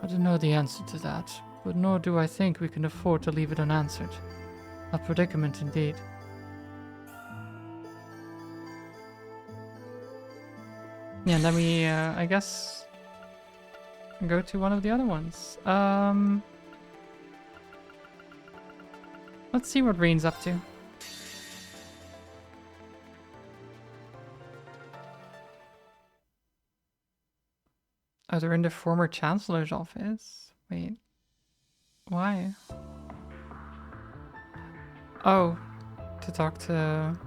I don't know the answer to that, but nor do I think we can afford to leave it unanswered. A predicament indeed. Yeah, and then we, I guess, go to one of the other ones. Let's see what Reen's up to. Oh, they're in the former Chancellor's office. Wait. Why? Oh, to talk to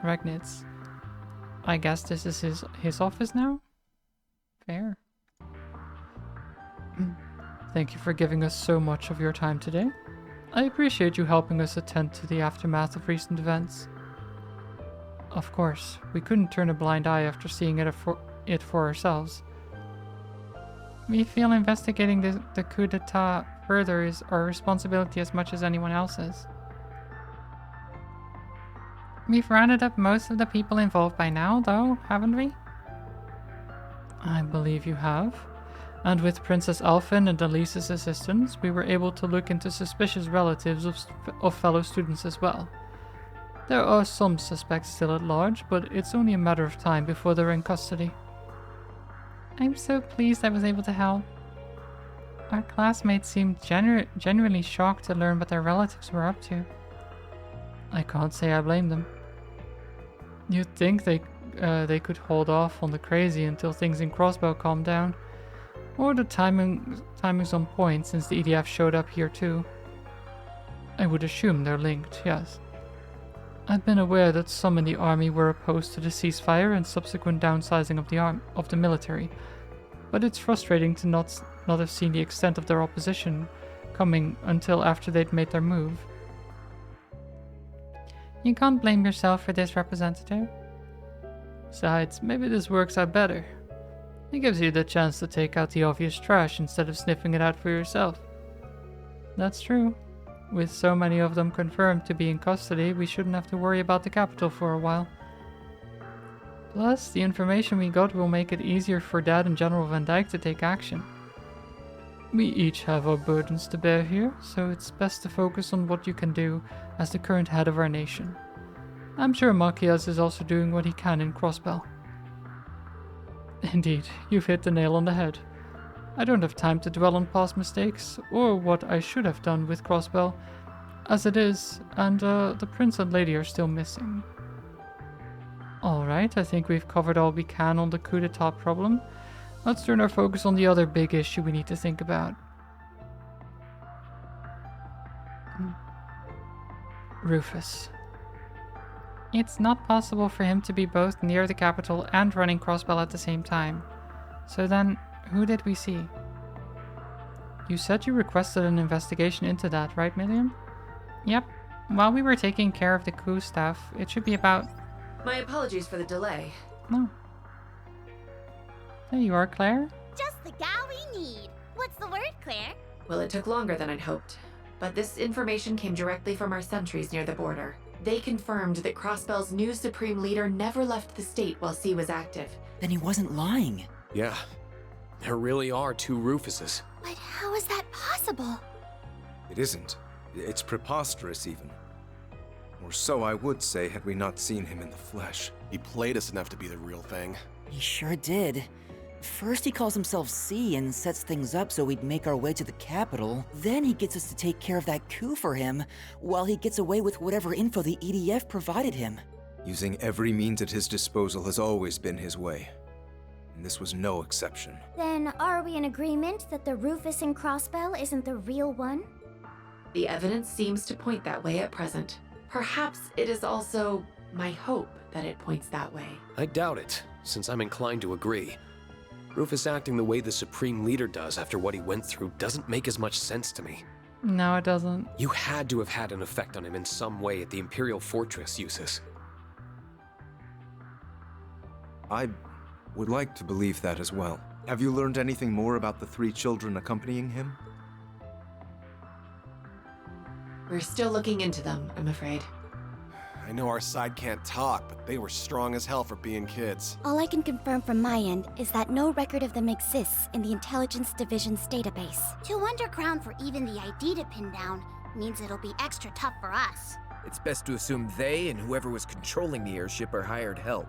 Ragnitz. I guess this is his office now? Fair. Thank you for giving us so much of your time today. I appreciate you helping us attend to the aftermath of recent events. Of course, we couldn't turn a blind eye after seeing it for ourselves. We feel investigating the coup d'etat further is our responsibility as much as anyone else's. We've rounded up most of the people involved by now, though, haven't we? I believe you have. And with Princess Alphen and Elise's assistance, we were able to look into suspicious relatives of fellow students as well. There are some suspects still at large, but it's only a matter of time before they're in custody. I'm so pleased I was able to help. Our classmates seemed genuinely shocked to learn what their relatives were up to. I can't say I blame them. You'd think they could hold off on the crazy until things in Crossbow calm down. Or the timing's on point since the EDF showed up here too. I would assume they're linked, yes. I'd been aware that some in the army were opposed to the ceasefire and subsequent downsizing of the military, but it's frustrating to not have seen the extent of their opposition coming until after they'd made their move. You can't blame yourself for this, Representative. Besides, maybe this works out better. It gives you the chance to take out the obvious trash instead of sniffing it out for yourself. That's true. With so many of them confirmed to be in custody, we shouldn't have to worry about the capital for a while. Plus, the information we got will make it easier for Dad and General Van Dyke to take action. We each have our burdens to bear here, so it's best to focus on what you can do as the current head of our nation. I'm sure Machias is also doing what he can in Crossbell. Indeed, you've hit the nail on the head. I don't have time to dwell on past mistakes, or what I should have done with Crossbell, as it is, and the prince and lady are still missing. Alright, I think we've covered all we can on the coup d'etat problem. Let's turn our focus on the other big issue we need to think about. Rufus. It's not possible for him to be both near the capital and running Crossbell at the same time. So then, who did we see? You said you requested an investigation into that, right, Milliam? Yep. While we were taking care of the coup stuff, it should be about My apologies for the delay. No. There you are, Claire. Just the gal we need. What's the word, Claire? Well, it took longer than I'd hoped. But this information came directly from our sentries near the border. They confirmed that Crossbell's new Supreme Leader never left the state while C was active. Then he wasn't lying. Yeah, there really are two Rufuses. But how is that possible? It isn't. It's preposterous, even. Or so I would say had we not seen him in the flesh. He played us enough to be the real thing. He sure did. First he calls himself C and sets things up so we'd make our way to the capital. Then he gets us to take care of that coup for him, while he gets away with whatever info the EDF provided him. Using every means at his disposal has always been his way. And this was no exception. Then are we in agreement that the Rufus in Crossbell isn't the real one? The evidence seems to point that way at present. Perhaps it is also my hope that it points that way. I doubt it, since I'm inclined to agree. Rufus acting the way the Supreme Leader does after what he went through doesn't make as much sense to me. No, it doesn't. You had to have had an effect on him in some way at the Imperial Fortress, Eustace. I would like to believe that as well. Have you learned anything more about the 3 children accompanying him? We're still looking into them, I'm afraid. I know our side can't talk, but they were strong as hell for being kids. All I can confirm from my end is that no record of them exists in the Intelligence Division's database. 200 crown for even the ID to pin down means it'll be extra tough for us. It's best to assume they and whoever was controlling the airship are hired help.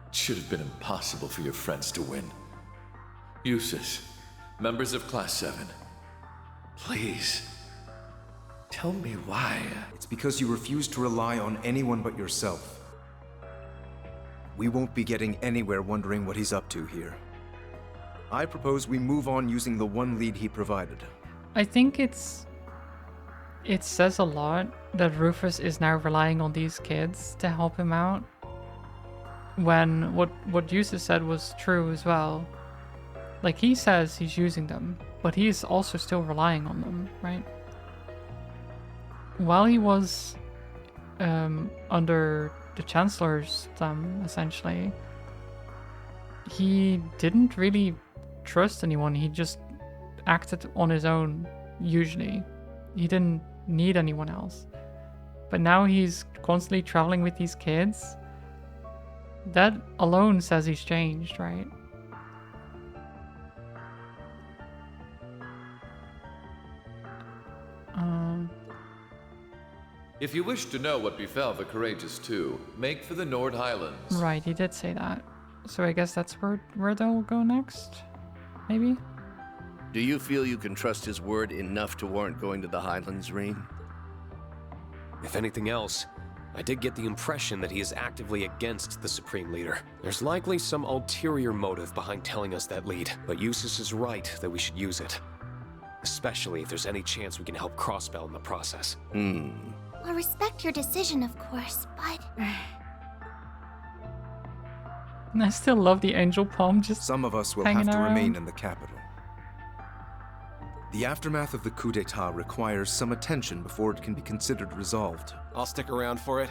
It should have been impossible for your friends to win. Eustace, members of Class 7, please, tell me why. It's because you refuse to rely on anyone but yourself. We won't be getting anywhere wondering what he's up to here. I propose we move on using the one lead he provided. I think it says a lot that Rufus is now relying on these kids to help him out. When what Eustace said was true as well. Like, he says he's using them, but he's also still relying on them, right? While he was under the Chancellor's thumb, essentially, he didn't really trust anyone. He just acted on his own, usually. He didn't need anyone else. But now he's constantly traveling with these kids. That alone says he's changed, right? If you wish to know what befell the Courageous Two, make for the Nord Highlands. Right, he did say that. So I guess that's where they'll go next? Maybe? Do you feel you can trust his word enough to warrant going to the Highlands, Reen? If anything else, I did get the impression that he is actively against the Supreme Leader. There's likely some ulterior motive behind telling us that lead, but Eustace is right that we should use it. Especially if there's any chance we can help Crossbell in the process. I'll respect your decision, of course, but... And I still love the angel palm just Some of us will hanging have to around. remain in the capital. The aftermath of the coup d'etat requires some attention before it can be considered resolved. I'll stick around for it.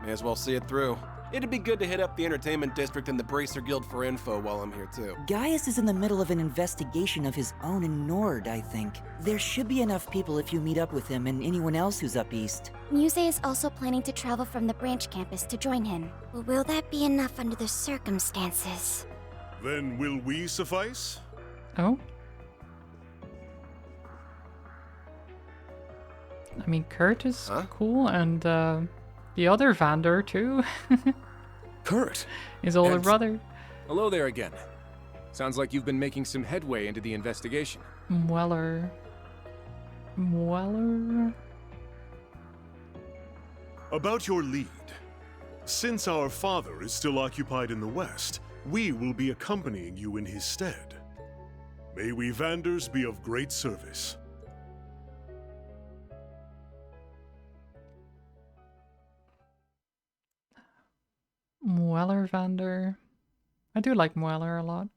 May as well see it through. It'd be good to hit up the entertainment district and the Bracer Guild for info while I'm here too. Gaius is in the middle of an investigation of his own in Nord, I think. There should be enough people if you meet up with him and anyone else who's up east. Muse is also planning to travel from the branch campus to join him. But will that be enough under the circumstances? Then will we suffice? Oh? I mean, Kurt is cool, and the other Vander, too. Kurt! His older brother. Hello there again. Sounds like you've been making some headway into the investigation. Mueller. About your lead. Since our father is still occupied in the West, we will be accompanying you in his stead. May we Vanders be of great service. Mueller Vander. I do like Mueller a lot.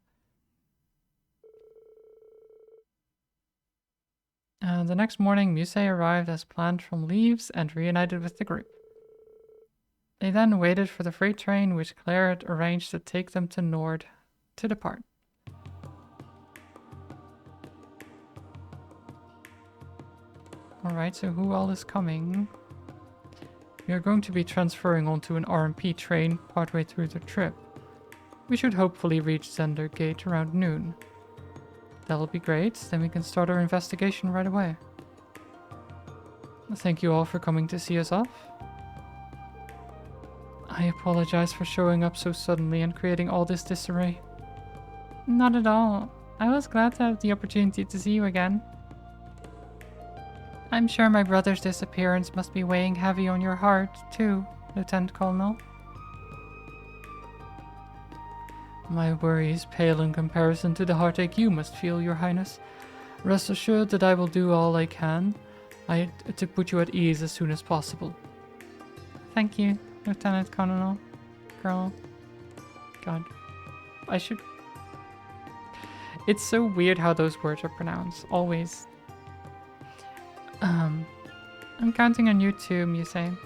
The next morning, Muse arrived as planned from Leaves and reunited with the group. They then waited for the freight train, which Claire had arranged to take them to Nord to depart. Alright, so who all is coming? We are going to be transferring onto an RMP train partway through the trip. We should hopefully reach Zender Gate around noon. That'll be great, then we can start our investigation right away. Thank you all for coming to see us off. I apologize for showing up so suddenly and creating all this disarray. Not at all. I was glad to have the opportunity to see you again. I'm sure my brother's disappearance must be weighing heavy on your heart, too, Lieutenant Colonel. My worries pale in comparison to the heartache you must feel, Your Highness. Rest assured that I will do all I can to put you at ease as soon as possible. Thank you, Lieutenant Colonel. Colonel. God. I should... It's so weird how those words are pronounced. Always. I'm counting on you too, Muse. Of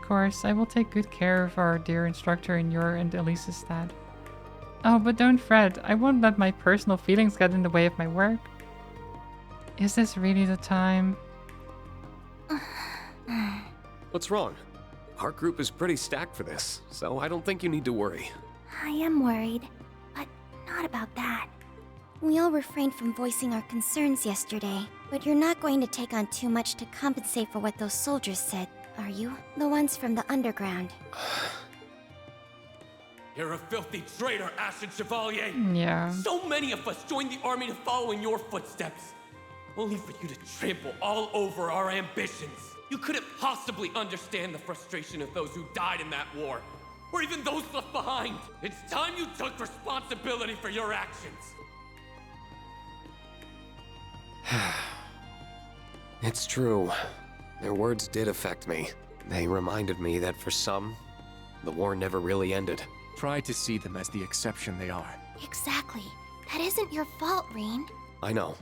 course, I will take good care of our dear instructor in your and Elise's stead. Oh, but don't fret. I won't let my personal feelings get in the way of my work. Is this really the time? What's wrong? Our group is pretty stacked for this, so I don't think you need to worry. I am worried, but not about that. We all refrained from voicing our concerns yesterday, but you're not going to take on too much to compensate for what those soldiers said, are you? The ones from the underground. You're a filthy traitor, Ashen Chevalier! Yeah. So many of us joined the army to follow in your footsteps, only for you to trample all over our ambitions. You couldn't possibly understand the frustration of those who died in that war, or even those left behind. It's time you took responsibility for your actions. It's true. Their words did affect me. They reminded me that for some, the war never really ended. Try to see them as the exception they are. Exactly. That isn't your fault, Rean. I know.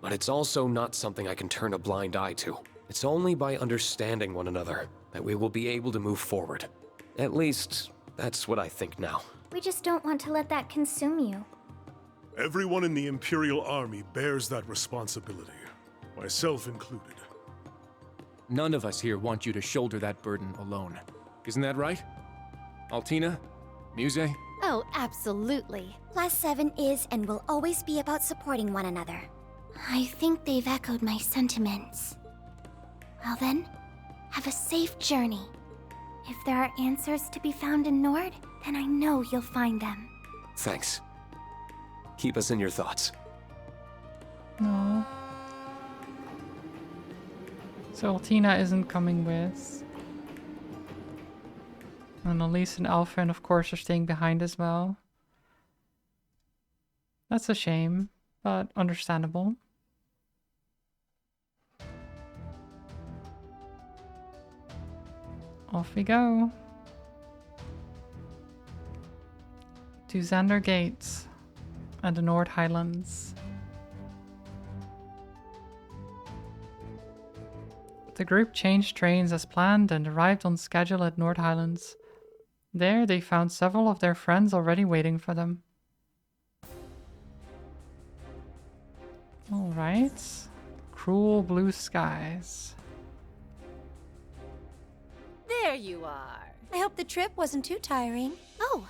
But it's also not something I can turn a blind eye to. It's only by understanding one another that we will be able to move forward. At least, that's what I think now. We just don't want to let that consume you. Everyone in the Imperial Army bears that responsibility, myself included. None of us here want you to shoulder that burden alone. Isn't that right? Altina? Muse? Oh, absolutely. Class 7 is and will always be about supporting one another. I think they've echoed my sentiments. Well then, have a safe journey. If there are answers to be found in Nord, then I know you'll find them. Thanks. Keep us in your thoughts. No. So Altina isn't coming with. And Elise and Alphen, of course, are staying behind as well. That's a shame, but understandable. Off we go. To Xander Gates and the Nord Highlands. The group changed trains as planned and arrived on schedule at Nord Highlands. There, they found several of their friends already waiting for them. Alright. Cruel blue skies. There you are. I hope the trip wasn't too tiring. Oh.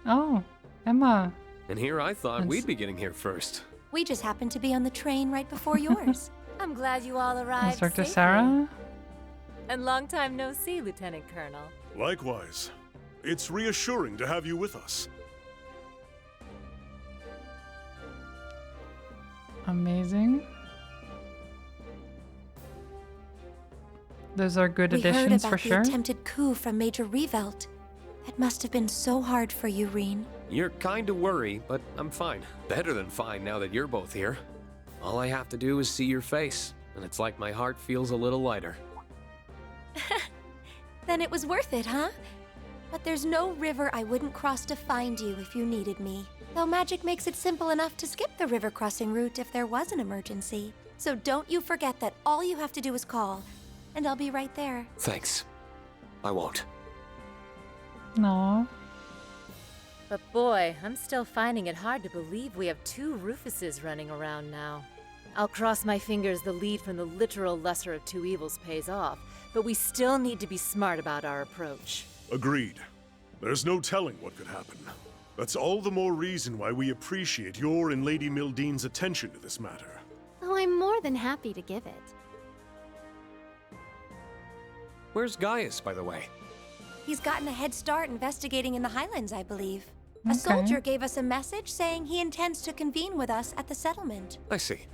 Oh, Emma. And here I thought we'd be getting here first. We just happened to be on the train right before yours. I'm glad you all arrived Instructor safely. Sarah? And long time no see, Lieutenant Colonel. Likewise. It's reassuring to have you with us. Amazing. Those are good We heard additions about for the sure. attempted coup from Major Revelt. That must have been so hard for you, Rean. You're kind of worried, but I'm fine. Better than fine now that you're both here. All I have to do is see your face, and it's like my heart feels a little lighter. Then it was worth it, huh? But there's no river I wouldn't cross to find you if you needed me. Though magic makes it simple enough to skip the river crossing route if there was an emergency. So don't you forget that all you have to do is call, and I'll be right there. Thanks. I won't. No. But boy, I'm still finding it hard to believe we have 2 Rufuses running around now. I'll cross my fingers the lead from the literal lesser of 2 evils pays off, but we still need to be smart about our approach. Agreed. There's no telling what could happen. That's all the more reason why we appreciate your and Lady Mildene's attention to this matter. Oh, I'm more than happy to give it. Where's Gaius, by the way? He's gotten a head start investigating in the Highlands, I believe. A soldier gave us a message saying he intends to convene with us at the settlement. I see.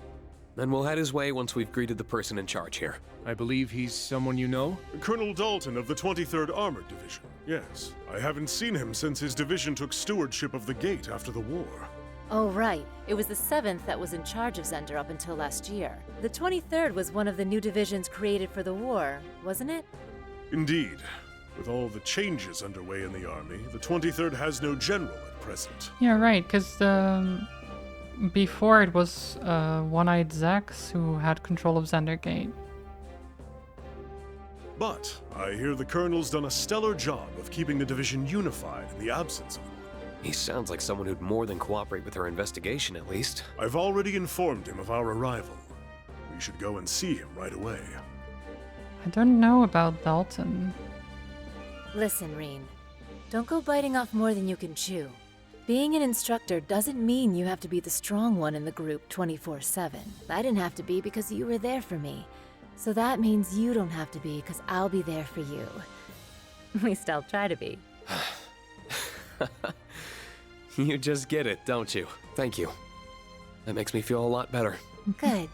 Then we'll head his way once we've greeted the person in charge here. I believe he's someone you know? Colonel Dalton of the 23rd Armored Division. Yes. I haven't seen him since his division took stewardship of the gate after the war. Oh, right. It was the 7th that was in charge of Zender up until last year. The 23rd was one of the new divisions created for the war, wasn't it? Indeed. With all the changes underway in the army, the 23rd has no general at present. Yeah, right, because before it was One-Eyed Zax who had control of Zendergate. But I hear the colonel's done a stellar job of keeping the division unified in the absence of one. He sounds like someone who'd more than cooperate with our investigation, at least. I've already informed him of our arrival. We should go and see him right away. I don't know about Dalton. Listen, Reen. Don't go biting off more than you can chew. Being an instructor doesn't mean you have to be the strong one in the group 24/7. I didn't have to be because you were there for me. So that means you don't have to be because I'll be there for you. At least I'll try to be. You just get it, don't you? Thank you. That makes me feel a lot better. Good.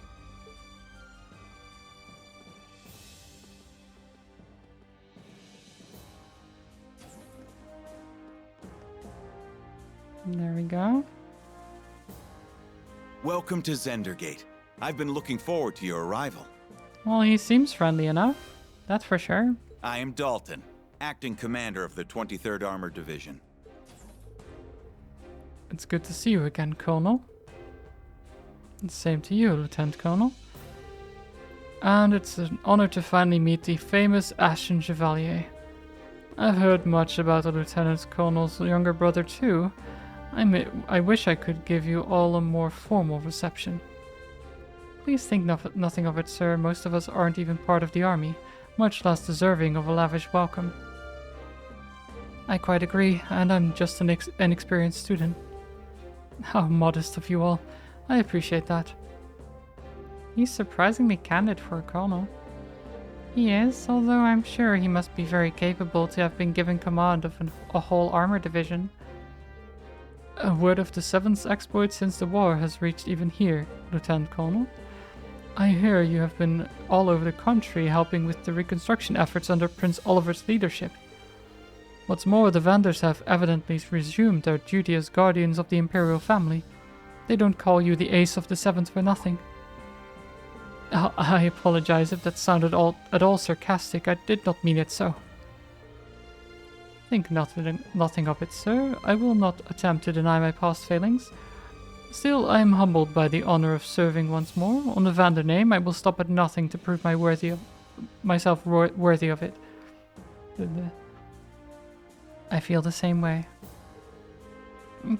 There we go. Welcome to Zendergate. I've been looking forward to your arrival. Well, he seems friendly enough. That's for sure. I am Dalton, acting commander of the 23rd Armored Division. It's good to see you again, Colonel. And same to you, Lieutenant Colonel. And it's an honor to finally meet the famous Ashen Chevalier. I've heard much about the Lieutenant Colonel's younger brother too. I wish I could give you all a more formal reception. Please think nothing of it, sir. Most of us aren't even part of the army, much less deserving of a lavish welcome. I quite agree, and I'm just an inexperienced student. How modest of you all. I appreciate that. He's surprisingly candid for a colonel. He is, although I'm sure he must be very capable to have been given command of a whole armor division. A word of the 7th's exploits since the war has reached even here, Lieutenant Colonel. I hear you have been all over the country helping with the reconstruction efforts under Prince Oliver's leadership. What's more, the Vanders have evidently resumed their duty as guardians of the Imperial family. They don't call you the ace of the 7th for nothing. I apologize if that sounded at all sarcastic. I did not mean it so. Think nothing of it, sir. I will not attempt to deny my past failings. Still, I am humbled by the honor of serving once more. On the Vander name, I will stop at nothing to prove myself worthy of it. I feel the same way.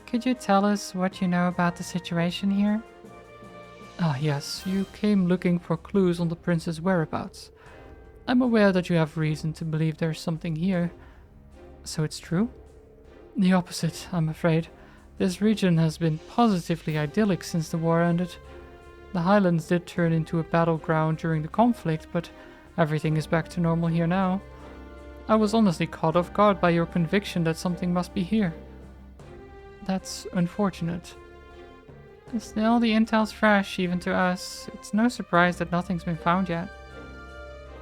Could you tell us what you know about the situation here? Ah, yes, you came looking for clues on the prince's whereabouts. I'm aware that you have reason to believe there's something here. So it's true? The opposite, I'm afraid. This region has been positively idyllic since the war ended. The Highlands did turn into a battleground during the conflict, but everything is back to normal here now. I was honestly caught off guard by your conviction that something must be here. That's unfortunate. Still, the intel's fresh, even to us. It's no surprise that nothing's been found yet.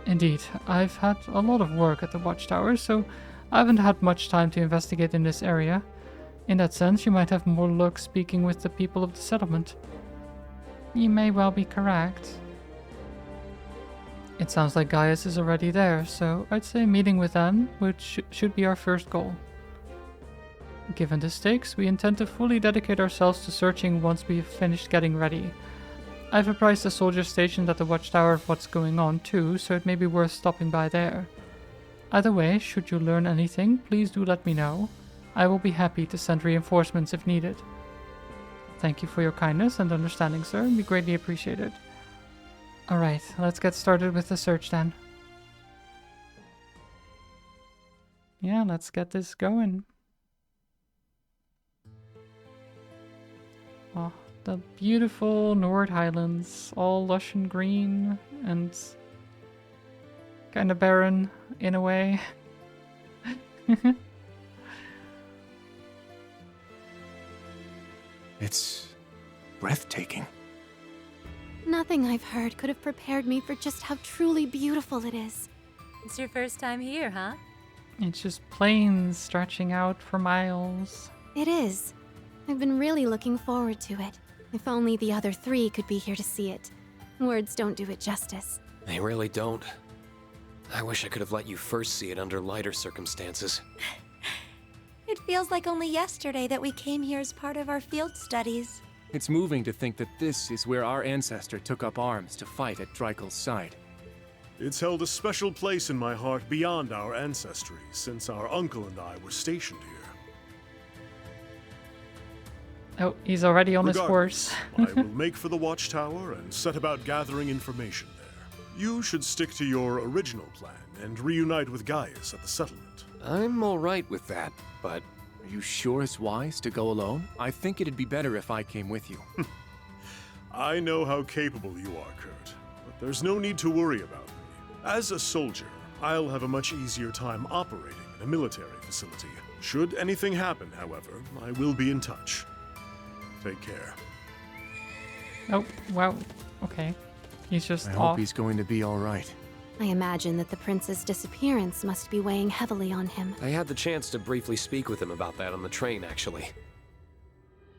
Indeed, I've had a lot of work at the Watchtower, so I haven't had much time to investigate in this area. In that sense, you might have more luck speaking with the people of the settlement. You may well be correct. It sounds like Gaius is already there, so I'd say meeting with them should be our first goal. Given the stakes, we intend to fully dedicate ourselves to searching once we've finished getting ready. I've apprised the soldiers stationed at the watchtower of what's going on too, so it may be worth stopping by there. Either way, should you learn anything, please do let me know. I will be happy to send reinforcements if needed. Thank you for your kindness and understanding, sir. We greatly appreciate it. Alright, let's get started with the search then. Yeah, let's get this going. Oh, the beautiful Nord Highlands, all lush and green and kind of barren in a way. It's breathtaking. Nothing I've heard could have prepared me for just how truly beautiful it is. It's your first time here, huh? It's just plains stretching out for miles. It is. I've been really looking forward to it. If only the other three could be here to see it. Words don't do it justice. They really don't. I wish I could have let you first see it under lighter circumstances. It feels like only yesterday that we came here as part of our field studies. It's moving to think that this is where our ancestor took up arms to fight at Dreikel's side. It's held a special place in my heart beyond our ancestry, since our uncle and I were stationed here. Oh, he's already on his Regardless, horse. I will make for the watchtower and set about gathering information there. You should stick to your original plan and reunite with Gaius at the settlement. I'm alright with that, but... Are you sure it's wise to go alone? I think it'd be better if I came with you. I know how capable you are, Kurt, but there's no need to worry about me. As a soldier, I'll have a much easier time operating in a military facility. Should anything happen, however, I will be in touch. Take care. Oh, wow. Okay. He's just I off. hope he's going to be alright. I imagine that the prince's disappearance must be weighing heavily on him. I had the chance to briefly speak with him about that on the train, actually.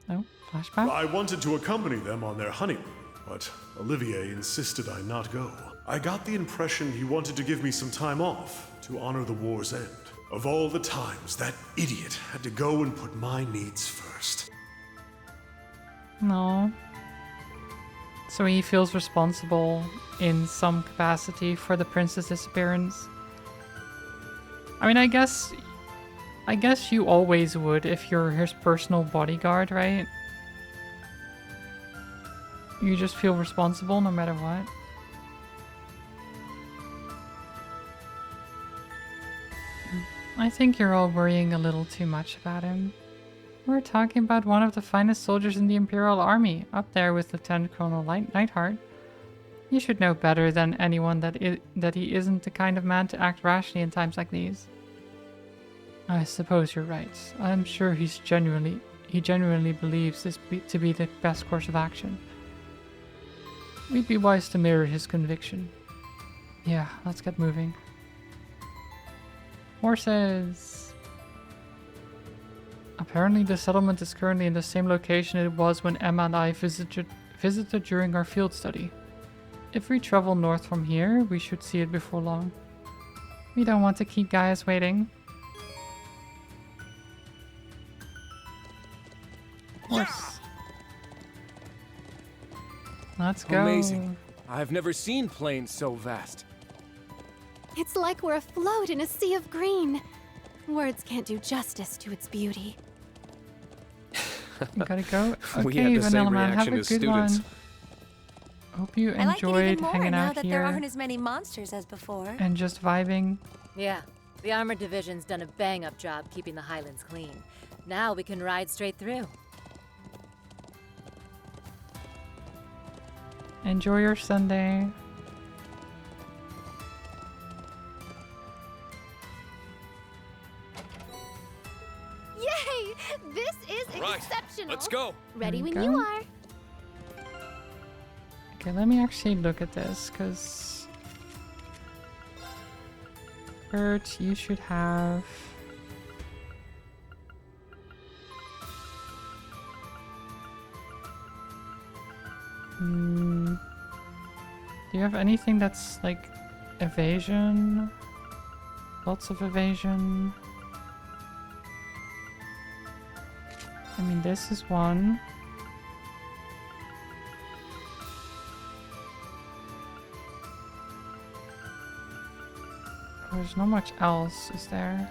Oh, flashback? I wanted to accompany them on their honeymoon, but Olivier insisted I not go. I got the impression he wanted to give me some time off to honor the war's end. Of all the times that idiot had to go and put my needs first. No. So he feels responsible in some capacity for the prince's disappearance. I mean, I guess you always would if you're his personal bodyguard, right? You just feel responsible no matter what. I think you're all worrying a little too much about him. We're talking about one of the finest soldiers in the Imperial Army, up there with Lieutenant Colonel Neidhart. You should know better than anyone that he isn't the kind of man to act rashly in times like these. I suppose you're right. I'm sure he genuinely believes this to be the best course of action. We'd be wise to mirror his conviction. Yeah, let's get moving. Horses! Apparently the settlement is currently in the same location it was when Emma and I visited during our field study. If we travel north from here, we should see it before long. We don't want to keep Gaius waiting. Horse. Let's go. Amazing. I've never seen plains so vast. It's like we're afloat in a sea of green. Words can't do justice to its beauty. You gotta go. Okay, We had the Vanilla same Man, have reaction a as good students. one. Hope you I like it enjoyed even more hanging now out that here there aren't as many monsters as before. and just vibing. Yeah, the Armored Division's done a bang-up job keeping the Highlands clean. Now we can ride straight through. Enjoy your Sunday. Yay! This is Right, exceptional. let's go. Ready when Okay. you are. Okay, let me actually look at this, because... Bert, you should have... Do you have anything that's, like, evasion? Lots of evasion? I mean, this is one. There's not much else, is there?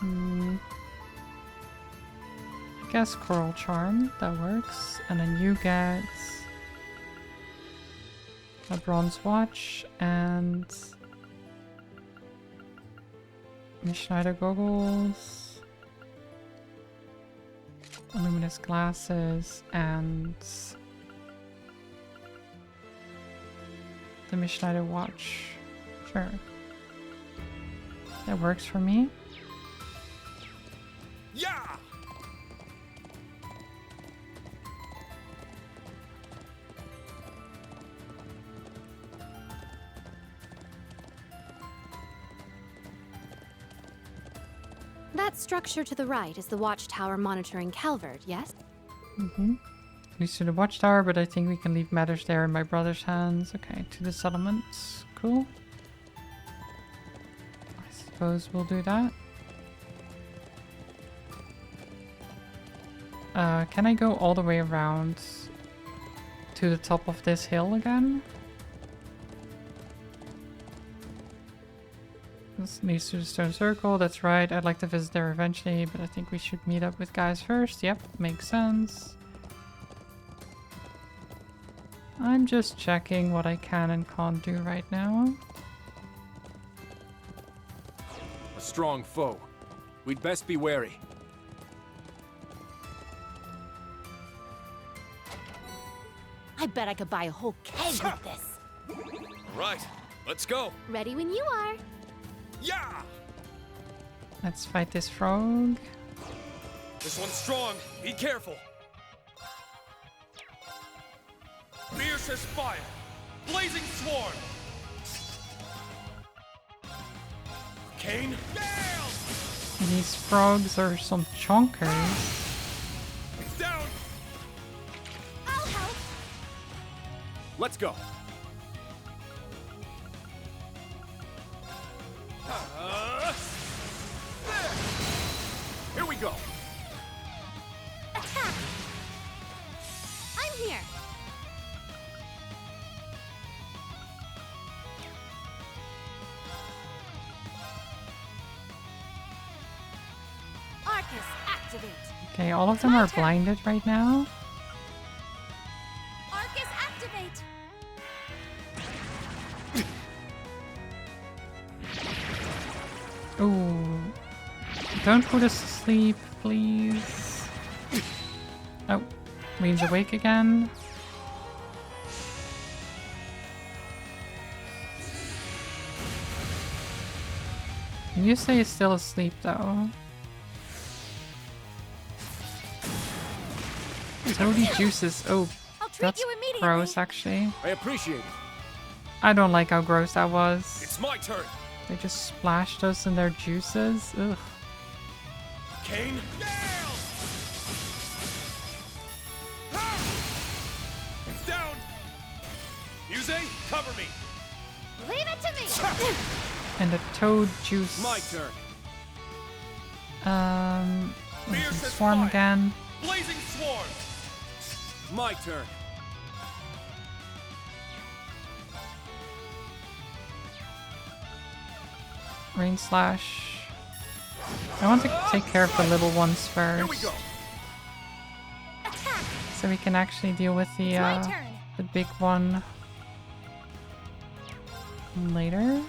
I guess Coral Charm, that works. And then you get a Bronze Watch and Schneider Goggles, Luminous Glasses, and the Schneider Watch. Sure. That works for me. Yeah! That structure to the right is the watchtower monitoring Calvert, yes? Mm-hmm. Leads to the watchtower, but I think we can leave matters there in my brother's hands. Okay, to the settlements. Cool. I suppose we'll do that. Can I go all the way around to the top of this hill again? This leads to the stone circle, that's right. I'd like to visit there eventually, but I think we should meet up with guys first. Yep, makes sense. I'm just checking what I can and can't do right now. A strong foe. We'd best be wary. I bet I could buy a whole keg with this. Right, let's go. Ready when you are. Yeah! Let's fight this frog. This one's strong. Be careful. Fierce as fire. Blazing swarm. Kane. These frogs are some chonkers. Down. I'll help. Let's go. Here we go. Attack. I'm here. Arcus, activate. Okay, all of them are blinded right now. Arcus, activate. Ooh. Don't put us to sleep, please. Oh, Reen's awake again. You say he's still asleep though. Toady juices. Oh, that's gross actually. I appreciate it. I don't like how gross that was. It's my turn. They just splashed us in their juices. Ugh. Kane. Down. Muse, cover me. Leave it to me. And the toad juice. My turn. Swarm again. Blazing swarm. My turn. Rain slash. I want to take care of the little ones first. Here we go. So we can actually deal with the big one later.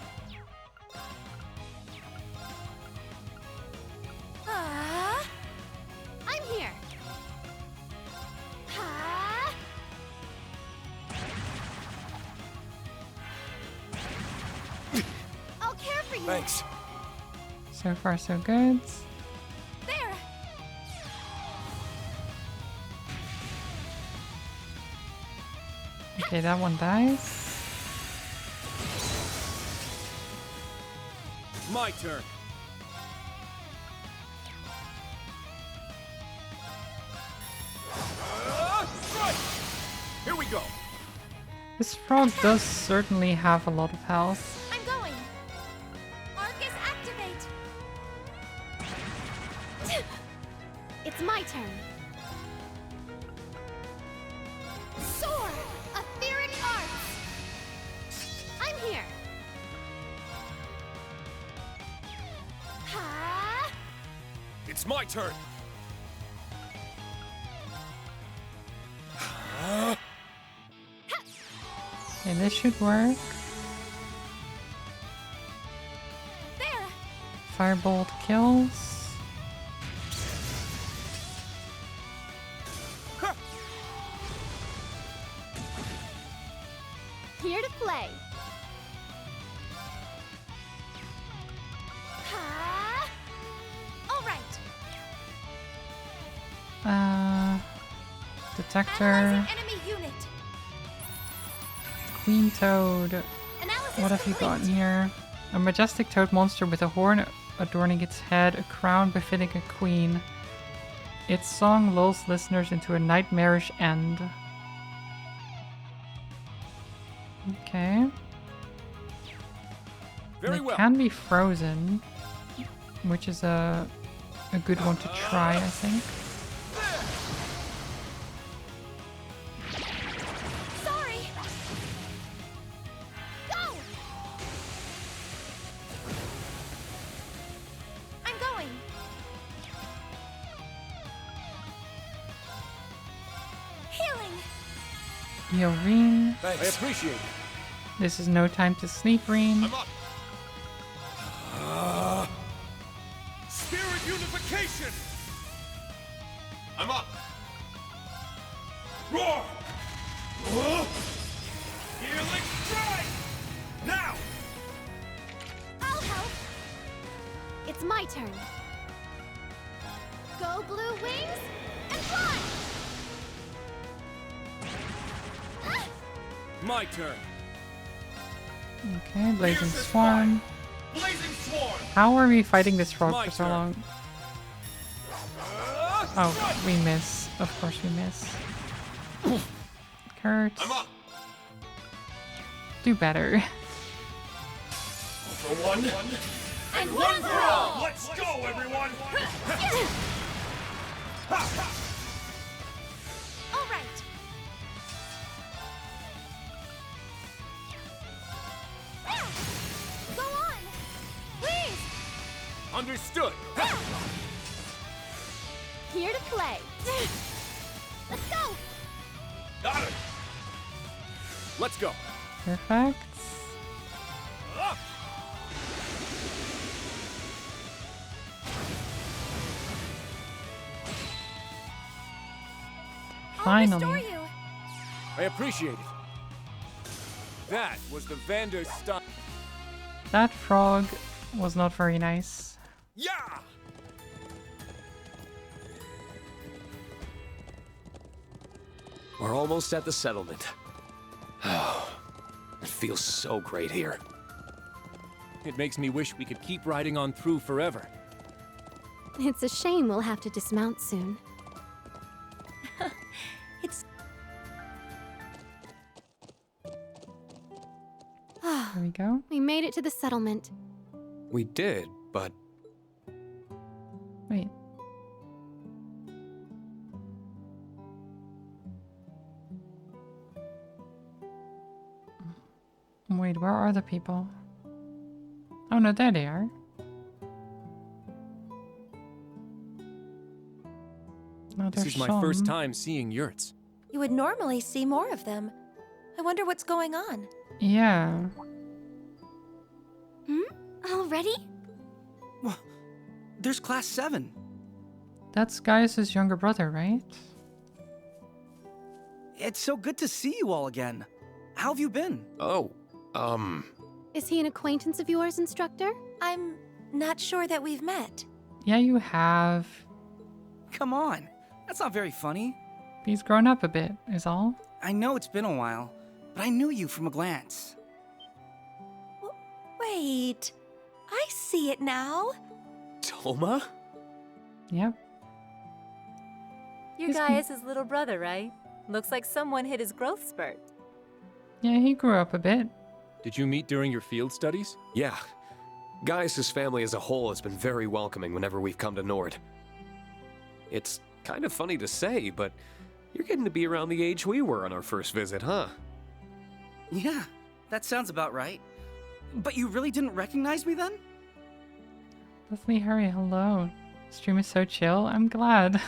I'm here. I'll care for you. Thanks. So far, so good. There. Okay, that one dies. My turn. Strike! Here we go. This frog does certainly have a lot of health. I'm going. It's my turn. Soar! Etheric Arts! I'm here! Ha! It's my turn! Okay, this should work. There! Firebolt kills. Here to play. Ha! All right. Detector. Analyzing enemy unit. Queen Toad. Analysis What have you complete. got in here? A majestic toad monster with a horn adorning its head, a crown befitting a queen. Its song lulls listeners into a nightmarish end. Okay. Very They well. can be frozen, which is a good one to try, I think. Sorry. Go. I'm going. Healing. Yo, Reen. I appreciate it. This is no time to sleep, Reen. I'm up. Spirit unification! I'm up. Roar! Healing strike! Now! I'll help. It's my turn. Go blue wings and fly. My turn. Okay, Blazing Swarm. Blazing swarm! How are we fighting this frog My for so turn. long? Oh, we miss. Of course we miss. Kurt. I'm up. Do better. For one. And one for all. Let's go, everyone! All right. Go on. Please. Understood. Here to play. Let's go. Got it. Let's go. Perfect. Up. I'll restore Finally. you. I appreciate it. That was the Vander stunt. That frog was not very nice. Yeah! We're almost at the settlement. Oh, it feels so great here. It makes me wish we could keep riding on through forever. It's a shame we'll have to dismount soon. It's There we go. We made it to the settlement. We did, but Wait. Wait, where are the people? Oh no, there they are. No, This there's is my some. first time seeing yurts. You would normally see more of them. I wonder what's going on. Yeah. Already? There's Class 7. That's Gaius' younger brother, right? It's so good to see you all again. How have you been? Is he an acquaintance of yours, instructor? I'm not sure that we've met. Yeah, you have. Come on. That's not very funny. He's grown up a bit, is all. I know it's been a while, but I knew you from a glance. Wait, I see it now. Toma? Yep. You're He's Gaius' little brother, right? Looks like someone hit his growth spurt. Yeah, he grew up a bit. Did you meet during your field studies? Yeah. Gaius' family as a whole has been very welcoming whenever we've come to Nord. It's kind of funny to say, but you're getting to be around the age we were on our first visit, huh? Yeah, that sounds about right. But you really didn't recognize me then? Leslie, Harry, hello. Stream is so chill. I'm glad.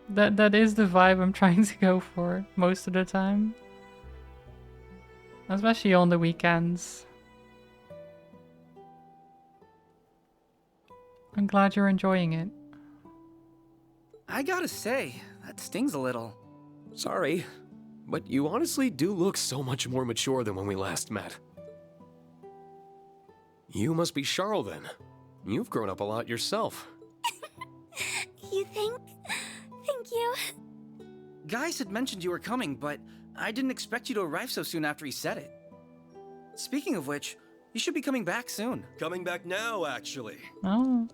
That is the vibe I'm trying to go for most of the time. Especially on the weekends. I'm glad you're enjoying it. I gotta say, that stings a little. Sorry, but you honestly do look so much more mature than when we last met. You must be Charl then. You've grown up a lot yourself. You think? Thank you. Gaius had mentioned you were coming, but I didn't expect you to arrive so soon after he said it. Speaking of which, you should be coming back soon. Coming back now, actually. Oh.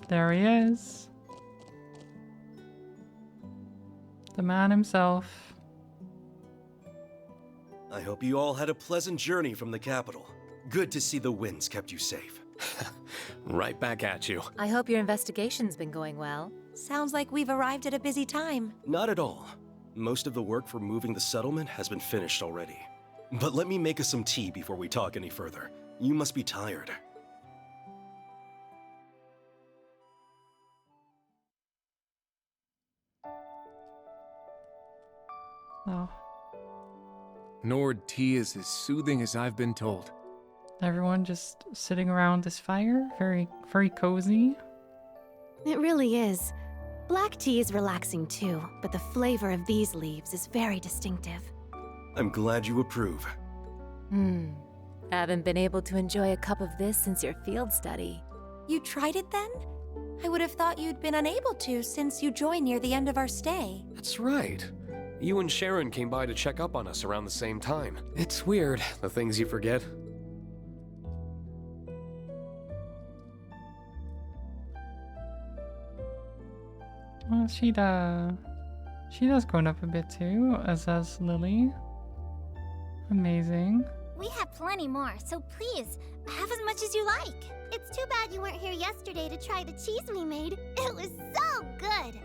There he is. The man himself. I hope you all had a pleasant journey from the capital. Good to see the winds kept you safe. Right back at you. I hope your investigation's been going well. Sounds like we've arrived at a busy time. Not at all. Most of the work for moving the settlement has been finished already. But let me make us some tea before we talk any further. You must be tired. Oh. Nord tea is as soothing as I've been told. Everyone just sitting around this fire, very, very cozy. It really is. Black tea is relaxing too, but the flavor of these leaves is very distinctive. I'm glad you approve. Haven't been able to enjoy a cup of this since your field study. You tried it then? I would have thought you'd been unable to since you joined near the end of our stay. That's right. You and Sharon came by to check up on us around the same time. It's weird, the things you forget. Well, Sheeta's grown up a bit too, as has Lily. Amazing. We have plenty more, so please, have as much as you like. It's too bad you weren't here yesterday to try the cheese we made. It was so good.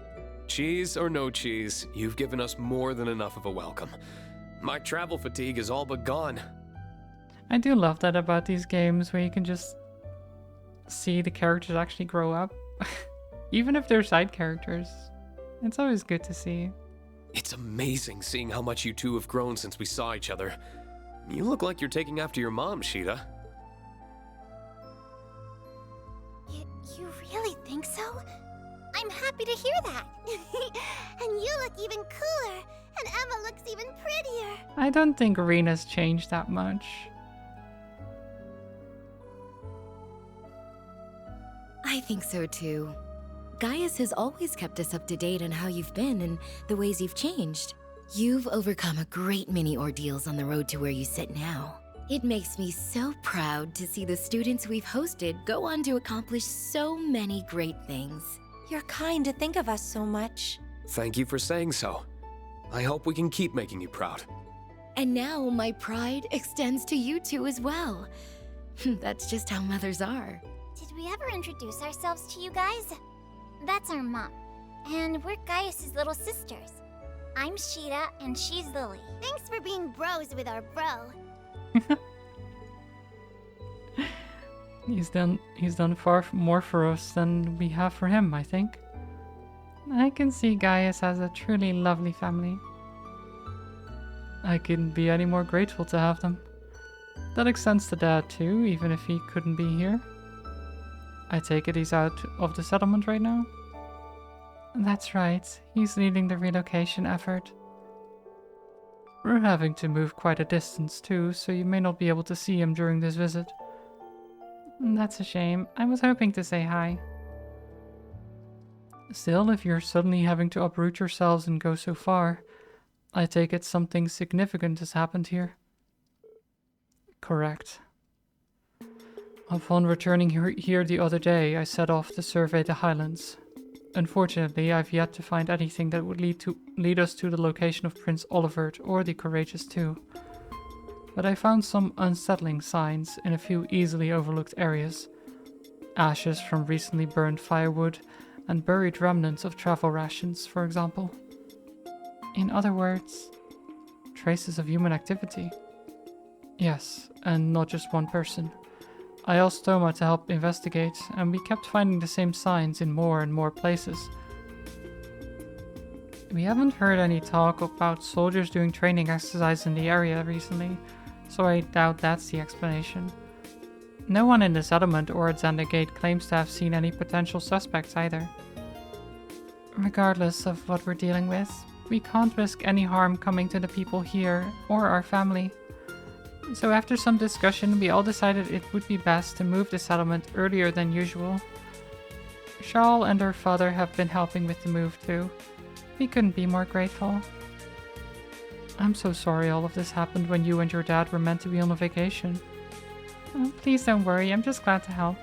Cheese or no cheese, you've given us more than enough of a welcome. My travel fatigue is all but gone. I do love that about these games where you can just see the characters actually grow up. Even if they're side characters. It's always good to see. It's amazing seeing how much you two have grown since we saw each other. You look like you're taking after your mom, Sheeta. You really think so? I'm happy to hear that. And you look even cooler, and Emma looks even prettier. I don't think Rena's changed that much. I think so too. Gaius has always kept us up to date on how you've been and the ways you've changed. You've overcome a great many ordeals on the road to where you sit now. It makes me so proud to see the students we've hosted go on to accomplish so many great things. You're kind to think of us so much. Thank you for saying so. I hope we can keep making you proud. And now my pride extends to you two as well. That's just how mothers are. Did we ever introduce ourselves to you guys? That's our mom. And we're Gaius' little sisters. I'm Sheeta, and she's Lily. Thanks for being bros with our bro. He's done far more for us than we have for him, I think. I can see Gaius has a truly lovely family. I couldn't be any more grateful to have them. That extends to Dad too, even if he couldn't be here. I take it he's out of the settlement right now? That's right, he's leading the relocation effort. We're having to move quite a distance too, so you may not be able to see him during this visit. That's a shame. I was hoping to say hi. Still, if you're suddenly having to uproot yourselves and go so far, I take it something significant has happened here. Correct. Upon returning here the other day, I set off to survey the highlands. Unfortunately, I've yet to find anything that would lead us to the location of Prince Olivert or the Courageous too. But I found some unsettling signs in a few easily overlooked areas. Ashes from recently burned firewood and buried remnants of travel rations, for example. In other words, traces of human activity. Yes, and not just one person. I asked Toma to help investigate, and we kept finding the same signs in more and more places. We haven't heard any talk about soldiers doing training exercise in the area recently, so I doubt that's the explanation. No one in the settlement or at Xander Gate claims to have seen any potential suspects either. Regardless of what we're dealing with, we can't risk any harm coming to the people here or our family. So after some discussion, we all decided it would be best to move the settlement earlier than usual. Shawl and her father have been helping with the move too. We couldn't be more grateful. I'm so sorry all of this happened when you and your dad were meant to be on a vacation. Oh, please don't worry, I'm just glad to help.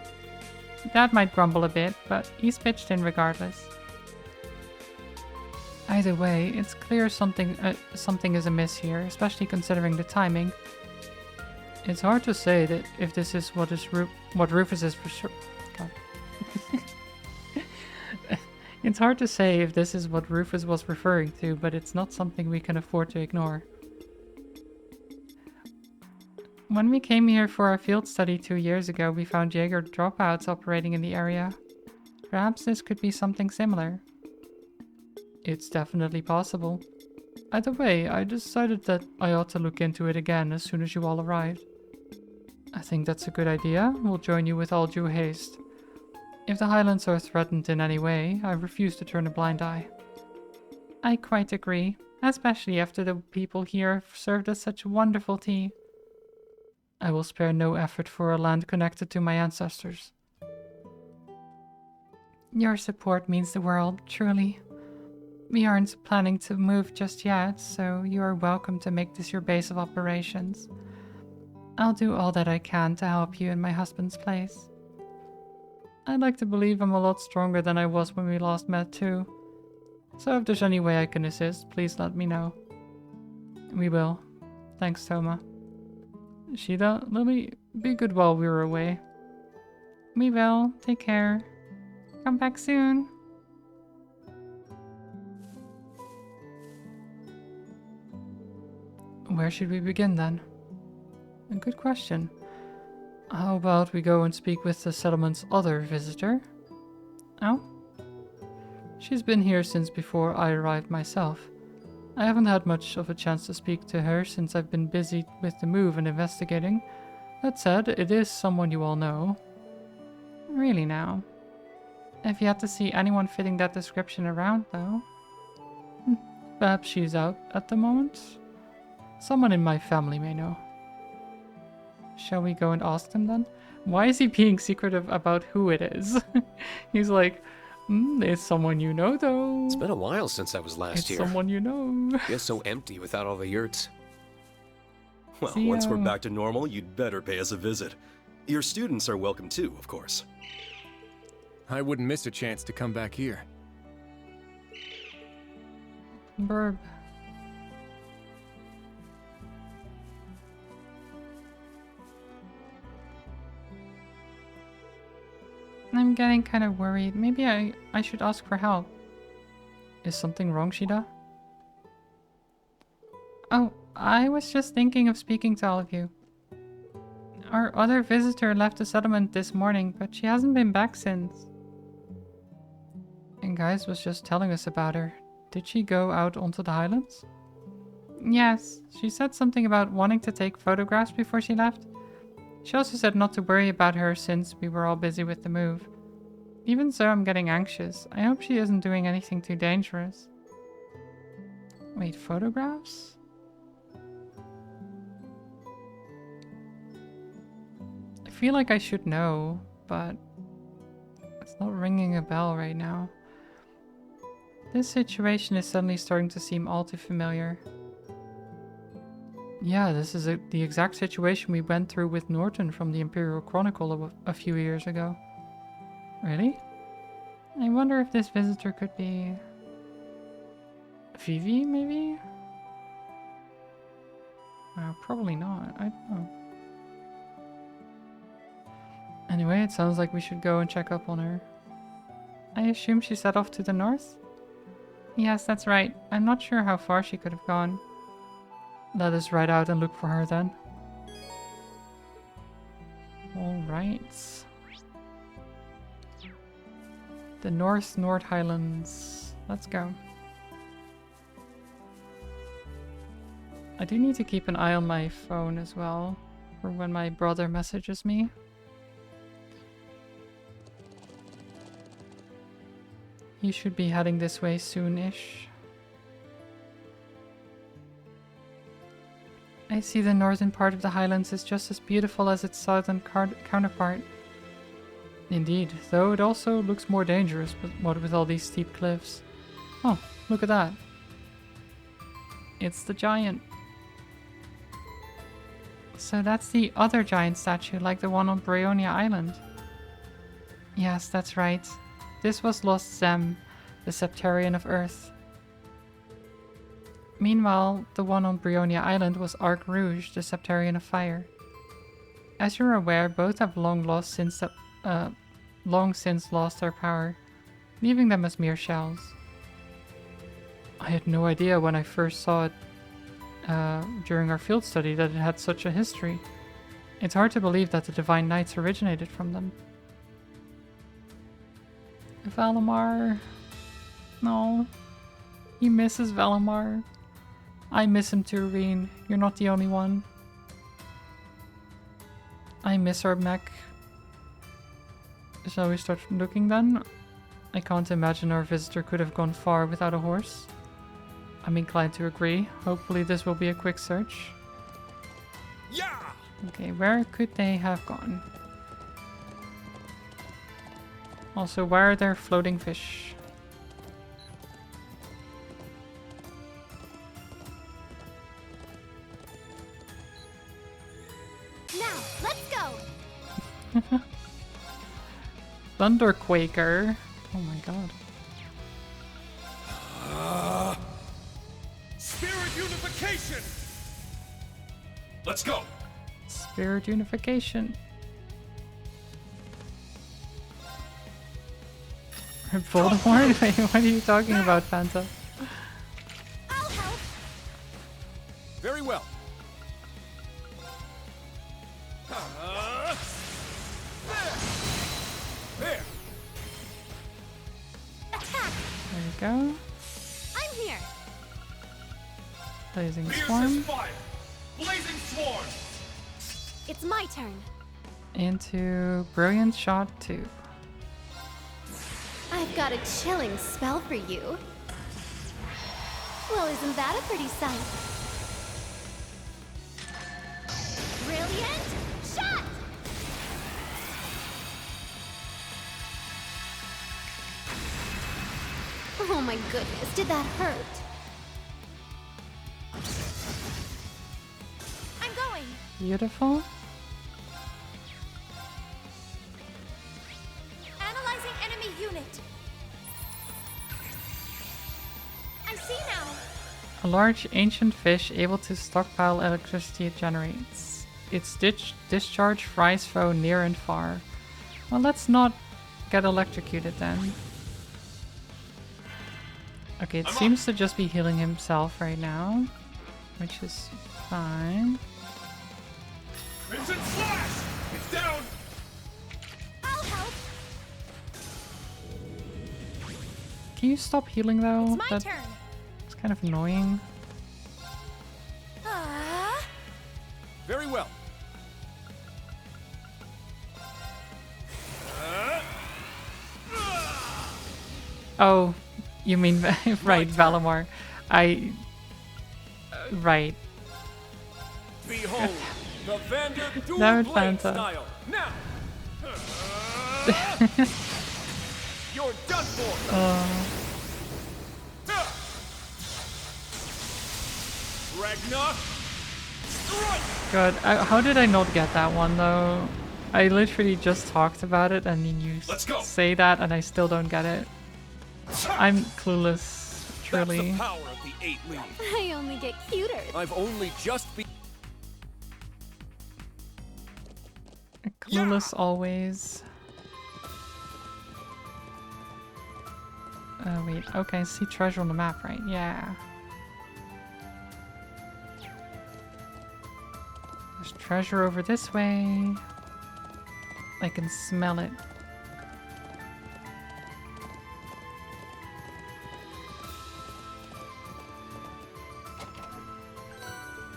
Dad might grumble a bit, but he's pitched in regardless. Either way, it's clear something is amiss here, especially considering the timing. It's hard to say that if this is what Rufus is for sure. God. It's hard to say if this is what Rufus was referring to, but it's not something we can afford to ignore. When we came here for our field study 2 years ago, we found Jaeger dropouts operating in the area. Perhaps this could be something similar. It's definitely possible. Either way, I decided that I ought to look into it again as soon as you all arrived. I think that's a good idea. We'll join you with all due haste. If the Highlands are threatened in any way, I refuse to turn a blind eye. I quite agree, especially after the people here served us such wonderful tea. I will spare no effort for a land connected to my ancestors. Your support means the world, truly. We aren't planning to move just yet, so you are welcome to make this your base of operations. I'll do all that I can to help you in my husband's place. I'd like to believe I'm a lot stronger than I was when we last met too. So if there's any way I can assist, please let me know. We will. Thanks, Toma. Shida, let me be good while we were away. We will. Take care. Come back soon. Where should we begin then? A good question. How about we go and speak with the settlement's other visitor? Oh? She's been here since before I arrived myself. I haven't had much of a chance to speak to her since I've been busy with the move and investigating. That said, it is someone you all know. Really now? Have you had to see anyone fitting that description around, though? Perhaps she's out at the moment? Someone in my family may know. Shall we go and ask them then? Why is he being secretive about who it is? He's like, it's someone you know though. It's been a while since I was last here. It's someone you know. Feels so empty without all the yurts. Well, once we're back to normal, you'd better pay us a visit. Your students are welcome too, of course. I wouldn't miss a chance to come back here. Burb. I'm getting kind of worried. Maybe I should ask for help. Is something wrong, Shida? Oh, I was just thinking of speaking to all of you. Our other visitor left the settlement this morning, but she hasn't been back since. And Guys was just telling us about her. Did she go out onto the Highlands? Yes, she said something about wanting to take photographs before she left. She also said not to worry about her since we were all busy with the move. Even so, I'm getting anxious. I hope she isn't doing anything too dangerous. Wait, photographs? I feel like I should know, but it's not ringing a bell right now. This situation is suddenly starting to seem all too familiar. Yeah, this is the exact situation we went through with Norton from the Imperial Chronicle a few years ago. Really? I wonder if this visitor could be... Vivi, maybe? Probably not. I don't know. Anyway, it sounds like we should go and check up on her. I assume she set off to the north? Yes, that's right. I'm not sure how far she could have gone. Let us ride out and look for her then. Alright. The North Highlands. Let's go. I do need to keep an eye on my phone as well, for when my brother messages me. He should be heading this way soon-ish. I see the northern part of the Highlands is just as beautiful as its southern counterpart. Indeed, though it also looks more dangerous with all these steep cliffs. Oh, look at that. It's the giant. So that's the other giant statue, like the one on Brionia Island. Yes, that's right. This was Lost Zem, the Septarian of Earth. Meanwhile, the one on Brionia Island was Arc Rouge, the Septarian of Fire. As you're aware, both have long since lost their power, leaving them as mere shells. I had no idea when I first saw it during our field study that it had such a history. It's hard to believe that the Divine Knights originated from them. Valimar. No. He misses Valimar. I miss him too, Reen. You're not the only one. I miss our mech. Shall we start looking then? I can't imagine our visitor could have gone far without a horse. I'm inclined to agree. Hopefully this will be a quick search. Yeah! Okay, where could they have gone? Also, where are there floating fish? Now, let's go! Thunderquaker. Oh my god. Spirit unification! Let's go! Spirit unification. Voldemort? Wait, what are you talking about, Fanta? I'll help! Very well. There! Attack! There you go. I'm here! Blazing Fiercest Swarm. fire! Blazing swarm! It's my turn. Into Brilliant Shot 2. I've got a chilling spell for you. Well, isn't that a pretty sight? Brilliant shot! Oh my goodness, did that hurt? I'm going! Beautiful. Analyzing enemy unit. I see now. A large ancient fish able to stockpile electricity it generates. Its discharge fries foe near and far. Well, let's not get electrocuted then. Okay, it seems to just be healing himself right now, which is fine. Crimson slash! It's down! I'll help! Can you stop healing though? It's my turn. It's kind of annoying. Very well. Oh, you mean right, Valimar. Right. Behold, the Vander dual No, blade Fanta. style. Now! You're done for! Ragnar! Strike! God, how did I not get that one though? I literally just talked about it and then you say that and I still don't get it. I'm clueless, truly. That's the power of the 8 lead. I only get cuter. I've only just been. Clueless always. Wait, okay, see treasure on the map, right? Yeah. There's treasure over this way. I can smell it.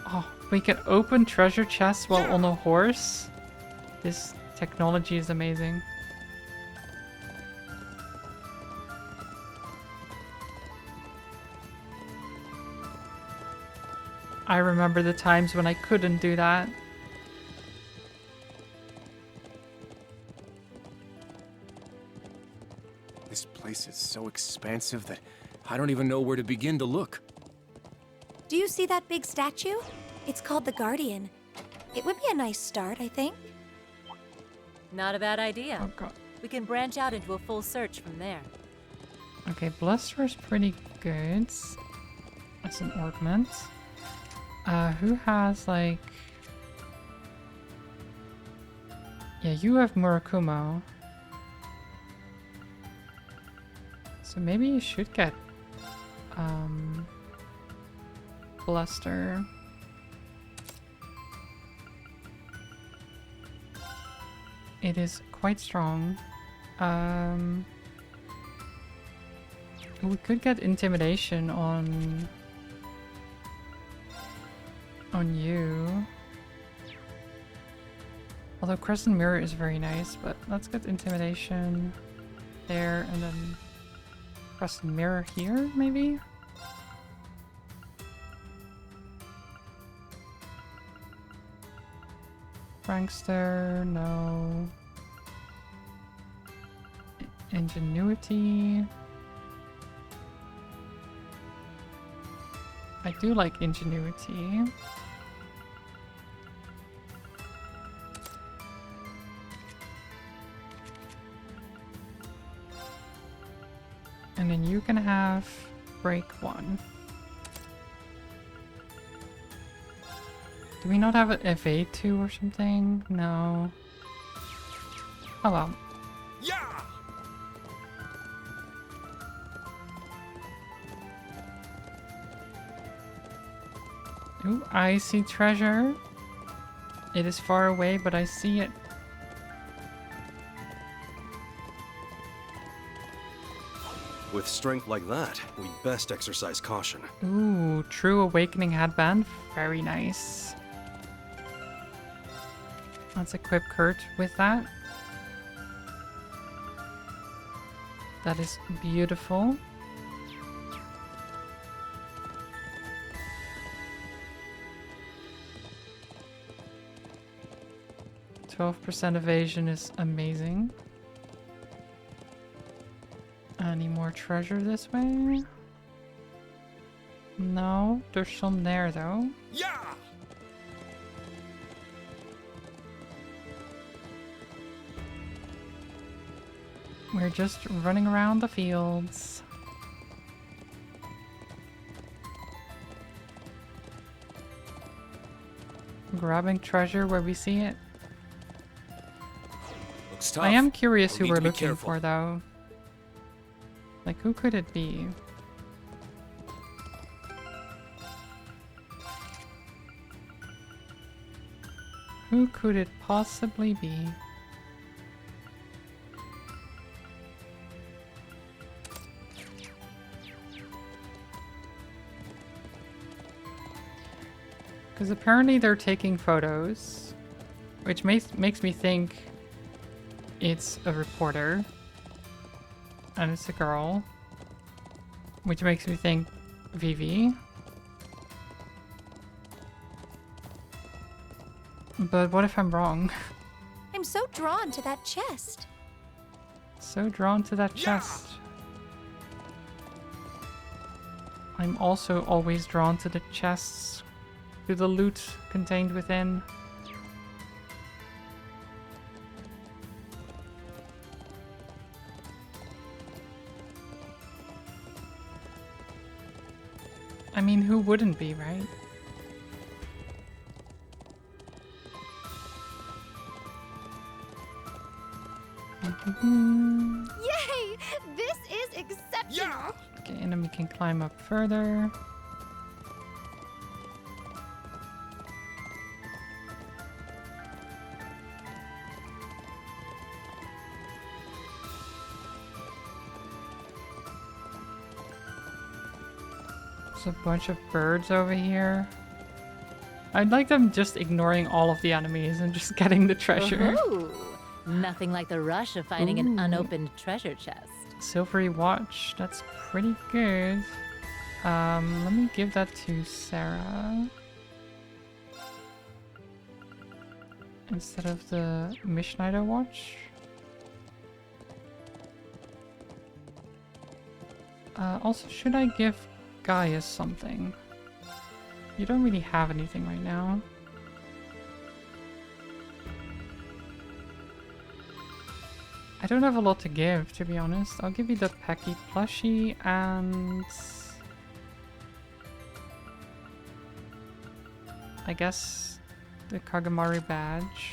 Oh, we can open treasure chests while on a horse? This technology is amazing. I remember the times when I couldn't do that. This place is so expansive that I don't even know where to begin to look. Do you see that big statue? It's called the Guardian. It would be a nice start, I think. Not a bad idea. Oh god. We can branch out into a full search from there. Okay, Bluster is pretty good. That's an ornament. Who has like... Yeah, you have Murakumo. So maybe you should get Bluster. It is quite strong. We could get Intimidation on you. Although Crescent Mirror is very nice, but let's get Intimidation there and then Crescent Mirror here, maybe? Prankster, no. Ingenuity. I do like Ingenuity. And then you can have Break 1. Do we not have an Evade 2 or something? No. Oh well. Yeah! Ooh, I see treasure. It is far away, but I see it. With strength like that, we'd best exercise caution. Ooh, True Awakening headband. Very nice. Let's equip Kurt with that. That is beautiful. 12% evasion is amazing. Any more treasure this way? No, there's some there though. Yeah! We're just running around the fields. Grabbing treasure where we see it. Looks tough. I am curious We'll who need we're to be looking careful. for though. Like, who could it be? Who could it possibly be? Because apparently they're taking photos, which makes me think it's a reporter. And it's a girl. Which makes me think Vivi. But what if I'm wrong? I'm so drawn to that chest. So drawn to that chest. I'm also always drawn to the chests, to the loot contained within. I mean, who wouldn't be, right? and then we can climb up further. There's a bunch of birds over here. I'd like them just ignoring all of the enemies and just getting the treasure. Ooh, nothing like the rush of finding an unopened treasure chest. Silvery watch, that's pretty good. Let me give that to Sarah. Instead of the Mishnaider watch. Also, should I give Gaius something? You don't really have anything right now. I don't have a lot to give, to be honest. I'll give you the Pecky plushie and... I guess the Kagamaru badge.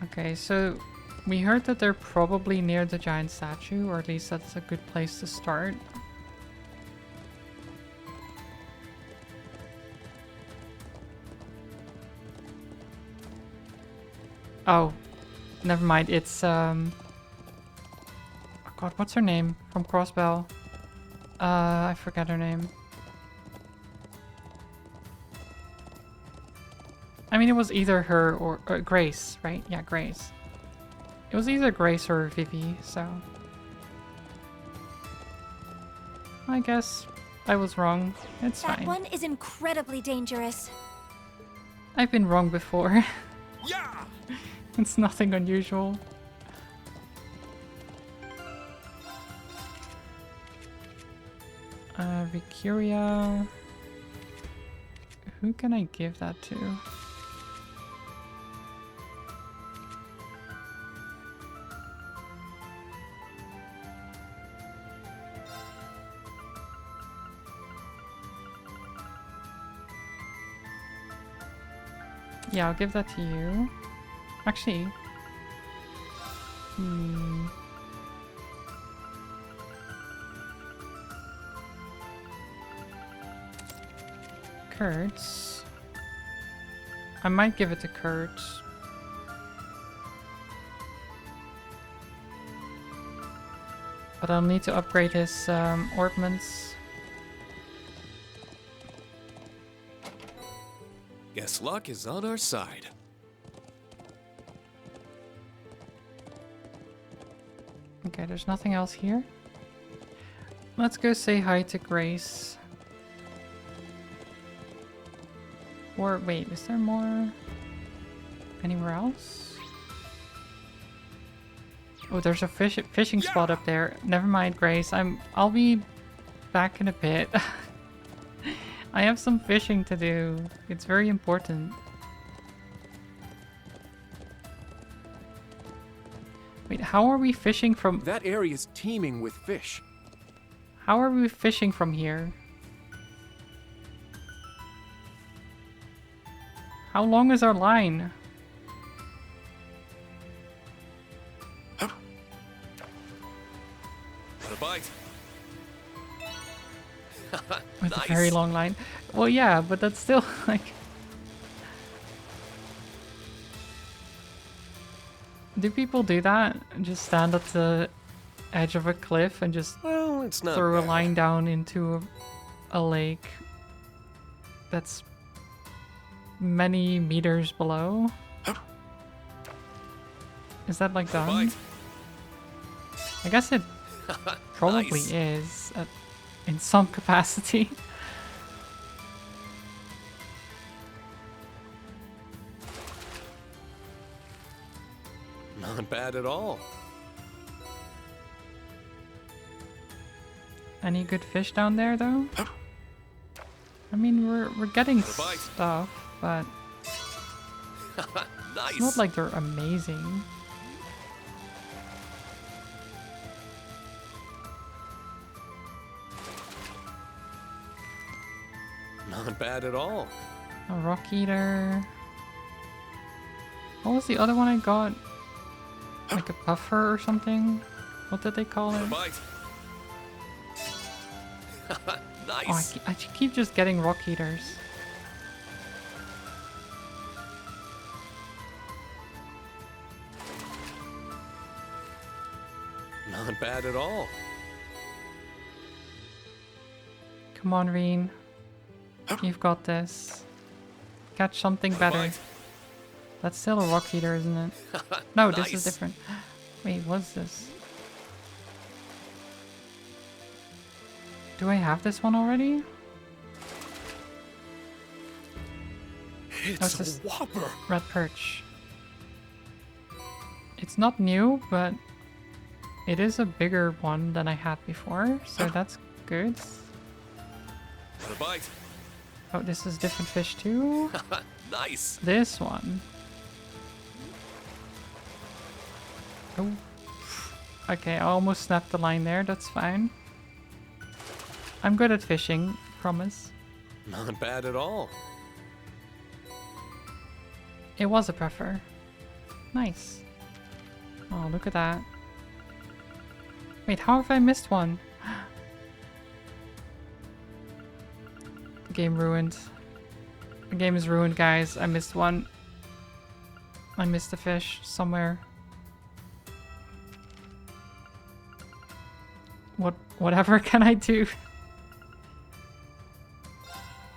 Okay, so we heard that they're probably near the giant statue, or at least that's a good place to start. Oh, never mind. It's oh God, what's her name from Crossbell? I forget her name. I mean, it was either her or Grace, right? Yeah, Grace. It was either Grace or Vivi, so... I guess I was wrong. It's That fine. one is incredibly dangerous. I've been wrong before. Yeah! It's nothing unusual. Vicuria... Who can I give that to? Yeah, I'll give that to you. Actually... Kurtz. I might give it to Kurt. But I'll need to upgrade his ornaments. Guess luck is on our side. Okay, there's nothing else here. Let's go say hi to Grace. Or wait, is there more anywhere else? Oh, there's a fishing spot up there. Never mind, Grace. I'll be back in a bit. I have some fishing to do. It's very important. Wait, how are we fishing from... That area is teeming with fish. How are we fishing from here? How long is our line? A bite. With a very long line. Well, yeah, but that's still like... Do people do that? Just stand at the edge of a cliff and just it's not throw a bad. line down into a lake that's many meters below? Is that like done? I guess it probably Nice. is in some capacity. Not bad at all. Any good fish down there though? I mean, we're getting bite. stuff, but Nice. it's not like they're amazing. Not bad at all. A rock eater. What was the other one I got? Like a puffer or something? What did they call it? Bite. Oh, Nice. I keep just getting rock eaters. Not bad at all. Come on, Reen. You've got this. Catch something better. That's still a rock eater, isn't it? No, this is Nice. different. Wait, what's this? Do I have this one already? It's this a whopper. red perch. It's not new, but it is a bigger one than I had before, so that's good. The bite. Oh, this is different fish too. Nice. This one. Oh. Okay, I almost snapped the line there. That's fine. I'm good at fishing, promise. Not bad at all. It was a puffer. Nice. Oh, look at that. Wait, how have I missed one? The game ruined. The game is ruined, guys. I missed one. I missed a fish somewhere. Whatever can I do?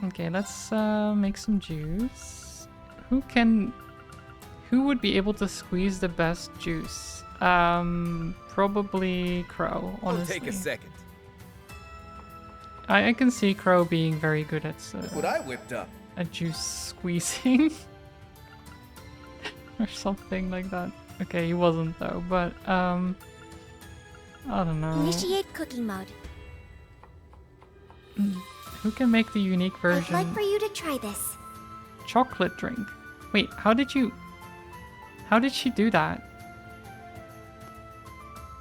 Okay, let's make some juice. Who would be able to squeeze the best juice? Probably Crow, honestly. Take a second. I can see Crow being very good at What I whipped up. at juice squeezing. Or something like that. Okay, he wasn't though, but I don't know. Initiate cooking mode. Who can make the unique version? I'd like for you to try this. Chocolate drink. Wait, how did she do that?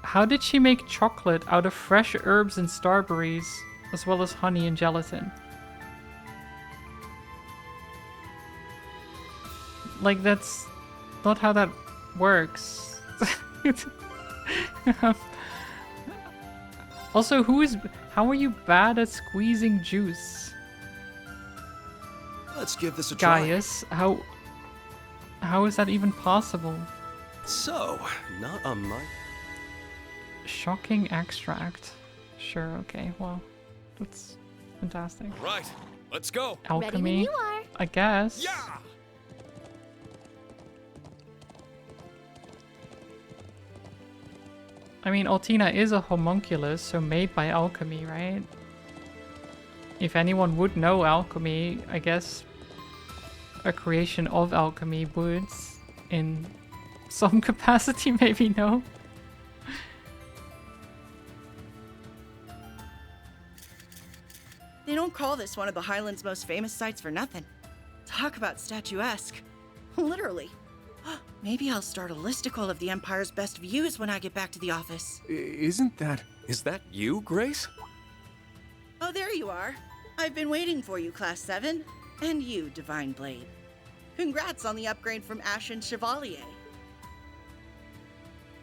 How did she make chocolate out of fresh herbs and starberries, as well as honey and gelatin? Like, that's not how that works. Also, how are you bad at squeezing juice? Let's give this a try. Gaius, how is that even possible? So, not on my... Shocking extract. Sure, okay, well, that's fantastic. Right, let's go. Alchemy, I guess. Yeah. I mean, Altina is a homunculus, so made by alchemy, right? If anyone would know alchemy, I guess a creation of alchemy would, in some capacity, maybe no. They don't call this one of the Highlands' most famous sites for nothing. Talk about statuesque. Literally. Maybe I'll start a listicle of the Empire's best views when I get back to the office. Is that you, Grace? Oh, there you are. I've been waiting for you, Class 7. And you, Divine Blade. Congrats on the upgrade from Ashen Chevalier.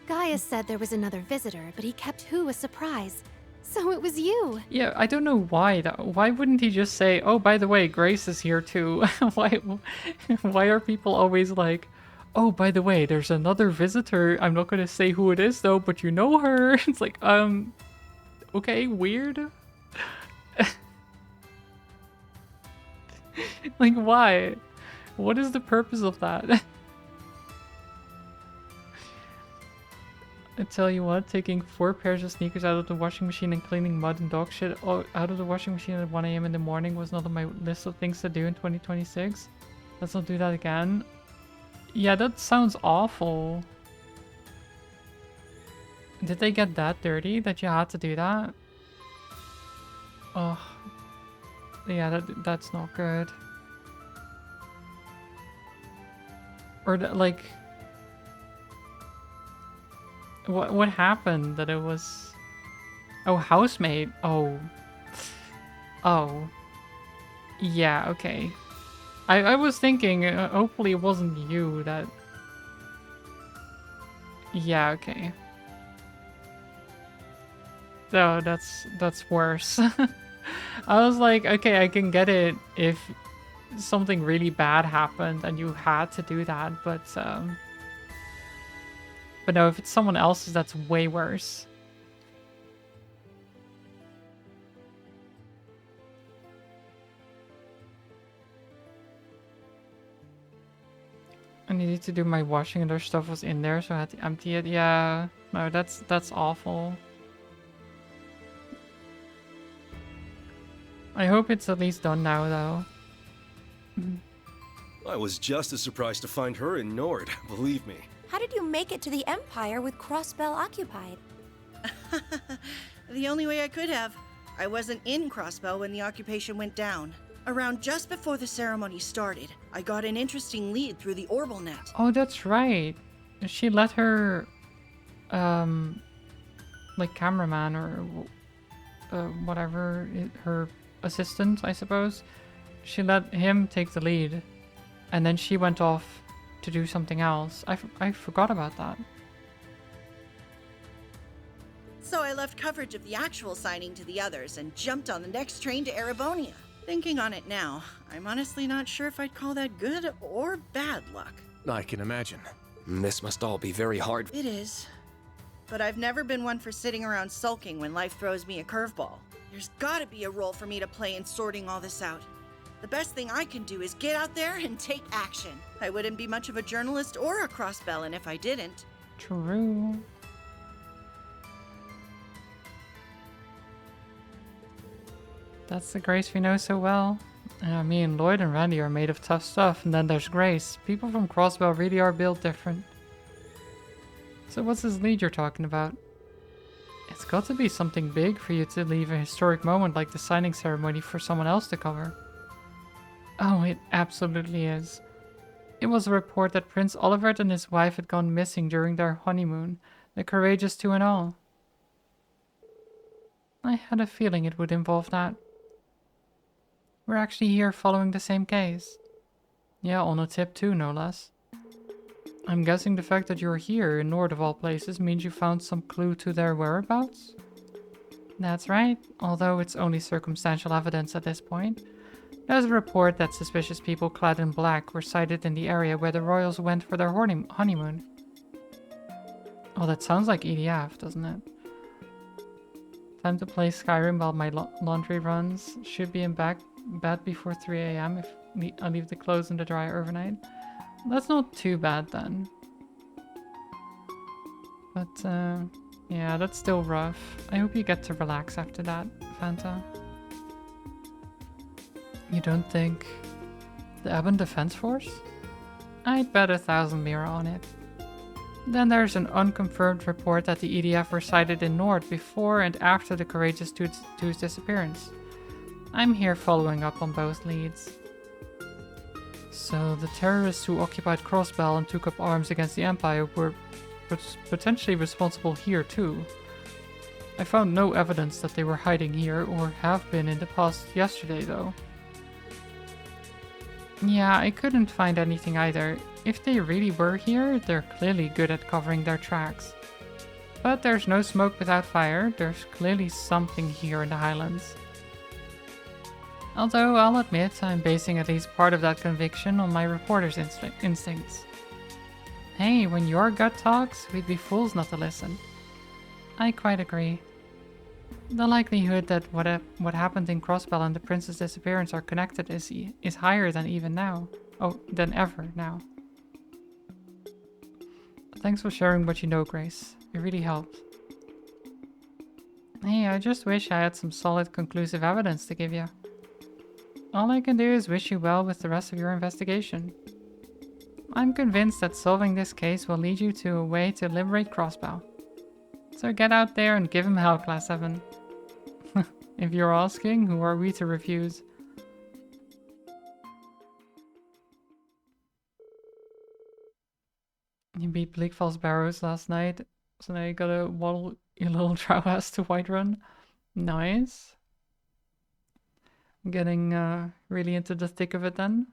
Gaius said there was another visitor, but he kept Who a surprise. So it was you. Yeah, I don't know why. Why wouldn't he just say, "Oh, by the way, Grace is here too"? Why are people always like, "Oh, by the way, there's another visitor. I'm not gonna say who it is though, but you know her." It's like, okay, weird. Like, why? What is the purpose of that? I tell you what, taking 4 pairs of sneakers out of the washing machine and cleaning mud and dog shit out of the washing machine at 1 AM in the morning was not on my list of things to do in 2026. Let's not do that again. Yeah, that sounds awful. Did they get that dirty that you had to do that? Oh. Yeah, that's not good. Or like... What happened that it was... Oh, housemate. Oh. Oh. Yeah, okay. I was thinking, hopefully it wasn't you that... Yeah, okay. No, that's worse. I was like, okay, I can get it if something really bad happened and you had to do that, but no, if it's someone else's, that's way worse. I needed to do my washing and their stuff was in there, so I had to empty it. Yeah, no, that's awful. I hope it's at least done now, though. I was just as surprised to find her in Nord, believe me. How did you make it to the Empire with Crossbell occupied? The only way I could have. I wasn't in Crossbell when the occupation went down. Around just before the ceremony started, I got an interesting lead through the Orbital net. Oh, that's right. She let her, like cameraman or whatever, her assistant, I suppose. She let him take the lead, and then she went off to do something else. I forgot about that. So I left coverage of the actual signing to the others and jumped on the next train to Erebonia. Thinking on it now, I'm honestly not sure if I'd call that good or bad luck. I can imagine. This must all be very hard. It is. But I've never been one for sitting around sulking when life throws me a curveball. There's gotta be a role for me to play in sorting all this out. The best thing I can do is get out there and take action. I wouldn't be much of a journalist or a crossbellin if I didn't. True. That's the Grace we know so well. I mean, Lloyd and Randy are made of tough stuff, and then there's Grace. People from Crossbell really are built different. So what's this lead you're talking about? It's got to be something big for you to leave a historic moment like the signing ceremony for someone else to cover. Oh, it absolutely is. It was a report that Prince Olivert and his wife had gone missing during their honeymoon, the courageous two and all. I had a feeling it would involve that. We're actually here following the same case. Yeah, on a tip too, no less. I'm guessing the fact that you're here in Nord of all places means you found some clue to their whereabouts? That's right, although it's only circumstantial evidence at this point. There's a report that suspicious people clad in black were sighted in the area where the royals went for their honeymoon. Oh, that sounds like EDF, doesn't it? Time to play Skyrim while my laundry runs. Should be in bed before 3 AM if I leave the clothes in the dryer overnight. That's not too bad then. But, yeah, that's still rough. I hope you get to relax after that, Fanta. You don't think... the Ebon Defense Force? I'd bet 1,000 mira on it. Then there's an unconfirmed report that the EDF were sighted in Nord before and after the Courageous Two's disappearance. I'm here following up on both leads. So the terrorists who occupied Crossbell and took up arms against the Empire were potentially responsible here too. I found no evidence that they were hiding here or have been in the past yesterday though. Yeah, I couldn't find anything either. If they really were here, they're clearly good at covering their tracks. But there's no smoke without fire, there's clearly something here in the Highlands. Although I'll admit I'm basing at least part of that conviction on my reporter's instincts. Hey, when your gut talks, we'd be fools not to listen. I quite agree. The likelihood that what happened in Crossbell and the prince's disappearance are connected is higher than even now. Oh, than ever now. Thanks for sharing what you know, Grace. It really helped. Hey, I just wish I had some solid conclusive evidence to give you. All I can do is wish you well with the rest of your investigation. I'm convinced that solving this case will lead you to a way to liberate Crossbell. So get out there and give him hell, Class 7. If you're asking, who are we to refuse? You beat Bleakfall's Barrows last night, so now you gotta waddle your little trow ass to Whiterun. Nice. Getting really into the thick of it then.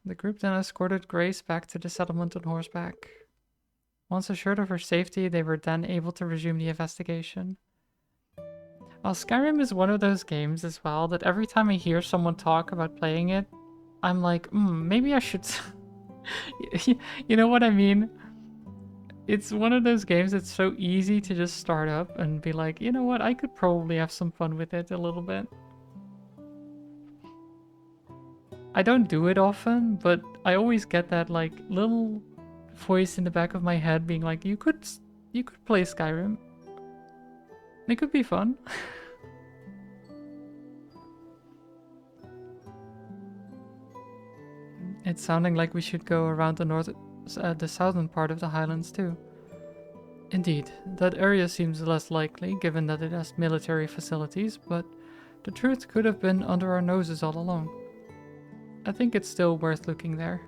The group then escorted Grace back to the settlement on horseback. Once assured of her safety, they were then able to resume the investigation. Well, Skyrim is one of those games as well that every time I hear someone talk about playing it, I'm like, maybe I should... You know what I mean? It's one of those games that's so easy to just start up and be like, you know what, I could probably have some fun with it a little bit. I don't do it often, but I always get that like little voice in the back of my head being like, you could play Skyrim. It could be fun. It's sounding like we should go around the southern part of the Highlands too. Indeed, that area seems less likely, given that it has military facilities, but the truth could have been under our noses all along. I think it's still worth looking there.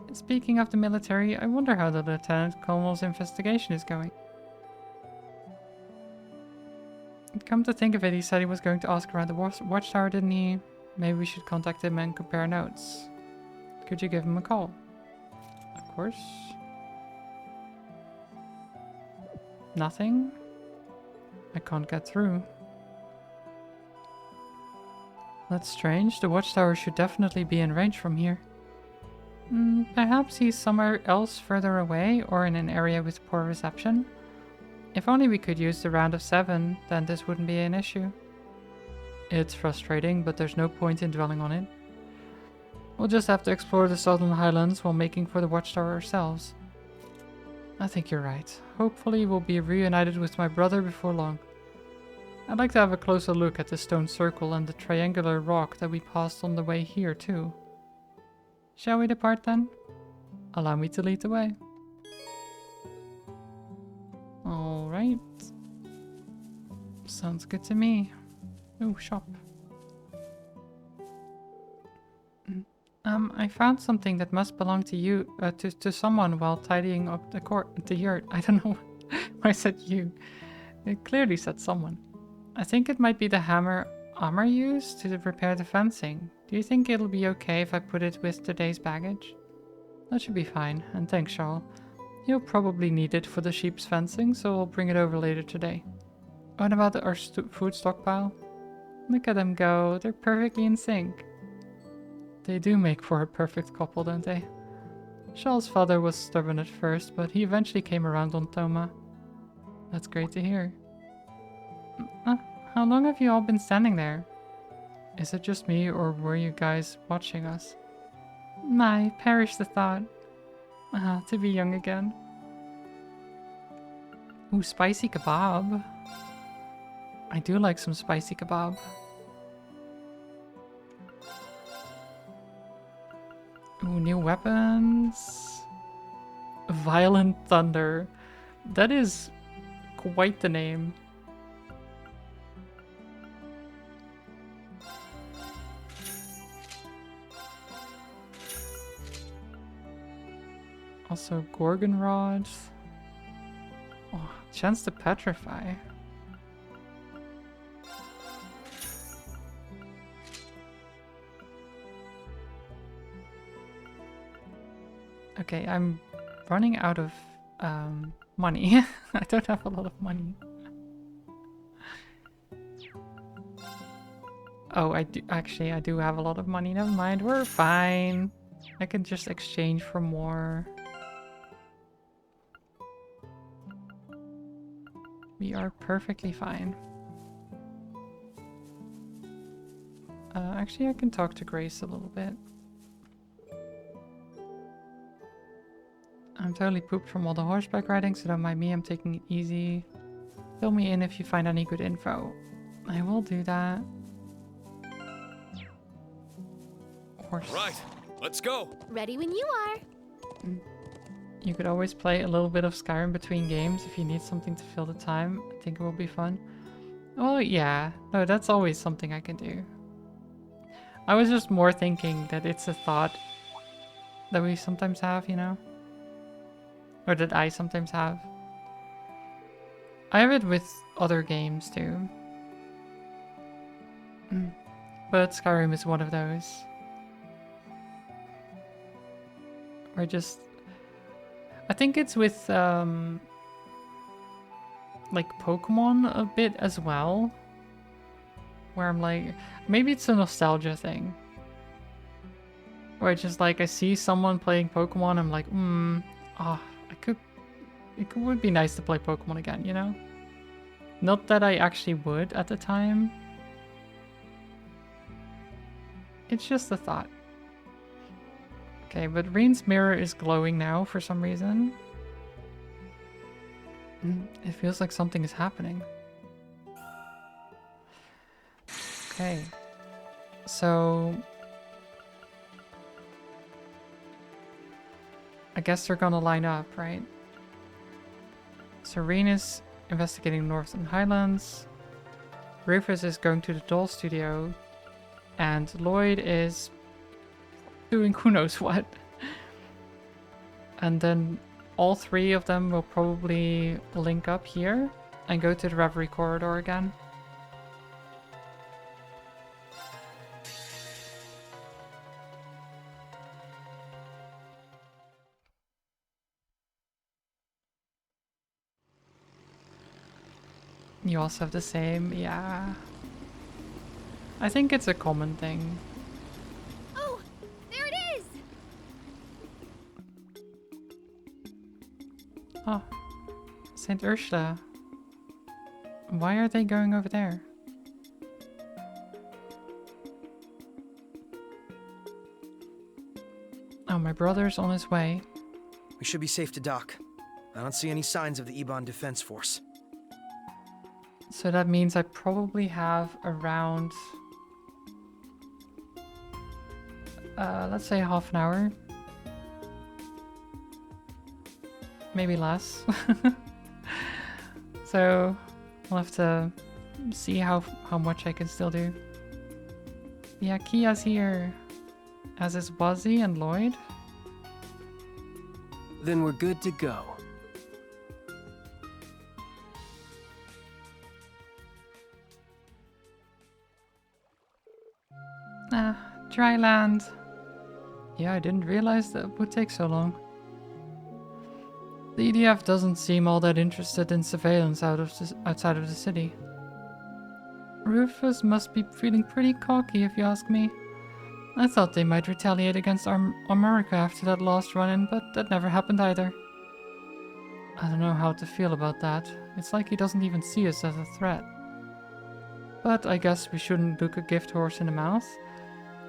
And speaking of the military, I wonder how the Lieutenant Colonel's investigation is going. Come to think of it, he said he was going to ask around the watchtower, didn't he? Maybe we should contact him and compare notes. Could you give him a call? Of course. Nothing? I can't get through. That's strange. The watchtower should definitely be in range from here. Perhaps he's somewhere else further away or in an area with poor reception. If only we could use the round of 7, then this wouldn't be an issue. It's frustrating, but there's no point in dwelling on it. We'll just have to explore the southern highlands while making for the watchtower ourselves. I think you're right. Hopefully we'll be reunited with my brother before long. I'd like to have a closer look at the stone circle and the triangular rock that we passed on the way here too. Shall we depart then? Allow me to lead the way. Alright. Sounds good to me. Ooh, shop. I found something that must belong to you, to someone while tidying up the yurt. I don't know why I said you. It clearly said someone. I think it might be the hammer Amr used to repair the fencing. Do you think it'll be okay if I put it with today's baggage? That should be fine, and thanks, Charles. You'll probably need it for the sheep's fencing, so I'll bring it over later today. What about our food stockpile? Look at them go, they're perfectly in sync. They do make for a perfect couple, don't they? Charles' father was stubborn at first, but he eventually came around on Toma. That's great to hear. How long have you all been standing there? Is it just me, or were you guys watching us? My, perish the thought. To be young again. Ooh, spicy kebab. I do like some spicy kebab. Ooh, new weapons. Violent Thunder. That is quite the name. Also, Gorgon Rods. Oh, chance to petrify. Okay, I'm running out of money. I don't have a lot of money. Oh, I do have a lot of money. Never mind, we're fine. I can just exchange for more. We are perfectly fine. Actually, I can talk to Grace a little bit. I'm totally pooped from all the horseback riding, so don't mind me, I'm taking it easy. Fill me in if you find any good info. I will do that. Horse. Right, let's go. Ready when you are. You could always play a little bit of Skyrim between games if you need something to fill the time. I think it will be fun. Oh yeah, no, that's always something I can do. I was just more thinking that it's a thought that we sometimes have, you know? Or that I sometimes have. I have it with other games too. But Skyrim is one of those. Or just... I think it's with, like, Pokemon a bit as well. Where I'm like... Maybe it's a nostalgia thing. Where it's just like, I see someone playing Pokemon, I'm like, I could... It would be nice to play Pokemon again, you know? Not that I actually would at the time. It's just a thought. Okay, but Reen's mirror is glowing now for some reason. It feels like something is happening. Okay. So... I guess they're gonna line up, right? So Reen is investigating Northern Highlands. Rufus is going to the doll studio. And Lloyd is doing who knows what. And then all three of them will probably link up here and go to the Reverie corridor again. You also have the same, yeah. I think it's a common thing. Oh, there it is! Oh, St. Ursula. Why are they going over there? Oh, my brother's on his way. We should be safe to dock. I don't see any signs of the Ebon Defense Force. So that means I probably have around... let's say half an hour. Maybe less. So we'll have to see how much I can still do. Yeah, Kia's here. As is Wazzy and Lloyd. Then we're good to go. Dry land. Yeah, I didn't realize that would take so long. The EDF doesn't seem all that interested in surveillance outside of the city. Rufus must be feeling pretty cocky if you ask me. I thought they might retaliate against America after that last run-in, but that never happened either. I don't know how to feel about that. It's like he doesn't even see us as a threat. But I guess we shouldn't look a gift horse in the mouth.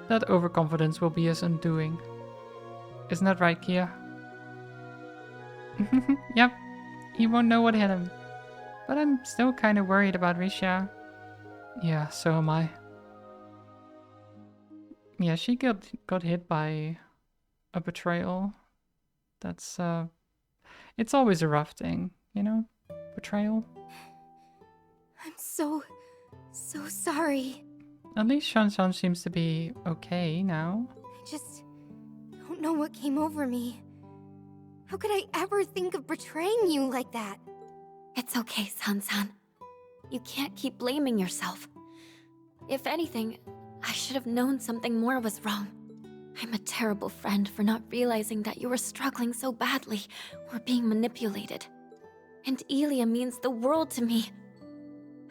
That overconfidence will be his undoing. Isn't that right, Kia? Yep, he won't know what hit him. But I'm still kind of worried about Risha. Yeah, so am I. Yeah, she got hit by a betrayal. That's, it's always a rough thing, you know? Betrayal. I'm so sorry. At least Shan seems to be okay now. I just don't know what came over me. How could I ever think of betraying you like that? It's okay, San-san. You can't keep blaming yourself. If anything, I should have known something more was wrong. I'm a terrible friend for not realizing that you were struggling so badly or being manipulated. And Elia means the world to me.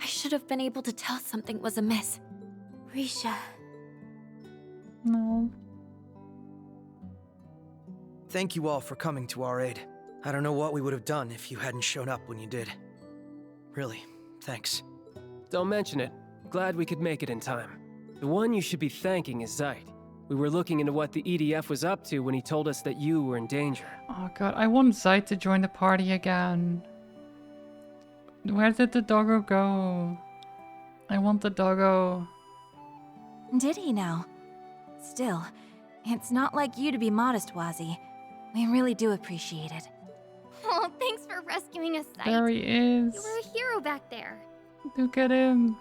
I should have been able to tell something was amiss. Risha. No. Thank you all for coming to our aid. I don't know what we would have done if you hadn't shown up when you did. Really, thanks. Don't mention it. Glad we could make it in time. The one you should be thanking is Zeit. We were looking into what the EDF was up to when he told us that you were in danger. Oh god, I want Zeit to join the party again. Where did the doggo go? I want the doggo. Did he now? Still, it's not like you to be modest, Wazzy. We really do appreciate it. Oh, thanks for rescuing us, Zeit. There he is. You were a hero back there. Look at him.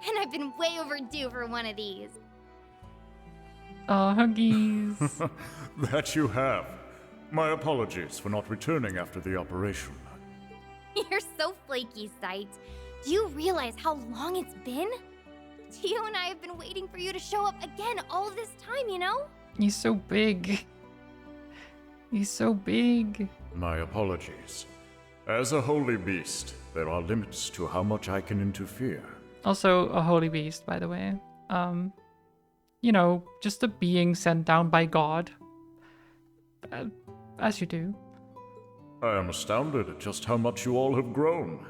And I've been way overdue for one of these. Oh, huggies. That you have. My apologies for not returning after the operation. You're so flaky, Zeit. Do you realize how long it's been? Tio and I have been waiting for you to show up again all this time, you know? He's so big. He's so big. My apologies. As a holy beast, there are limits to how much I can interfere. Also a holy beast, by the way. You know, just a being sent down by God. As you do. I am astounded at just how much you all have grown.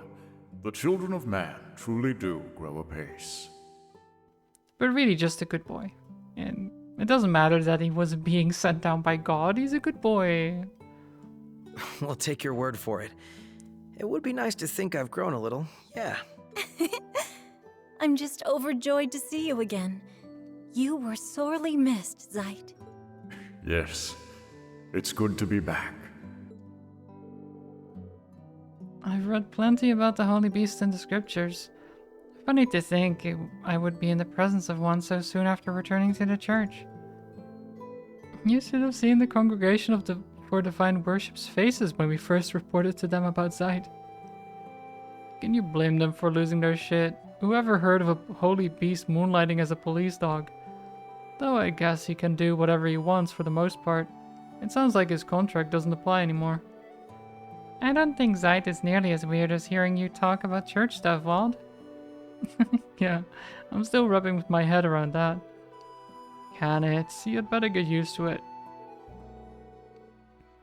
The children of man truly do grow apace. But really just a good boy. And it doesn't matter that he was being sent down by God, he's a good boy. We'll take your word for it. It would be nice to think I've grown a little, yeah. I'm just overjoyed to see you again. You were sorely missed, Zeit. Yes, it's good to be back. I've read plenty about the holy beast in the scriptures. Funny to think I would be in the presence of one so soon after returning to the church. You should have seen the congregation of the For Divine Worship's faces when we first reported to them about Zeit. Can you blame them for losing their shit? Whoever heard of a holy beast moonlighting as a police dog? Though I guess he can do whatever he wants for the most part. It sounds like his contract doesn't apply anymore. I don't think Zeit is nearly as weird as hearing you talk about church stuff, Wald. Yeah, I'm still rubbing my head around that. Can it? You'd better get used to it.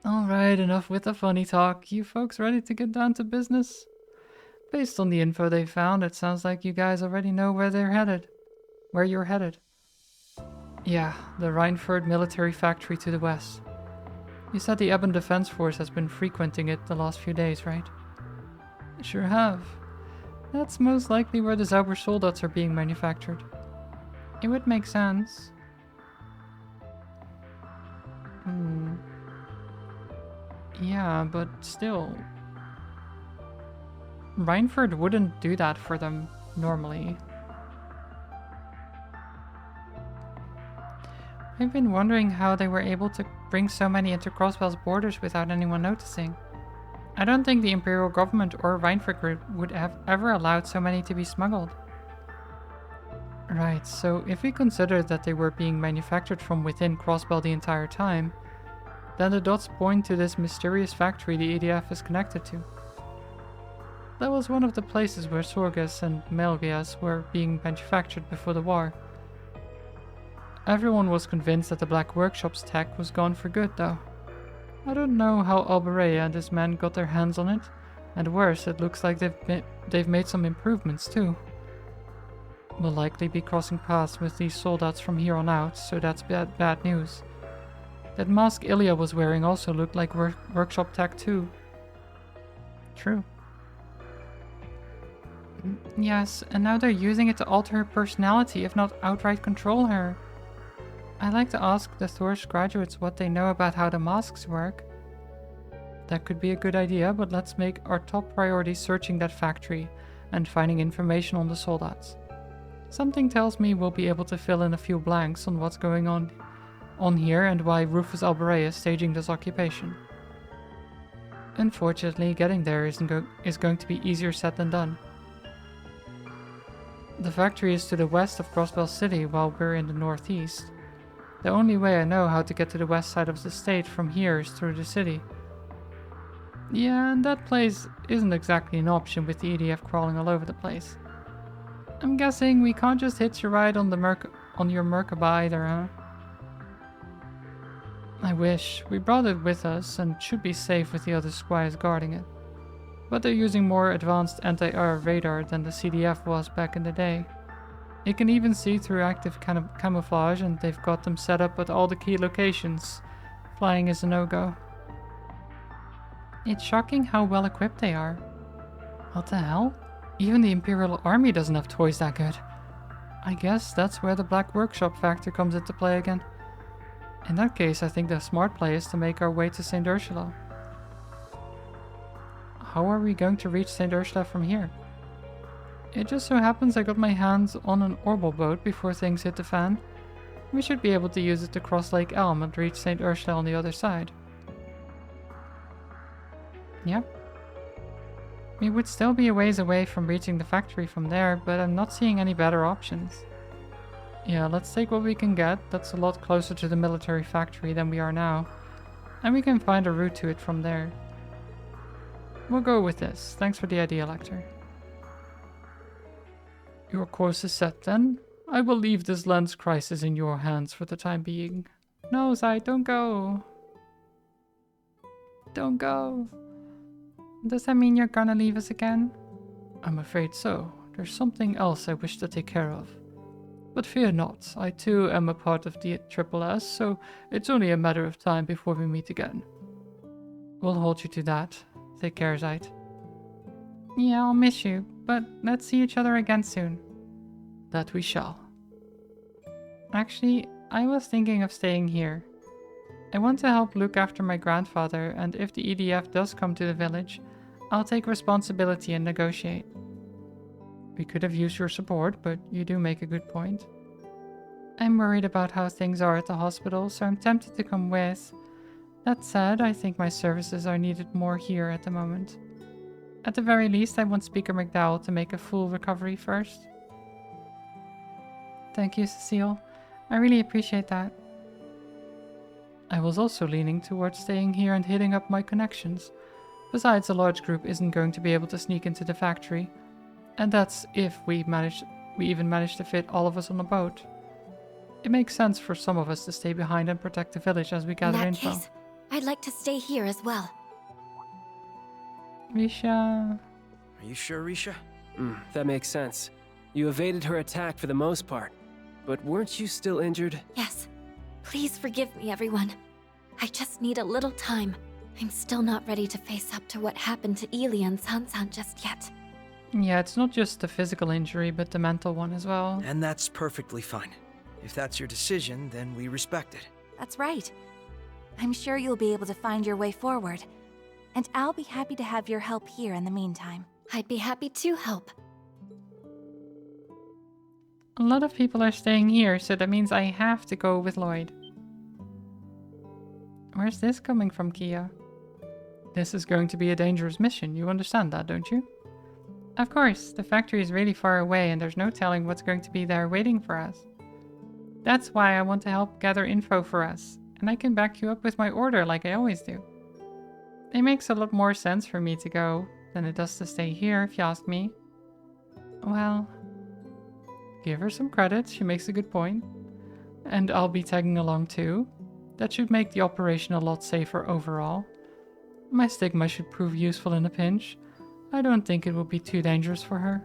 Alright, enough with the funny talk. You folks ready to get down to business? Based on the info they found, it sounds like you guys already know where they're headed. Where you're headed. Yeah, the Reinford military factory to the west. You said the Ebon Defense Force has been frequenting it the last few days, right? Sure have. That's most likely where the Zauber Soldats are being manufactured. It would make sense. Yeah, but still... Reinford wouldn't do that for them, normally. I've been wondering how they were able to bring so many into Crossbell's borders without anyone noticing. I don't think the Imperial government or Reinford group would have ever allowed so many to be smuggled. Right, so if we consider that they were being manufactured from within Crossbell the entire time, then the dots point to this mysterious factory the EDF is connected to. That was one of the places where Sorgus and Melgias were being manufactured before the war. Everyone was convinced that the Black Workshop's tech was gone for good, though. I don't know how Alberea and his men got their hands on it, and worse, it looks like they've made some improvements too. We'll likely be crossing paths with these soldats from here on out, so that's bad news. That mask Ilya was wearing also looked like workshop tech too. True. Yes, and now they're using it to alter her personality, if not outright control her. I'd like to ask the Thor's graduates what they know about how the masks work. That could be a good idea, but let's make our top priority searching that factory and finding information on the soldats. Something tells me we'll be able to fill in a few blanks on what's going on here and why Rufus Alberea is staging this occupation. Unfortunately, getting there is going to be easier said than done. The factory is to the west of Crossbell City while we're in the northeast. The only way I know how to get to the west side of the state from here is through the city. Yeah, and that place isn't exactly an option with the EDF crawling all over the place. I'm guessing we can't just hitch a ride on your Merkaba either, huh? I wish. We brought it with us and should be safe with the other squires guarding it. But they're using more advanced anti-air radar than the CDF was back in the day. It can even see through active camouflage, and they've got them set up at all the key locations. Flying is a no-go. It's shocking how well equipped they are. What the hell? Even the Imperial Army doesn't have toys that good. I guess that's where the Black Workshop factor comes into play again. In that case, I think the smart play is to make our way to St. Ursula. How are we going to reach St. Ursula from here? It just so happens I got my hands on an Orbal boat before things hit the fan. We should be able to use it to cross Lake Elm and reach St. Ursula on the other side. Yep. We would still be a ways away from reaching the factory from there, but I'm not seeing any better options. Yeah, let's take what we can get. That's a lot closer to the military factory than we are now. And we can find a route to it from there. We'll go with this. Thanks for the idea, Lecter. Your course is set then. I will leave this land's crisis in your hands for the time being. No, Zai, don't go. Don't go. Does that mean you're gonna leave us again? I'm afraid so. There's something else I wish to take care of. But fear not, I too am a part of the Triple S, so it's only a matter of time before we meet again. We'll hold you to that. Take care, Zait. Yeah, I'll miss you, but let's see each other again soon. That we shall. Actually, I was thinking of staying here. I want to help look after my grandfather, and if the EDF does come to the village, I'll take responsibility and negotiate. We could have used your support, but you do make a good point. I'm worried about how things are at the hospital, so I'm tempted to come with. That said, I think my services are needed more here at the moment. At the very least, I want Speaker McDowell to make a full recovery first. Thank you, Cecile. I really appreciate that. I was also leaning towards staying here and hitting up my connections. Besides, a large group isn't going to be able to sneak into the factory. And that's if we even manage to fit all of us on a boat. It makes sense for some of us to stay behind and protect the village as we gather info. In that case, I'd like to stay here as well. Risha... Are you sure, Risha? That makes sense. You evaded her attack for the most part. But weren't you still injured? Yes. Please forgive me, everyone. I just need a little time. I'm still not ready to face up to what happened to Ili and Sansan just yet. Yeah, it's not just the physical injury, but the mental one as well. And that's perfectly fine. If that's your decision, then we respect it. That's right. I'm sure you'll be able to find your way forward. And I'll be happy to have your help here in the meantime. I'd be happy to help. A lot of people are staying here, so that means I have to go with Lloyd. Where's this coming from, Kia? This is going to be a dangerous mission, you understand that, don't you? Of course, the factory is really far away and there's no telling what's going to be there waiting for us. That's why I want to help gather info for us, and I can back you up with my order like I always do. It makes a lot more sense for me to go than it does to stay here, if you ask me. Well, give her some credit, she makes a good point. And I'll be tagging along too. That should make the operation a lot safer overall. My stigma should prove useful in a pinch. I don't think it will be too dangerous for her.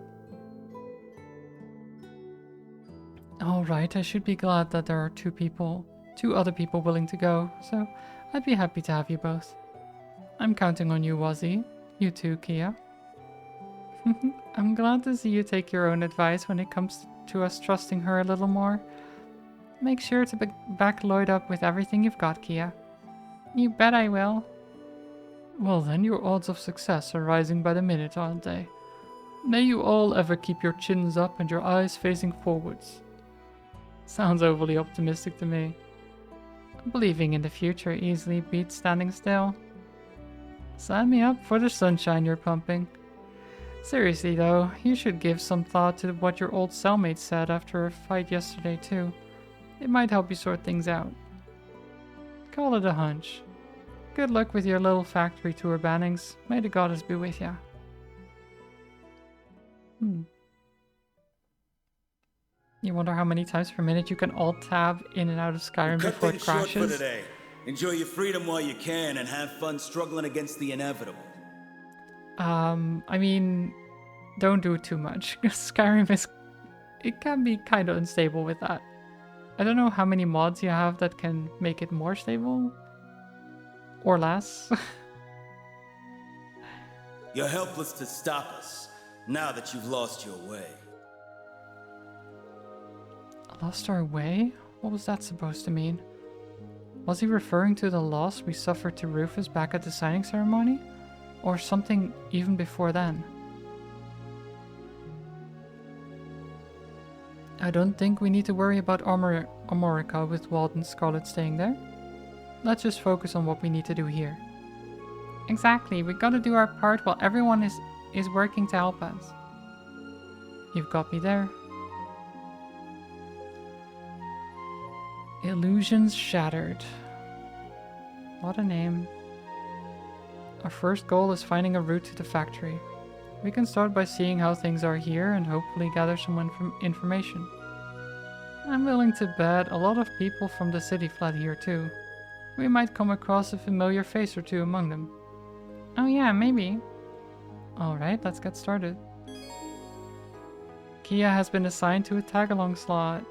Alright, I should be glad that there are two other people willing to go, so I'd be happy to have you both. I'm counting on you, Wazzy. You too, Kia. I'm glad to see you take your own advice when it comes to us trusting her a little more. Make sure to back Lloyd up with everything you've got, Kia. You bet I will. Well then, your odds of success are rising by the minute, aren't they? May you all ever keep your chins up and your eyes facing forwards. Sounds overly optimistic to me. Believing in the future easily beats standing still. Sign me up for the sunshine you're pumping. Seriously though, you should give some thought to what your old cellmate said after a fight yesterday too. It might help you sort things out. Call it a hunch. Good luck with your little factory tour, Bannings. May the goddess be with ya. You wonder how many times per minute you can alt-tab in and out of Skyrim before it crashes? Short for today. Enjoy your freedom while you can and have fun struggling against the inevitable. I mean, don't do too much. Skyrim it can be kind of unstable with that. I don't know how many mods you have that can make it more stable. Or less. You're helpless to stop us, now that you've lost your way. Lost our way? What was that supposed to mean? Was he referring to the loss we suffered to Rufus back at the signing ceremony? Or something even before then? I don't think we need to worry about Amorica with Wald and Scarlet staying there. Let's just focus on what we need to do here. Exactly, we gotta do our part while everyone is is working to help us. You've got me there. Illusions shattered. What a name. Our first goal is finding a route to the factory. We can start by seeing how things are here and hopefully gather some information. I'm willing to bet a lot of people from the city fled here too. We might come across a familiar face or two among them. Oh yeah, maybe. Alright, let's get started. Kia has been assigned to a tag-along slot.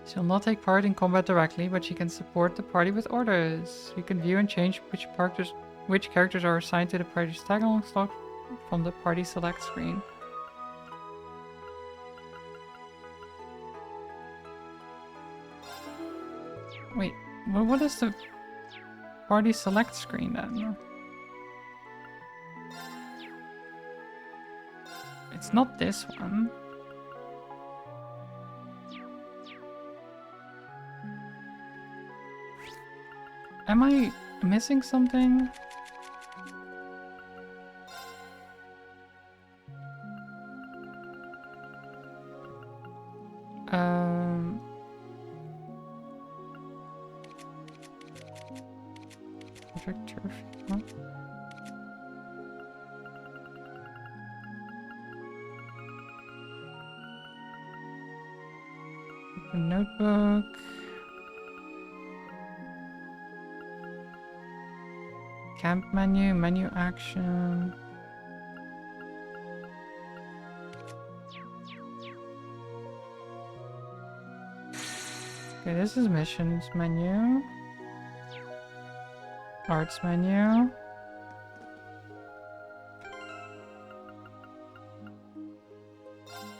She'll not take part in combat directly, but she can support the party with orders. You can view and change which characters are assigned to the party's tag-along slot from the party select screen. Wait, well, what is the party select screen then? It's not this one. Am I missing something? Perfect turf. What? Open notebook. Camp menu, menu action. Okay, this is missions menu. Arts menu.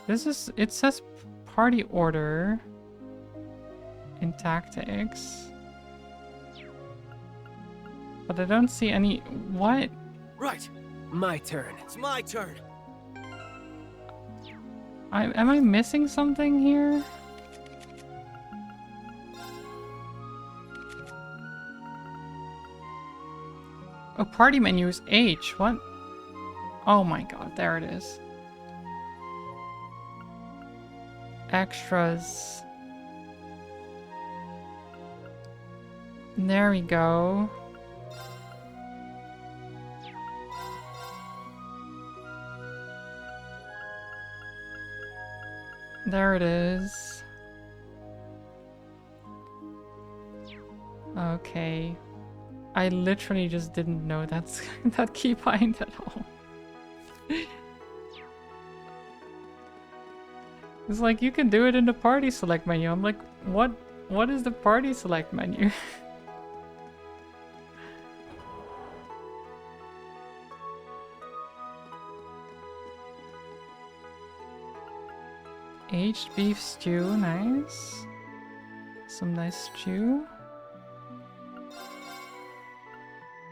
This is, it says party order in tactics. But I don't see any, what? Right, my turn. It's my turn. Am I missing something here? Oh, party menu is H. What? Oh my god, there it is. Extras. There we go. There it is. Okay. I literally just didn't know that's that keybind at all. It's like you can do it in the party select menu. I'm like, what is the party select menu? Aged beef stew, nice. Some nice stew.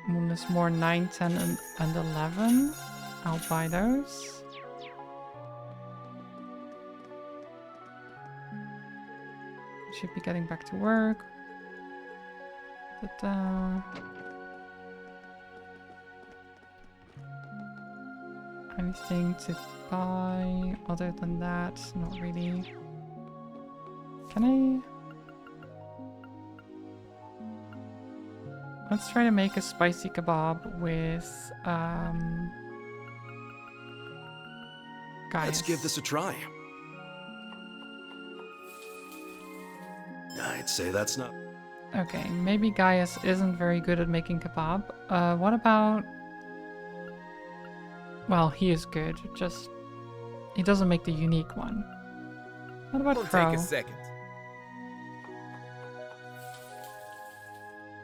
Moonless more 9, 10, and 11. I'll buy those. Should be getting back to work. Ta-da. Anything to buy other than that? Not really. Can I? Let's try to make a spicy kebab with guys. Let's give this a try. I'd say that's not... Okay, maybe Gaius isn't very good at making kebab. What about... Well, he is good, just... He doesn't make the unique one. What about Crow? Take a second.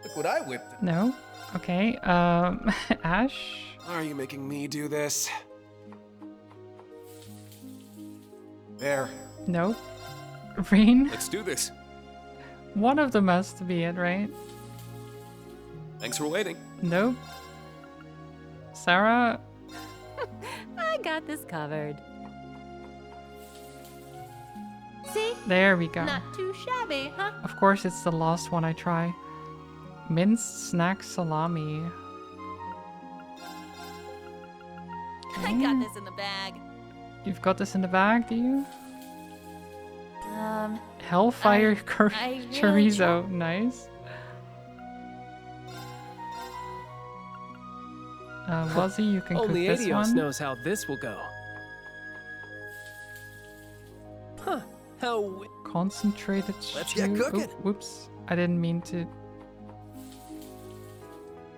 Look what I whipped up. No? Okay, Ash? Are you making me do this? There. Nope. Reen? Let's do this. One of them has to be it, right? Thanks for waiting. Nope. Sarah? I got this covered. See? There we go. Not too shabby, huh? Of course, it's the last one I try. Minced snack salami. I got this in the bag. You've got this in the bag, do you? Um, Hellfire I really chorizo. Nice. Wuzzy, you can cook Only this Adios one. knows how this will go. Huh. How... Concentrated Let's stew. get cooking. Oh, whoops. I didn't mean to.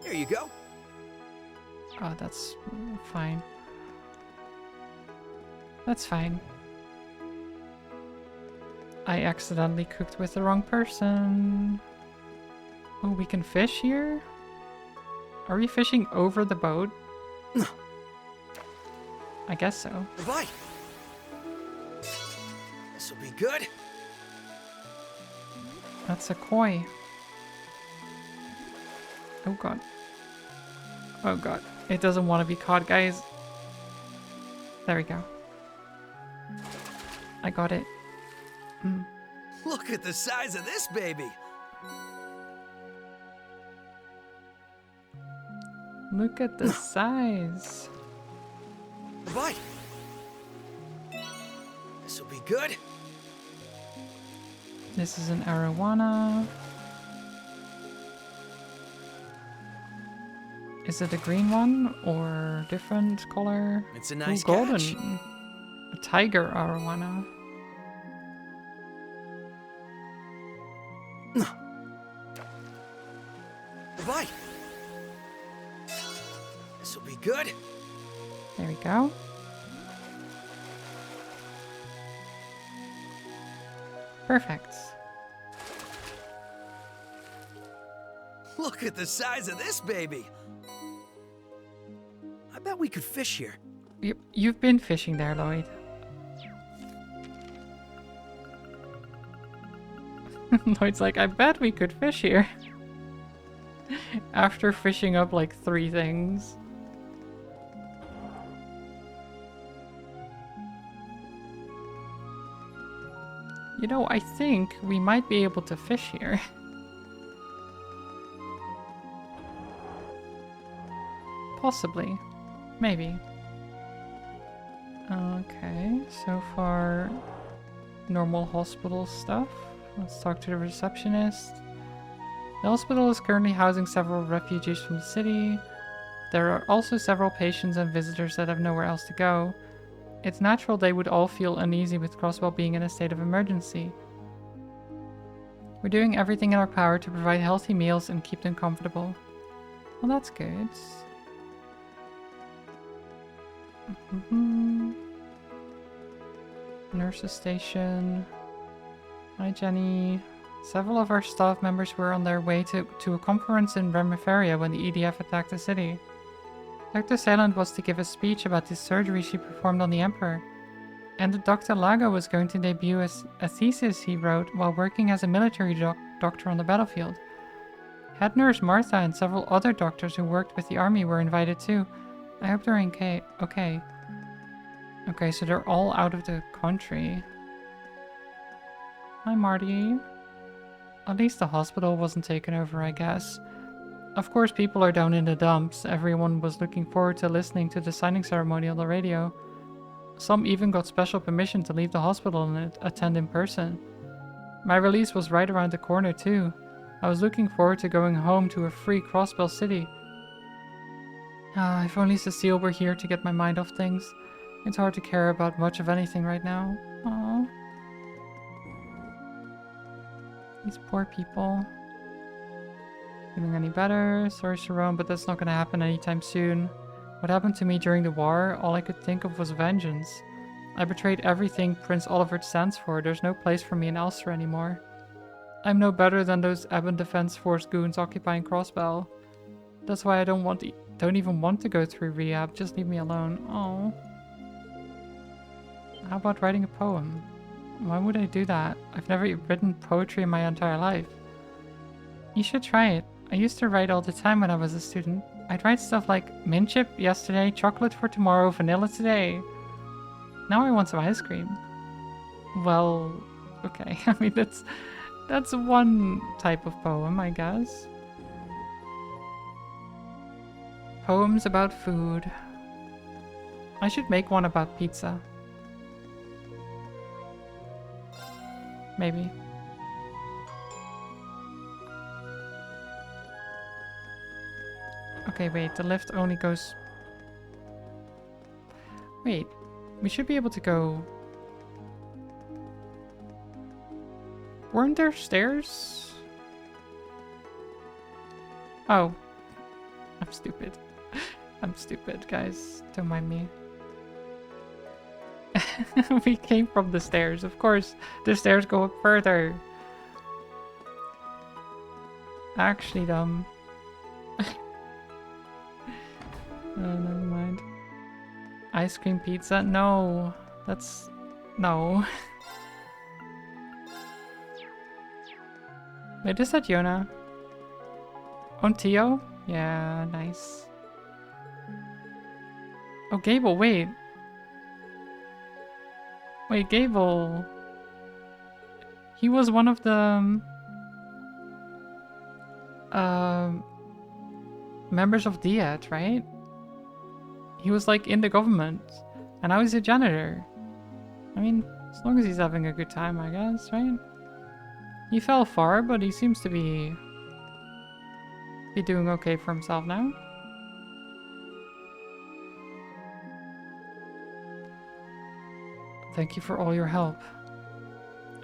Here you go. Oh, that's fine. That's fine. I accidentally cooked with the wrong person. Oh, we can fish here? Are we fishing over the boat? I guess so. Bye. This'll be good. That's a koi. Oh god. Oh god. It doesn't want to be caught, guys. There we go. I got it. Mm. Look at the size of this baby. Look at the size. Bye. This'll be good. This is an arowana. Is it a green one or different color? It's a nice Ooh, golden. catch. A tiger arowana. Bye. This'll be good. There we go. Perfect. Look at the size of this baby. I bet we could fish here. You've been fishing there, Lloyd. Lloyd's like, I bet we could fish here. After fishing up like 3 things. You know, I think we might be able to fish here. Possibly. Maybe. Okay, so far normal hospital stuff. Let's talk to the receptionist. The hospital is currently housing several refugees from the city. There are also several patients and visitors that have nowhere else to go. It's natural they would all feel uneasy with Crosswell being in a state of emergency. We're doing everything in our power to provide healthy meals and keep them comfortable. Well, that's good. Nurses station. Hi, Jenny. Several of our staff members were on their way to a conference in Reverie when the EDF attacked the city. Dr. Sayland was to give a speech about the surgery she performed on the Emperor. And Dr. Lago was going to debut a thesis he wrote while working as a military doctor on the battlefield. Head nurse Martha and several other doctors who worked with the army were invited too. I hope they're okay. Okay, so they're all out of the country. Hi, Marty. At least the hospital wasn't taken over, I guess. Of course, people are down in the dumps. Everyone was looking forward to listening to the signing ceremony on the radio. Some even got special permission to leave the hospital and attend in person. My release was right around the corner, too. I was looking forward to going home to a free Crossbell city. If only Cecile were here to get my mind off things. It's hard to care about much of anything right now. Aww. These poor people. Feeling any better? Sorry, Sharon, but that's not gonna happen anytime soon. What happened to me during the war, all I could think of was vengeance. I betrayed everything Prince Oliver stands for. There's no place for me in Ulster anymore. I'm no better than those Ebon Defense Force goons occupying Crossbell. That's why I don't even want to go through rehab. Just leave me alone. Oh. How about writing a poem? Why would I do that? I've never written poetry in my entire life. You should try it. I used to write all the time when I was a student. I'd write stuff like mint chip yesterday, chocolate for tomorrow, vanilla today. Now I want some ice cream. Well, okay. I mean, that's one type of poem, I guess. Poems about food. I should make one about pizza. Maybe. Okay, wait, the lift only goes... Wait, we should be able to go... Weren't there stairs? Oh. I'm stupid. I'm stupid, guys. Don't mind me. We came from the stairs. Of course, the stairs go up further. Actually, dumb. Never mind. Ice cream pizza? No. That's... No. Wait, is that Yona? On Tio? Yeah, nice. Oh, Gable, wait. Wait, Gable. He was one of the... members of Diet, right? He was like in the government. And now he's a janitor. I mean, as long as he's having a good time, I guess, right? He fell far, but he seems to be doing okay for himself now. Thank you for all your help.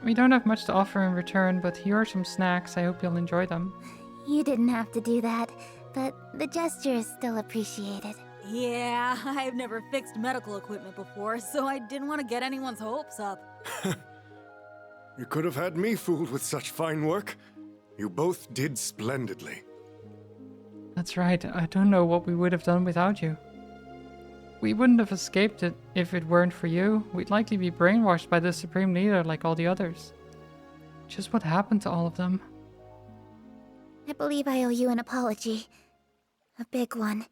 We don't have much to offer in return, but here are some snacks. I hope you'll enjoy them. You didn't have to do that, but the gesture is still appreciated. Yeah, I've never fixed medical equipment before, so I didn't want to get anyone's hopes up. You could have had me fooled with such fine work. You both did splendidly. That's right. I don't know what we would have done without you. We wouldn't have escaped it if it weren't for you. We'd likely be brainwashed by the Supreme Leader like all the others. Just what happened to all of them? I believe I owe you an apology. A big one.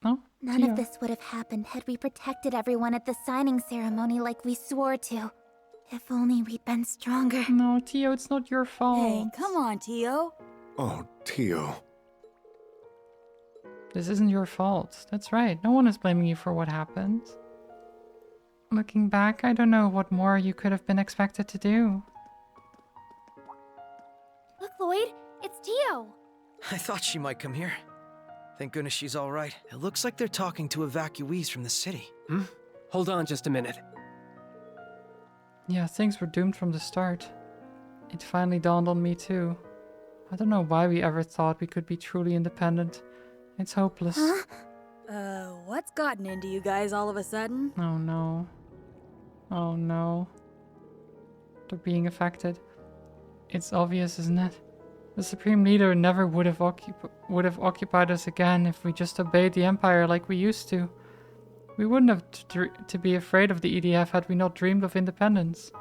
Oh, None of this would have happened had we protected everyone at the signing ceremony like we swore to. If only we'd been stronger. No, Tio, it's not your fault. Hey, come on, Tio. Oh, Tio. This isn't your fault. That's right. No one is blaming you for what happened. Looking back, I don't know what more you could have been expected to do. Look, Lloyd, it's Tio. I thought she might come here. Thank goodness she's all right. It looks like they're talking to evacuees from the city. Hold on just a minute. Yeah, things were doomed from the start. It finally dawned on me too. I don't know why we ever thought we could be truly independent. It's hopeless. What's gotten into you guys all of a sudden? Oh no. Oh no. They're being affected. It's obvious, isn't it? The Supreme Leader never would have occupied us again if we just obeyed the Empire like we used to. We wouldn't have to be afraid of the EDF had we not dreamed of independence.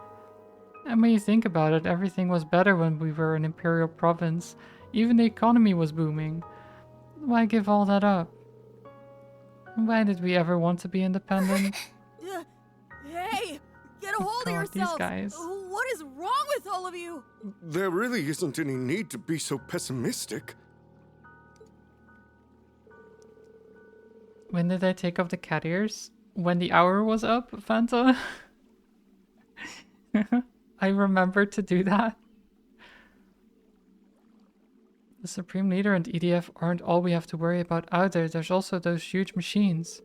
And when you think about it, everything was better when we were an imperial province. Even the economy was booming. Why give all that up? Why did we ever want to be independent? Hey, get a hold of yourselves. These guys. What is wrong with all of you? There really isn't any need to be so pessimistic. When did I take off the cat ears? When the hour was up, Fanta? I remembered to do that. The Supreme Leader and EDF aren't all we have to worry about either. There's also those huge machines.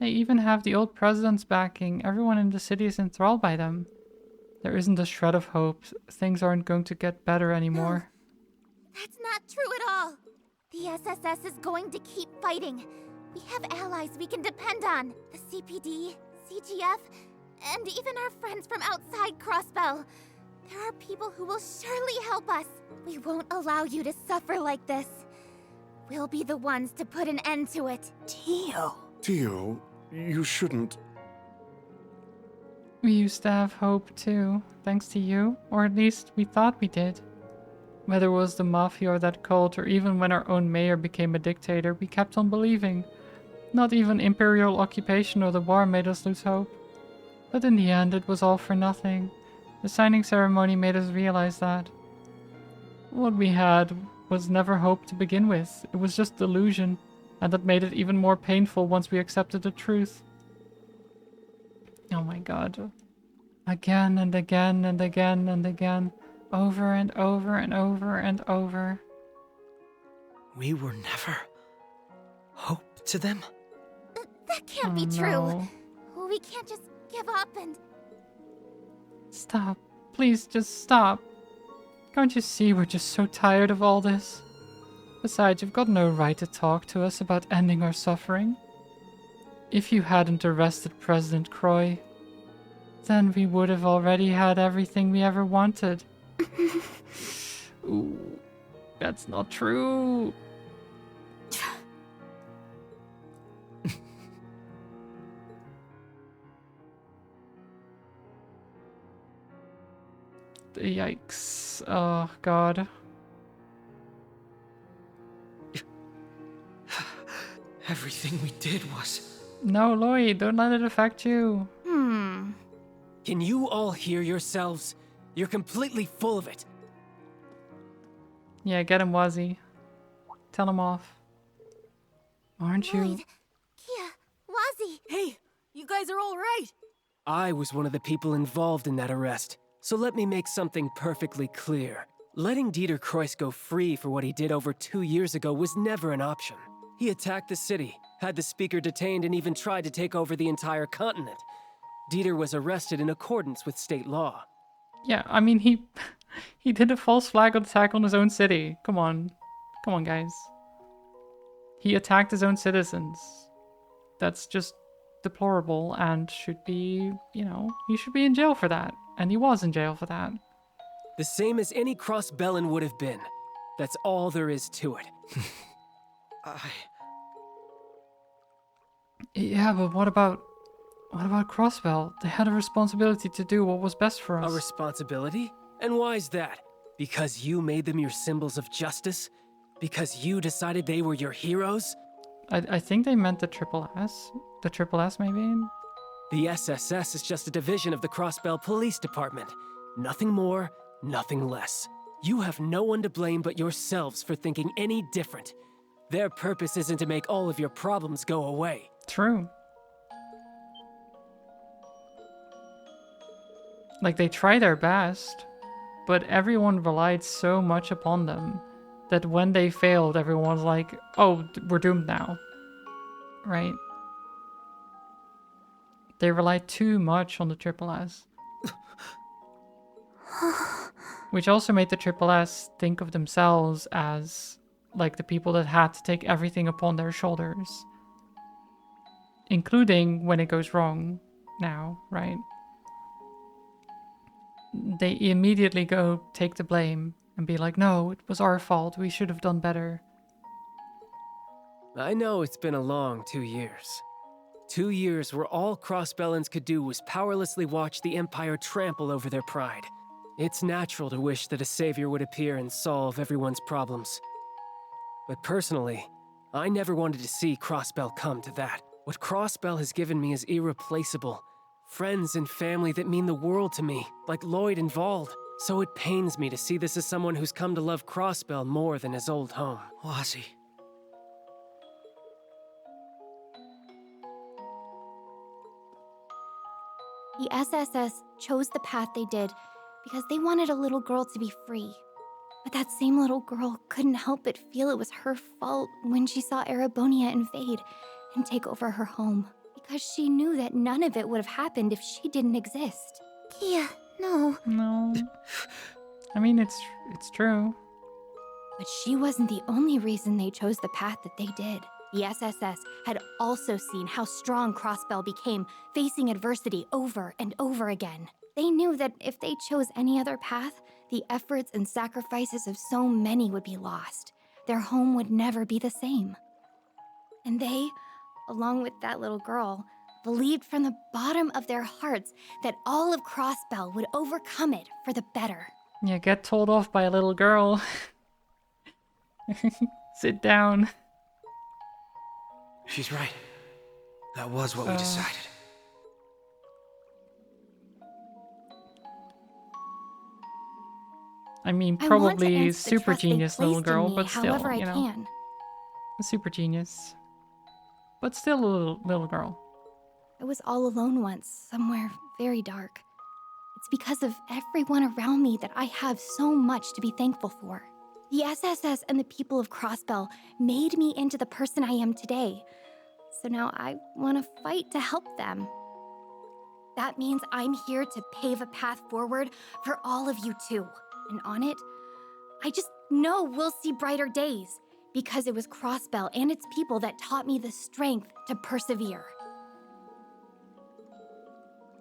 They even have the old president's backing. Everyone in the city is enthralled by them. There isn't a shred of hope. Things aren't going to get better anymore. That's not true at all. The SSS is going to keep fighting. We have allies we can depend on. The CPD, CGF, and even our friends from outside Crossbell. There are people who will surely help us. We won't allow you to suffer like this. We'll be the ones to put an end to it. Tio. Tio, you shouldn't. We used to have hope too, thanks to you. Or at least we thought we did. Whether it was the Mafia or that cult, or even when our own mayor became a dictator, we kept on believing. Not even imperial occupation or the war made us lose hope. But in the end, it was all for nothing. The signing ceremony made us realize that. What we had was never hope to begin with. It was just delusion, and that made it even more painful once we accepted the truth. Oh my god. Again and again and again and again. Over and over and over and over. We were never hope to them? That can't be no. true. We can't just give up and... Stop. Please, just stop. Can't you see we're just so tired of all this? Besides, you've got no right to talk to us about ending our suffering. If you hadn't arrested President Croy, then we would have already had everything we ever wanted. Ooh, that's not true. Yikes. Oh, God. Everything we did was... No, Lloyd, don't let it affect you. Can you all hear yourselves? You're completely full of it. Yeah, get him, Wazzy. Tell him off. Aren't you? Lloyd, Kia, Wazzy. Hey, you guys are all right. I was one of the people involved in that arrest, so let me make something perfectly clear. Letting Dieter Kreuss go free for what he did over 2 years ago was never an option. He attacked the city, had the speaker detained, and even tried to take over the entire continent. Dieter was arrested in accordance with state law. Yeah, I mean, he did a false flag attack on his own city. Come on. Come on, guys. He attacked his own citizens. That's just deplorable and should be, you know, he should be in jail for that. And he was in jail for that. The same as any Crossbellin would have been. That's all there is to it. Yeah, but what about Crossbell? They had a responsibility to do what was best for us. A responsibility? And why's that? Because you made them your symbols of justice? Because you decided they were your heroes? I think they meant the Triple S. The Triple S, maybe? The SSS is just a division of the Crossbell Police Department. Nothing more, nothing less. You have no one to blame but yourselves for thinking any different. Their purpose isn't to make all of your problems go away. True. Like, they try their best, but everyone relied so much upon them that when they failed, everyone's like, oh, we're doomed now. Right? They relied too much on the Triple S. Which also made the Triple S think of themselves as, like, the people that had to take everything upon their shoulders. Including when it goes wrong now, right? They immediately go take the blame and be like, no, it was our fault, we should have done better. I know it's been a long 2 years. 2 years where all Crossbellins could do was powerlessly watch the Empire trample over their pride. It's natural to wish that a savior would appear and solve everyone's problems. But personally, I never wanted to see Crossbell come to that. What Crossbell has given me is irreplaceable. Friends and family that mean the world to me, like Lloyd and Vald. So it pains me to see this as someone who's come to love Crossbell more than his old home. Wazzy. The SSS chose the path they did because they wanted a little girl to be free. But that same little girl couldn't help but feel it was her fault when she saw Erebonia invade and take over her home. Because she knew that none of it would have happened if she didn't exist. Kia, no. No. I mean, it's true. But she wasn't the only reason they chose the path that they did. The SSS had also seen how strong Crossbell became, facing adversity over and over again. They knew that if they chose any other path, the efforts and sacrifices of so many would be lost. Their home would never be the same. And they, along with that little girl, believed from the bottom of their hearts that all of Crossbell would overcome it for the better. Yeah, get told off by a little girl. Sit down. She's right. That was what we decided. I mean, I want to probably answer the super trust they genius little placed in girl, me but still, however I you know. can. A super genius. But still a little girl. I was all alone once, somewhere very dark. It's because of everyone around me that I have so much to be thankful for. The SSS and the people of Crossbell made me into the person I am today. So now I want to fight to help them. That means I'm here to pave a path forward for all of you too. And on it, I just know we'll see brighter days, because it was Crossbell and its people that taught me the strength to persevere.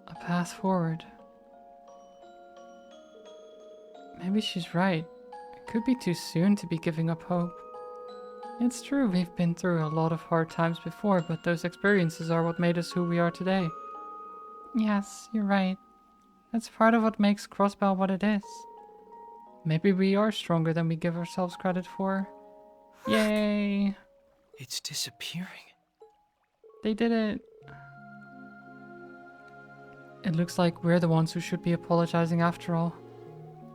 A path forward. Maybe she's right. It could be too soon to be giving up hope. It's true, we've been through a lot of hard times before, but those experiences are what made us who we are today. Yes, you're right. That's part of what makes Crossbell what it is. Maybe we are stronger than we give ourselves credit for. Yay! It's disappearing. They did it. It looks like we're the ones who should be apologizing after all.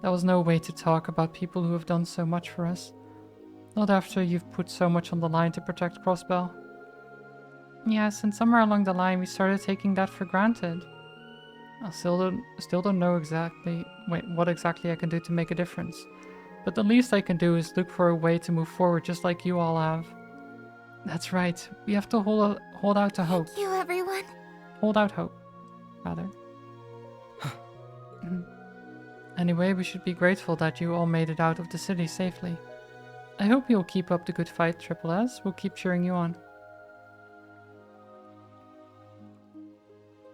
That was no way to talk about people who have done so much for us. Not after you've put so much on the line to protect Crossbell. Yes, and somewhere along the line we started taking that for granted. I still don't know what exactly I can do to make a difference. But the least I can do is look for a way to move forward just like you all have. That's right. We have to hold out to hope. Thank you, everyone. Hold out hope, rather. Anyway, we should be grateful that you all made it out of the city safely. I hope you'll keep up the good fight, Triple S. We'll keep cheering you on.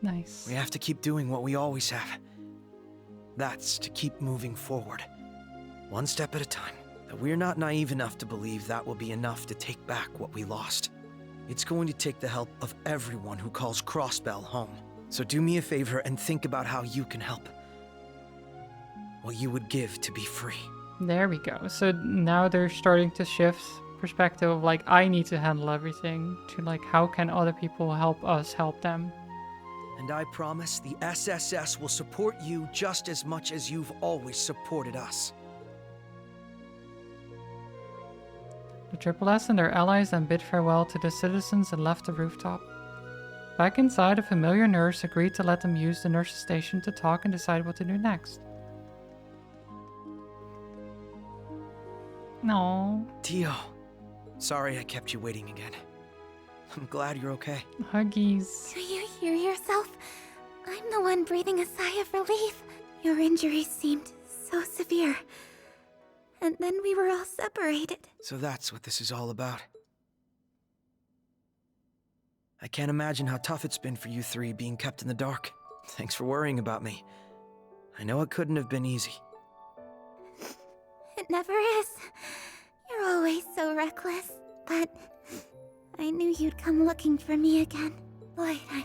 Nice. We have to keep doing what we always have. That's to keep moving forward. One step at a time. But we're not naive enough to believe that will be enough to take back what we lost. It's going to take the help of everyone who calls Crossbell home. So do me a favor and think about how you can help. What you would give to be free. There we go. So now they're starting to shift perspective of like, I need to handle everything, to like, how can other people help us help them? And I promise the SSS will support you just as much as you've always supported us. The Triple S and their allies then bid farewell to the citizens and left the rooftop. Back inside, a familiar nurse agreed to let them use the nurse's station to talk and decide what to do next. No. Tio, sorry I kept you waiting again. I'm glad you're okay. Huggies. Do you hear yourself? I'm the one breathing a sigh of relief. Your injuries seemed so severe. And then we were all separated. So that's what this is all about. I can't imagine how tough it's been for you three being kept in the dark. Thanks for worrying about me. I know it couldn't have been easy. It never is. You're always so reckless. But I knew you'd come looking for me again. Boy, I'm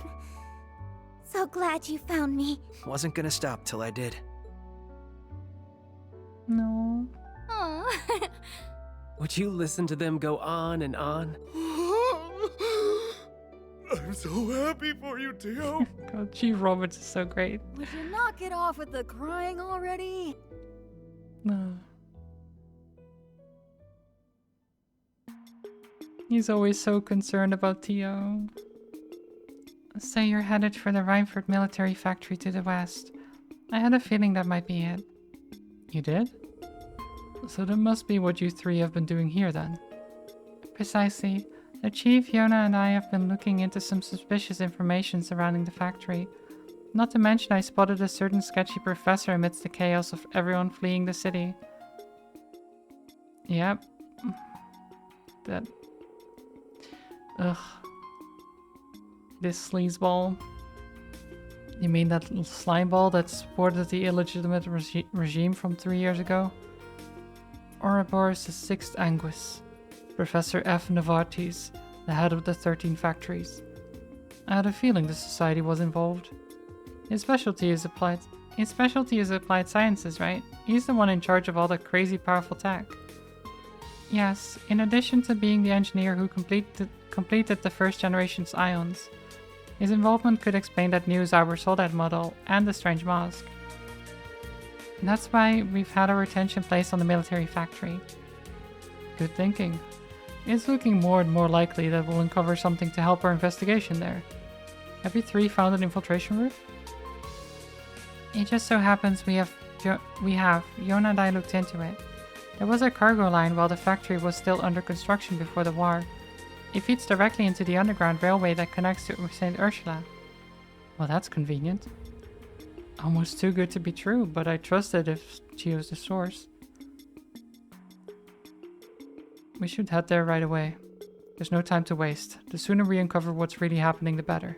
so glad you found me. Wasn't gonna stop till I did. No. Aww. Would you listen to them go on and on? I'm so happy for you, Tio. God, Chief Roberts is so great. Would you not get off with the crying already? No. He's always so concerned about Tio. Say you're headed for the Reinford military factory to the west. I had a feeling that might be it. You did? So that must be what you three have been doing here then. Precisely. The Chief, Yona, and I have been looking into some suspicious information surrounding the factory. Not to mention I spotted a certain sketchy professor amidst the chaos of everyone fleeing the city. Yep. That... Ugh. This sleazeball. You mean that little slime ball that supported the illegitimate regime from 3 years ago? Ouroboros the Sixth Anguis. Professor F. Novartis, the head of the 13 factories. I had a feeling the society was involved. His specialty is applied sciences, right? He's the one in charge of all the crazy powerful tech. Yes, in addition to being the engineer who completed the first generation's ions. His involvement could explain that new Zyber Soldat model and the strange mask. And that's why we've had our attention placed on the military factory. Good thinking. It's looking more and more likely that we'll uncover something to help our investigation there. Have you three found an infiltration route? It just so happens we have. Yona and I looked into it. There was a cargo line while the factory was still under construction before the war. It feeds directly into the underground railway that connects to St. Ursula. Well, that's convenient. Almost too good to be true, but I trust it if she was the source. We should head there right away. There's no time to waste. The sooner we uncover what's really happening, the better.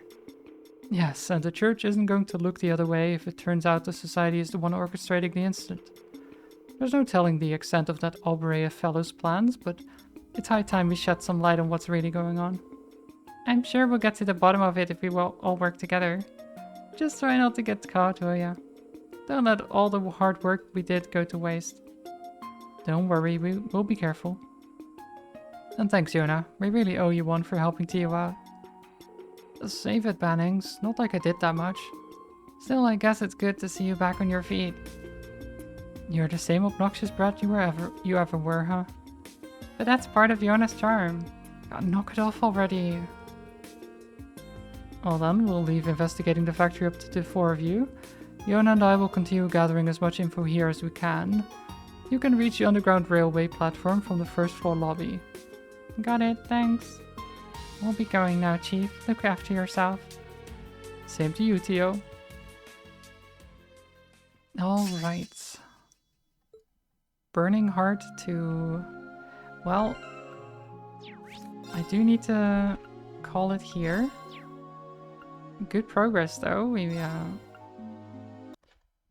Yes, and the church isn't going to look the other way if it turns out the society is the one orchestrating the incident. There's no telling the extent of that Aubrey fellow's plans, but it's high time we shed some light on what's really going on. I'm sure we'll get to the bottom of it if we will all work together. Just try not to get caught, will ya? Don't let all the hard work we did go to waste. Don't worry, we'll be careful. And thanks, Yona. We really owe you one for helping Tio out. Save it, Bannings. Not like I did that much. Still, I guess it's good to see you back on your feet. You're the same obnoxious brat you ever were, huh? But that's part of Yona's charm. God, knock it off already. Well then, we'll leave investigating the factory up to the four of you. Yona and I will continue gathering as much info here as we can. You can reach the underground railway platform from the first floor lobby. Got it, thanks. We'll be going now, Chief. Look after yourself. Same to you, Tio. Alright. Burning heart to... Well, I do need to call it here. Good progress, though. We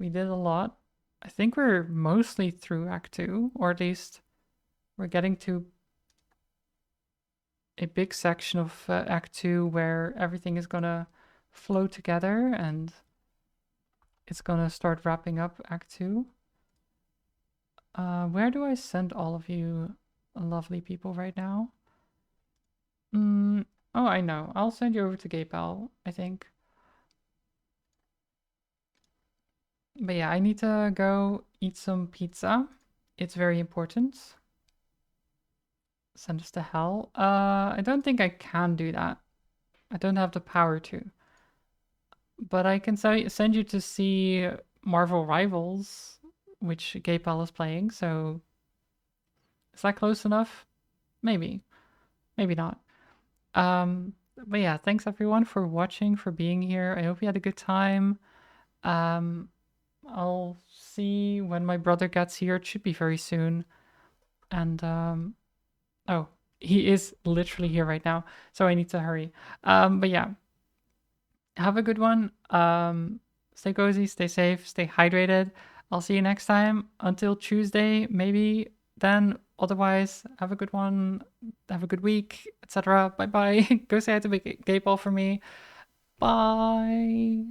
did a lot. I think we're mostly through Act 2, or at least we're getting to a big section of Act 2 where everything is gonna flow together and it's gonna start wrapping up Act 2. Where do I send all of you lovely people right now? Oh, I know. I'll send you over to Gapel, I think. But yeah, I need to go eat some pizza. It's very important. Send us to hell. I don't think I can do that. I don't have the power to. But I can send you to see Marvel Rivals, which Gapel is playing, so... Is that close enough? Maybe. Maybe not. But yeah, thanks everyone for watching, for being here. I hope you had a good time. I'll see when my brother gets here. It should be very soon. And, oh, he is literally here right now, so I need to hurry. But yeah, have a good one. Stay cozy, stay safe, stay hydrated. I'll see you next time. Until Tuesday, maybe then. Otherwise, have a good one. Have a good week, etc. Bye bye. Go say hi to Big Gay Ball for me. Bye.